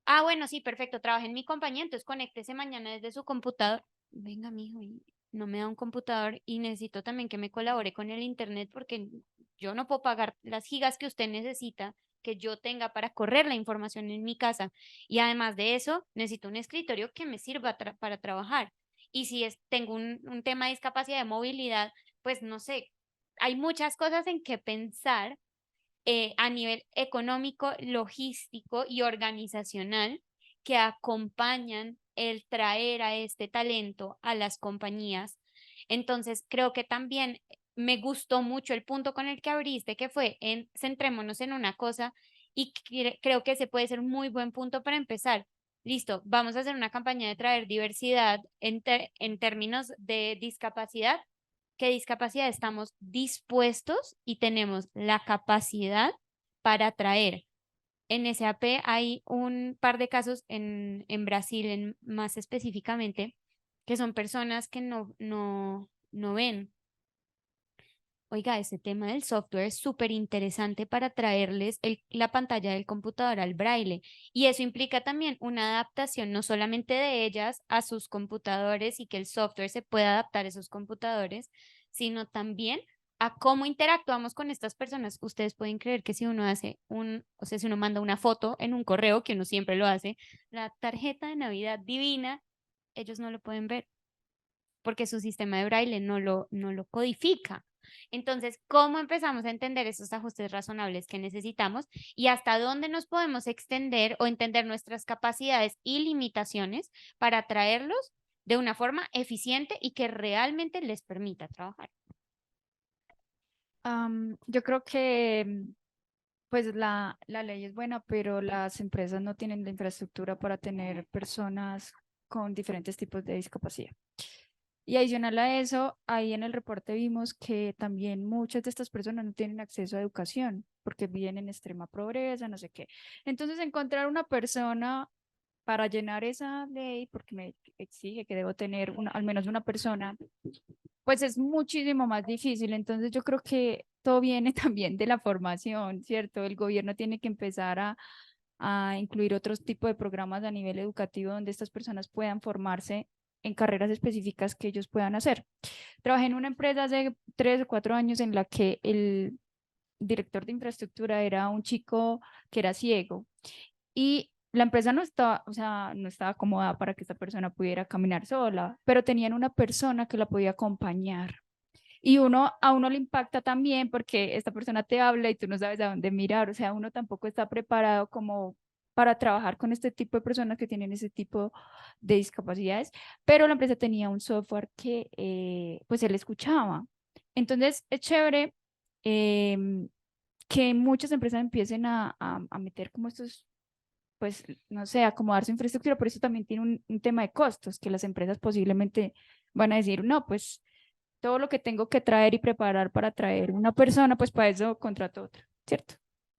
Ah, bueno, sí, perfecto, trabaja en mi compañía, entonces conéctese mañana desde su computador. Venga, mijo, y no me da un computador y necesito también que me colabore con el internet porque yo no puedo pagar las gigas que usted necesita que yo tenga para correr la información en mi casa. Y además de eso, necesito un escritorio que me sirva para trabajar. Y si tengo un tema de discapacidad de movilidad, pues no sé, hay muchas cosas en que pensar a nivel económico, logístico y organizacional que acompañan el traer a este talento a las compañías. Entonces, creo que también me gustó mucho el punto con el que abriste, que fue centrémonos en una cosa y creo que ese puede ser un muy buen punto para empezar. Listo, vamos a hacer una campaña de traer diversidad en términos de discapacidad. ¿Qué discapacidad estamos dispuestos y tenemos la capacidad para atraer? En SAP hay un par de casos en Brasil, más específicamente, que son personas que no ven. Oiga, ese tema del software es súper interesante para traerles la pantalla del computador al braille. Y eso implica también una adaptación no solamente de ellas a sus computadores y que el software se pueda adaptar a esos computadores, sino también a cómo interactuamos con estas personas. Ustedes pueden creer que si uno hace o sea, si uno manda una foto en un correo, que uno siempre lo hace, la tarjeta de Navidad divina, ellos no lo pueden ver porque su sistema de braille no lo codifica. Entonces, ¿cómo empezamos a entender esos ajustes razonables que necesitamos y hasta dónde nos podemos extender o entender nuestras capacidades y limitaciones para traerlos de una forma eficiente y que realmente les permita trabajar? Yo creo que pues la ley es buena, pero las empresas no tienen la infraestructura para tener personas con diferentes tipos de discapacidad. Y adicional a eso, ahí en el reporte vimos que también muchas de estas personas no tienen acceso a educación porque viven en extrema pobreza, no sé qué. Entonces, encontrar una persona para llenar esa ley, porque me exige que debo tener al menos una persona, pues es muchísimo más difícil. Entonces, yo creo que todo viene también de la formación, ¿cierto? El gobierno tiene que empezar a incluir otros tipos de programas a nivel educativo donde estas personas puedan formarse en carreras específicas que ellos puedan hacer. Trabajé en una empresa hace 3 o 4 años en la que el director de infraestructura era un chico que era ciego y la empresa no estaba, o sea, no estaba acomodada para que esta persona pudiera caminar sola, pero tenían una persona que la podía acompañar. Y a uno le impacta también porque esta persona te habla y tú no sabes a dónde mirar, o sea, uno tampoco está preparado como para trabajar con este tipo de personas que tienen ese tipo de discapacidades, pero la empresa tenía un software que pues él escuchaba. Entonces es chévere que muchas empresas empiecen a meter como estos, pues no sé, acomodar su infraestructura, pero eso también tiene un tema de costos, que las empresas posiblemente van a decir, no, pues todo lo que tengo que traer y preparar para traer una persona, pues para eso contrato otra, ¿cierto?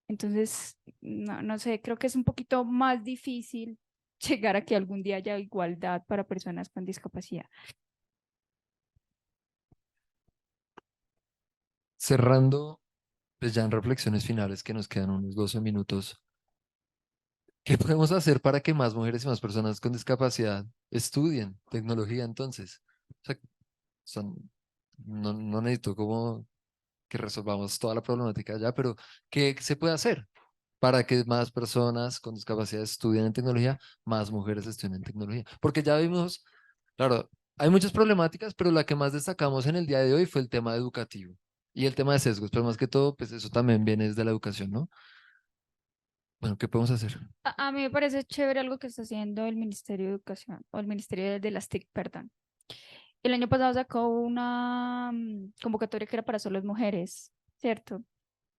Entonces, no sé, creo que es un poquito más difícil llegar a que algún día haya igualdad para personas con discapacidad. Cerrando, pues ya en reflexiones finales que nos quedan unos 12 minutos, ¿qué podemos hacer para que más mujeres y más personas con discapacidad estudien tecnología entonces? O sea, no necesito como que resolvamos toda la problemática ya, pero ¿qué se puede hacer para que más personas con discapacidad estudien en tecnología, más mujeres estudien en tecnología? Porque ya vimos, claro, hay muchas problemáticas, pero la que más destacamos en el día de hoy fue el tema educativo y el tema de sesgos, pero más que todo, pues eso también viene desde la educación, ¿no? Bueno, ¿qué podemos hacer? A mí me parece chévere algo que está haciendo el Ministerio de Educación, o el Ministerio de las TIC, perdón. El año pasado sacó una convocatoria que era para solo mujeres, ¿cierto?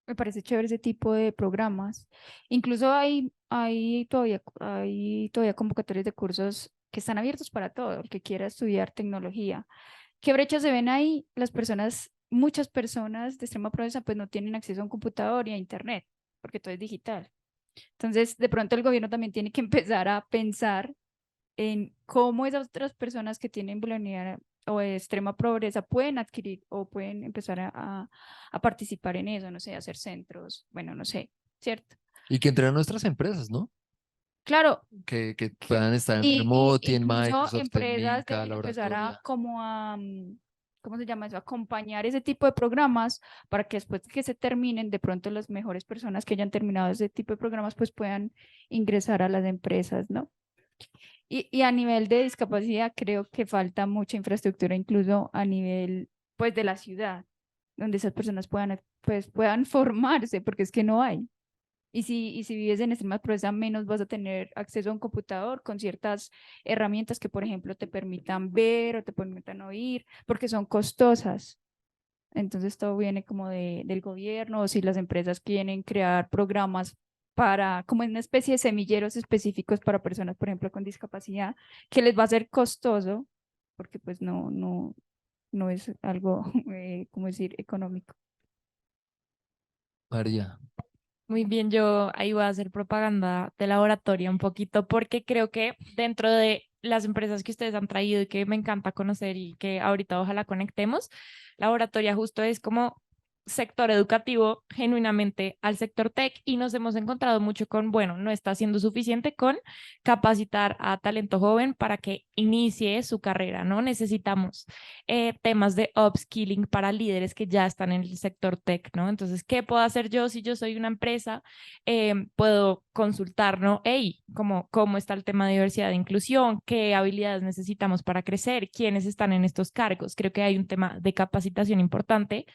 Me parece chévere ese tipo de programas. Incluso hay todavía convocatorias de cursos que están abiertos para todo el que quiera estudiar tecnología. ¿Qué brechas se ven ahí? Muchas personas de extrema pobreza pues no tienen acceso a un computador y a internet. porque todo es digital. Entonces, de pronto el gobierno también tiene que empezar a pensar en cómo esas otras personas que tienen vulnerabilidad o extrema pobreza pueden adquirir o pueden empezar a participar en eso, no sé, hacer centros, bueno, no sé, ¿cierto? Y que entren a nuestras empresas, ¿no? Claro, Que puedan estar en y Remoti, en incluso Microsoft, en empresas Minca, deben empezar a Laboratoria. como ¿cómo se llama eso? Acompañar ese tipo de programas para que después que se terminen, de pronto las mejores personas que hayan terminado ese tipo de programas pues puedan ingresar a las empresas, ¿no? Y a nivel de discapacidad creo que falta mucha infraestructura, incluso a nivel pues de la ciudad, donde esas personas puedan, pues, puedan formarse, porque es que no hay. Y si vives en extrema pobreza, menos vas a tener acceso a un computador con ciertas herramientas que, por ejemplo, te permitan ver o te permitan oír, porque son costosas. Entonces todo viene como del gobierno, o si las empresas quieren crear programas para, como una especie de semilleros específicos para personas, por ejemplo, con discapacidad, que les va a ser costoso, porque pues no es algo, ¿cómo decir?, económico. María. Muy bien, yo ahí voy a hacer propaganda de laboratorio un poquito porque creo que dentro de las empresas que ustedes han traído y que me encanta conocer y que ahorita ojalá conectemos, laboratoria justo es como sector educativo genuinamente al sector tech y nos hemos encontrado mucho con, bueno, no está siendo suficiente con capacitar a talento joven para que inicie su carrera, ¿no? Necesitamos temas de upskilling para líderes que ya están en el sector tech, ¿no? Entonces, ¿qué puedo hacer yo si yo soy una empresa? Puedo consultar, ¿no? Hey, ¿cómo está el tema de diversidad e inclusión? ¿Qué habilidades necesitamos para crecer? ¿Quiénes están en estos cargos? Creo que hay un tema de capacitación importante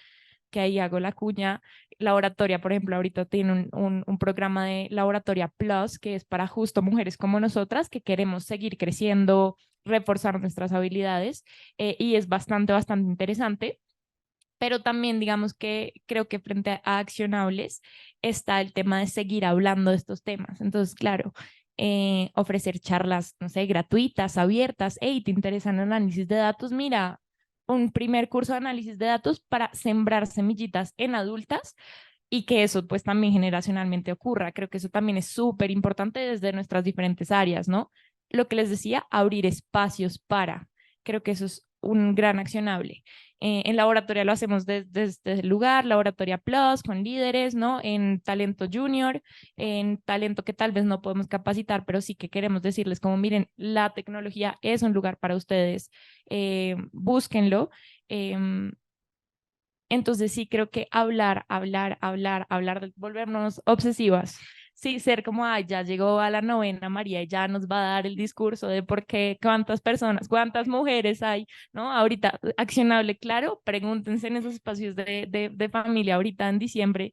que ahí hago la cuña. Laboratoria, por ejemplo, ahorita tiene un programa de Laboratoria Plus que es para justo mujeres como nosotras que queremos seguir creciendo, reforzar nuestras habilidades y es bastante interesante. Pero también digamos que creo que frente a accionables está el tema de seguir hablando de estos temas. Entonces, claro, ofrecer charlas, no sé, gratuitas, abiertas. Hey, ¿te interesa el análisis de datos? Mira, un primer curso de análisis de datos para sembrar semillitas en adultas y que eso pues también generacionalmente ocurra. Creo que eso también es súper importante desde nuestras diferentes áreas, ¿no? Lo que les decía, abrir espacios para. Creo que eso es un gran accionable. En laboratorio lo hacemos desde este lugar, Laboratoria Plus, con líderes, ¿no? En talento junior, en talento que tal vez no podemos capacitar, pero sí que queremos decirles como, miren, la tecnología es un lugar para ustedes, búsquenlo. Entonces sí creo que hablar, volvernos obsesivas. Sí, ser como, ay, ya llegó a la novena María y ya nos va a dar el discurso de por qué, cuántas personas, cuántas mujeres hay, ¿no? Ahorita, accionable, claro, pregúntense en esos espacios de familia ahorita en diciembre,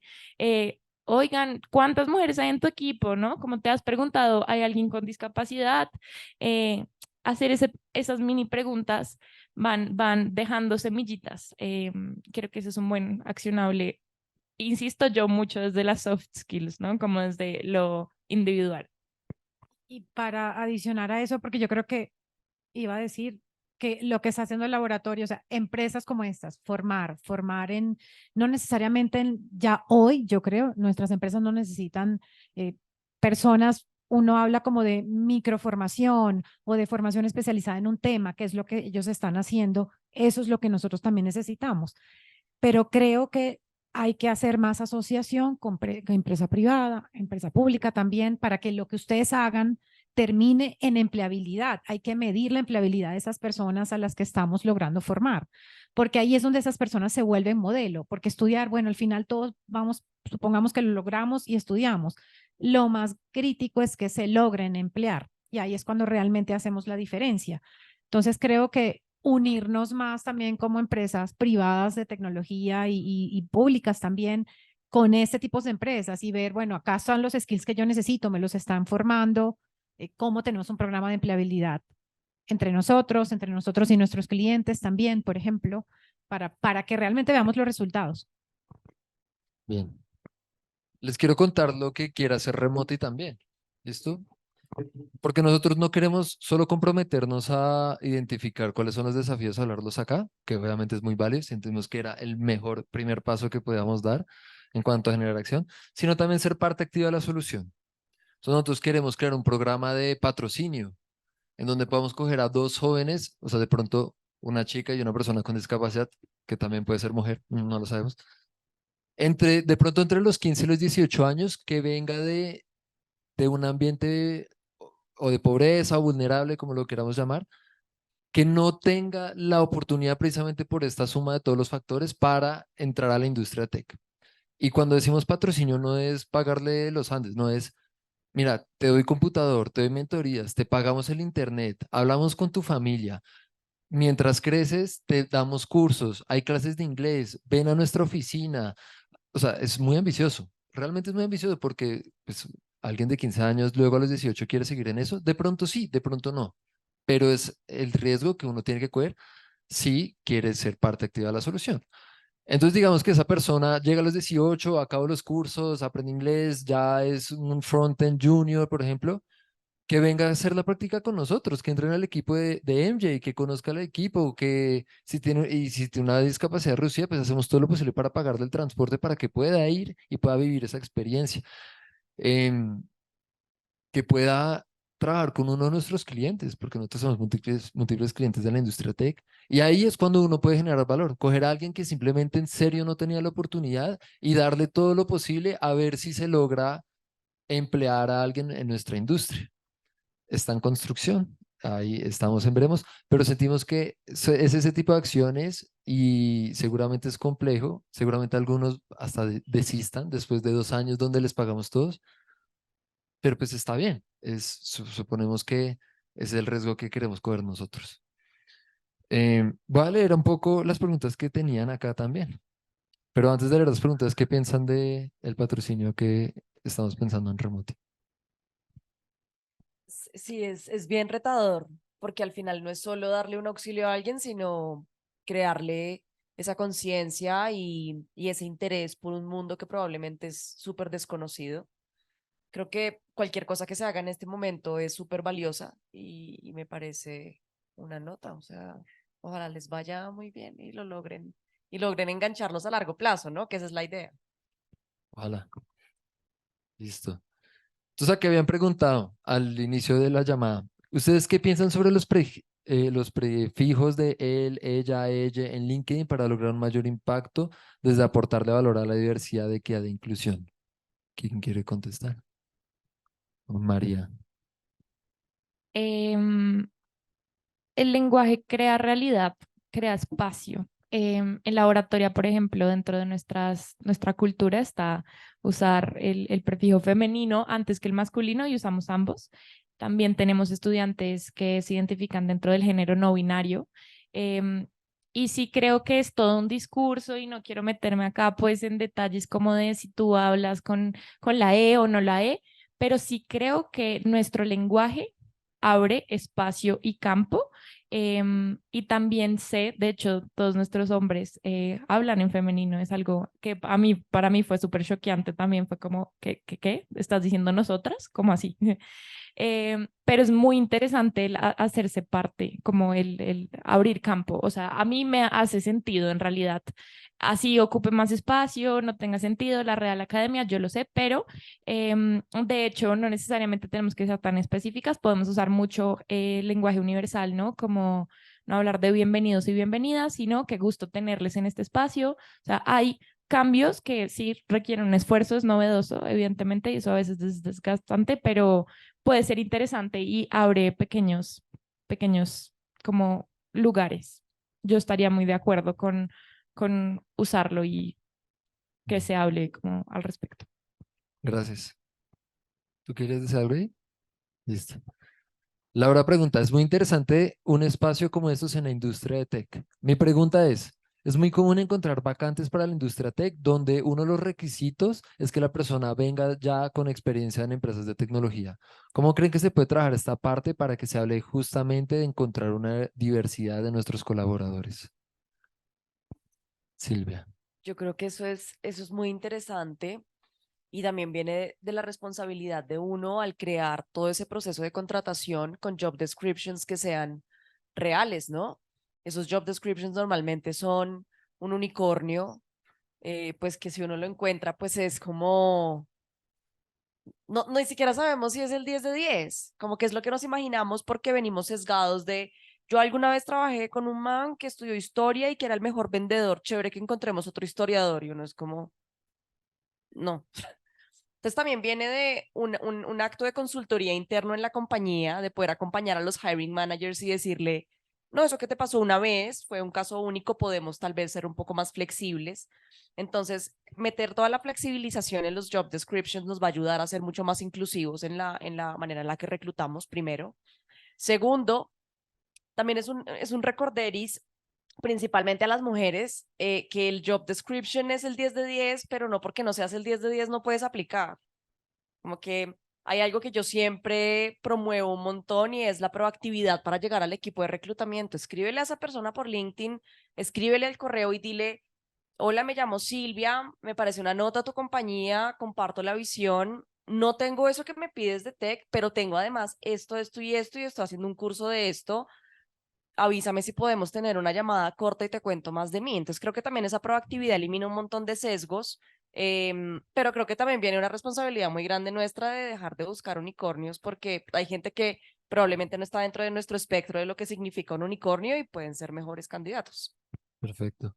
oigan, ¿cuántas mujeres hay en tu equipo, no? Como te has preguntado, ¿hay alguien con discapacidad? Hacer esas mini preguntas van dejando semillitas. Creo que eso es un buen accionable. Insisto yo mucho desde las soft skills, ¿no? Como desde lo individual. Y para adicionar a eso, porque yo creo que iba a decir que lo que está haciendo el laboratorio, o sea, empresas como estas, formar en, no necesariamente ya hoy, yo creo, nuestras empresas no necesitan personas, uno habla como de microformación o de formación especializada en un tema, que es lo que ellos están haciendo, eso es lo que nosotros también necesitamos. Pero creo que hay que hacer más asociación con empresa privada, empresa pública también, para que lo que ustedes hagan termine en empleabilidad. Hay que medir la empleabilidad de esas personas a las que estamos logrando formar, porque ahí es donde esas personas se vuelven modelo, porque estudiar, bueno, al final todos vamos, supongamos que lo logramos y estudiamos. Lo más crítico es que se logren emplear y ahí es cuando realmente hacemos la diferencia. Entonces creo que unirnos más también como empresas privadas de tecnología y públicas también con este tipo de empresas y ver, bueno, acá están los skills que yo necesito, me los están formando, cómo tenemos un programa de empleabilidad entre nosotros y nuestros clientes también, por ejemplo, para que realmente veamos los resultados. Bien. Les quiero contar lo que quiere hacer Remoti también. ¿Listo? Porque nosotros no queremos solo comprometernos a identificar cuáles son los desafíos, hablarlos acá, que obviamente es muy válido, sentimos que era el mejor primer paso que podíamos dar, en cuanto a generar acción, sino también ser parte activa de la solución. Entonces nosotros queremos crear un programa de patrocinio en donde podamos coger a dos jóvenes, o sea, de pronto una chica y una persona con discapacidad, que también puede ser mujer, no lo sabemos, de pronto entre los 15 y los 18 años, que venga de un ambiente o de pobreza o vulnerable, como lo queramos llamar, que no tenga la oportunidad precisamente por esta suma de todos los factores para entrar a la industria tech. Y cuando decimos patrocinio no es pagarle los Andes, no es, mira, te doy computador, te doy mentorías, te pagamos el internet, hablamos con tu familia. Mientras creces, te damos cursos, hay clases de inglés, ven a nuestra oficina. O sea, es muy ambicioso, realmente es muy ambicioso porque pues, alguien de 15 años luego a los 18 quiere seguir en eso. De pronto sí, de pronto no, pero es el riesgo que uno tiene que coger si quiere ser parte activa de la solución. Entonces, digamos que esa persona llega a los 18, acaba los cursos, aprende inglés, ya es un front-end junior, por ejemplo, que venga a hacer la práctica con nosotros, que entre al equipo de MJ, que conozca al equipo, que si tiene una discapacidad reducida, pues hacemos todo lo posible para pagarle el transporte para que pueda ir y pueda vivir esa experiencia. Em, que pueda trabajar con uno de nuestros clientes, porque nosotros somos múltiples clientes de la industria tech, y ahí es cuando uno puede generar valor, coger a alguien que simplemente en serio no tenía la oportunidad y darle todo lo posible a ver si se logra emplear a alguien en nuestra industria. Está en construcción, ahí estamos en veremos, pero sentimos que es ese tipo de acciones y seguramente es complejo, seguramente algunos hasta desistan después de 2 años donde les pagamos todos, pero pues está bien, suponemos que es el riesgo que queremos coger nosotros. Voy a leer un poco las preguntas que tenían acá también, pero antes de leer las preguntas, ¿qué piensan de el patrocinio que estamos pensando en Remote? Sí, es bien retador, porque al final no es solo darle un auxilio a alguien, sino crearle esa conciencia y ese interés por un mundo que probablemente es súper desconocido. Creo que cualquier cosa que se haga en este momento es súper valiosa y me parece una nota, o sea, ojalá les vaya muy bien y logren engancharlos a largo plazo, ¿no? Que esa es la idea. Ojalá. Listo. Entonces, aquí habían preguntado al inicio de la llamada, ¿ustedes qué piensan sobre los prefijos de él, ella, ella en LinkedIn para lograr un mayor impacto desde aportarle valor a la diversidad, equidad e inclusión? ¿Quién quiere contestar? María. Em, el lenguaje crea realidad, crea espacio. En la oratoria, por ejemplo, dentro de nuestra cultura está usar el prefijo femenino antes que el masculino y usamos ambos. También tenemos estudiantes que se identifican dentro del género no binario. Y sí creo que es todo un discurso y no quiero meterme acá pues en detalles como de si tú hablas con la E o no la E, pero sí creo que nuestro lenguaje abre espacio y campo. Y también sé, de hecho, todos nuestros hombres hablan en femenino, es algo que para mí fue súper choqueante también, fue como, ¿qué? ¿Estás diciendo nosotras? ¿Cómo así? Pero es muy interesante el hacerse parte, como el abrir campo. O sea, a mí me hace sentido en realidad. Así ocupe más espacio, no tenga sentido la Real Academia, yo lo sé, pero de hecho no necesariamente tenemos que ser tan específicas, podemos usar mucho lenguaje universal, ¿no? Como no hablar de bienvenidos y bienvenidas, sino qué gusto tenerles en este espacio. O sea, hay cambios que sí requieren un esfuerzo, es novedoso, evidentemente, y eso a veces es desgastante, pero puede ser interesante y abre pequeños como lugares. Yo estaría muy de acuerdo con usarlo y que se hable como al respecto. Gracias. ¿Tú quieres decir algo ahí? Listo. Laura pregunta, es muy interesante un espacio como estos en la industria de tech. Mi pregunta es muy común encontrar vacantes para la industria tech donde uno de los requisitos es que la persona venga ya con experiencia en empresas de tecnología. ¿Cómo creen que se puede trabajar esta parte para que se hable justamente de encontrar una diversidad de nuestros colaboradores? Silvia. Yo creo que eso es muy interesante y también viene de la responsabilidad de uno al crear todo ese proceso de contratación con job descriptions que sean reales, ¿no? Esos job descriptions normalmente son un unicornio pues que si uno lo encuentra, pues es como, no, ni siquiera sabemos si es el 10 de 10, como que es lo que nos imaginamos porque venimos sesgados de, yo alguna vez trabajé con un man que estudió historia y que era el mejor vendedor, chévere que encontremos otro historiador y uno es como, no. Entonces también viene de un acto de consultoría interno en la compañía, de poder acompañar a los hiring managers y decirle, no, eso que te pasó una vez fue un caso único, podemos tal vez ser un poco más flexibles. Entonces, meter toda la flexibilización en los job descriptions nos va a ayudar a ser mucho más inclusivos en la manera en la que reclutamos, primero. Segundo, también es un recorderis principalmente a las mujeres, que el job description es el 10 de 10, pero no porque no seas el 10 de 10 no puedes aplicar. Como que hay algo que yo siempre promuevo un montón y es la proactividad para llegar al equipo de reclutamiento. Escríbele a esa persona por LinkedIn, escríbele el correo y dile, hola, me llamo Silvia, me parece una nota a tu compañía, comparto la visión. No tengo eso que me pides de tech, pero tengo además esto y estoy haciendo un curso de esto. Avísame si podemos tener una llamada corta y te cuento más de mí. Entonces creo que también esa proactividad elimina un montón de sesgos, pero creo que también viene una responsabilidad muy grande nuestra de dejar de buscar unicornios porque hay gente que probablemente no está dentro de nuestro espectro de lo que significa un unicornio y pueden ser mejores candidatos. Perfecto.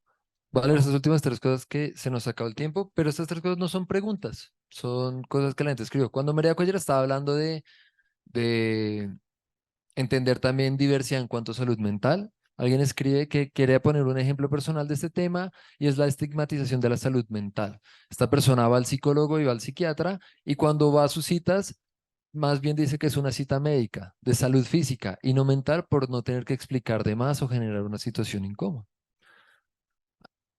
Vale, esas últimas tres cosas que se nos acabó el tiempo, pero estas tres cosas no son preguntas, son cosas que la gente escribió. Cuando María Cuellar estaba hablando de entender también diversidad en cuanto a salud mental, alguien escribe que quiere poner un ejemplo personal de este tema y es la estigmatización de la salud mental. Esta persona va al psicólogo y va al psiquiatra y cuando va a sus citas, más bien dice que es una cita médica, de salud física y no mental por no tener que explicar de más o generar una situación incómoda.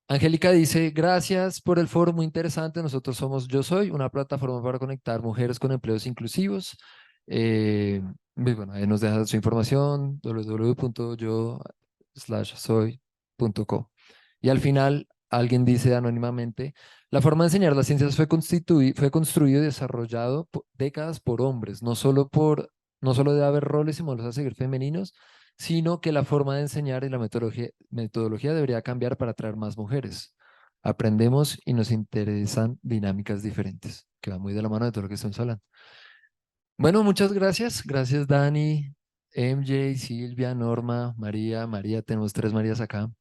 Angélica dice, gracias por el foro, muy interesante. Nosotros somos Yo Soy, una plataforma para conectar mujeres con empleos inclusivos. Y bueno, ahí nos deja su información, www.yo/soy.co. Y al final, alguien dice anónimamente, la forma de enseñar las ciencias fue construido y desarrollado décadas por hombres, no solo debe haber roles y modelos a seguir femeninos, sino que la forma de enseñar y la metodología debería cambiar para atraer más mujeres. Aprendemos y nos interesan dinámicas diferentes, que va muy de la mano de todo lo que estamos hablando. Bueno, muchas gracias. Gracias, Dani, MJ, Silvia, Norma, María. María, tenemos tres Marías acá.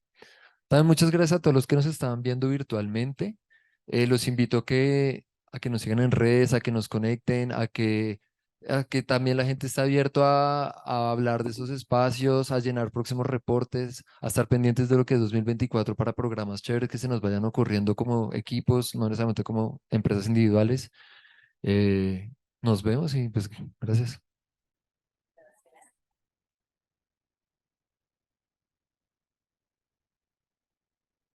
También muchas gracias a todos los que nos estaban viendo virtualmente. Los invito a que nos sigan en redes, a que nos conecten, a que también la gente está abierto a hablar de esos espacios, a llenar próximos reportes, a estar pendientes de lo que es 2024 para programas chéveres que se nos vayan ocurriendo como equipos, no necesariamente como empresas individuales. Nos vemos y pues gracias.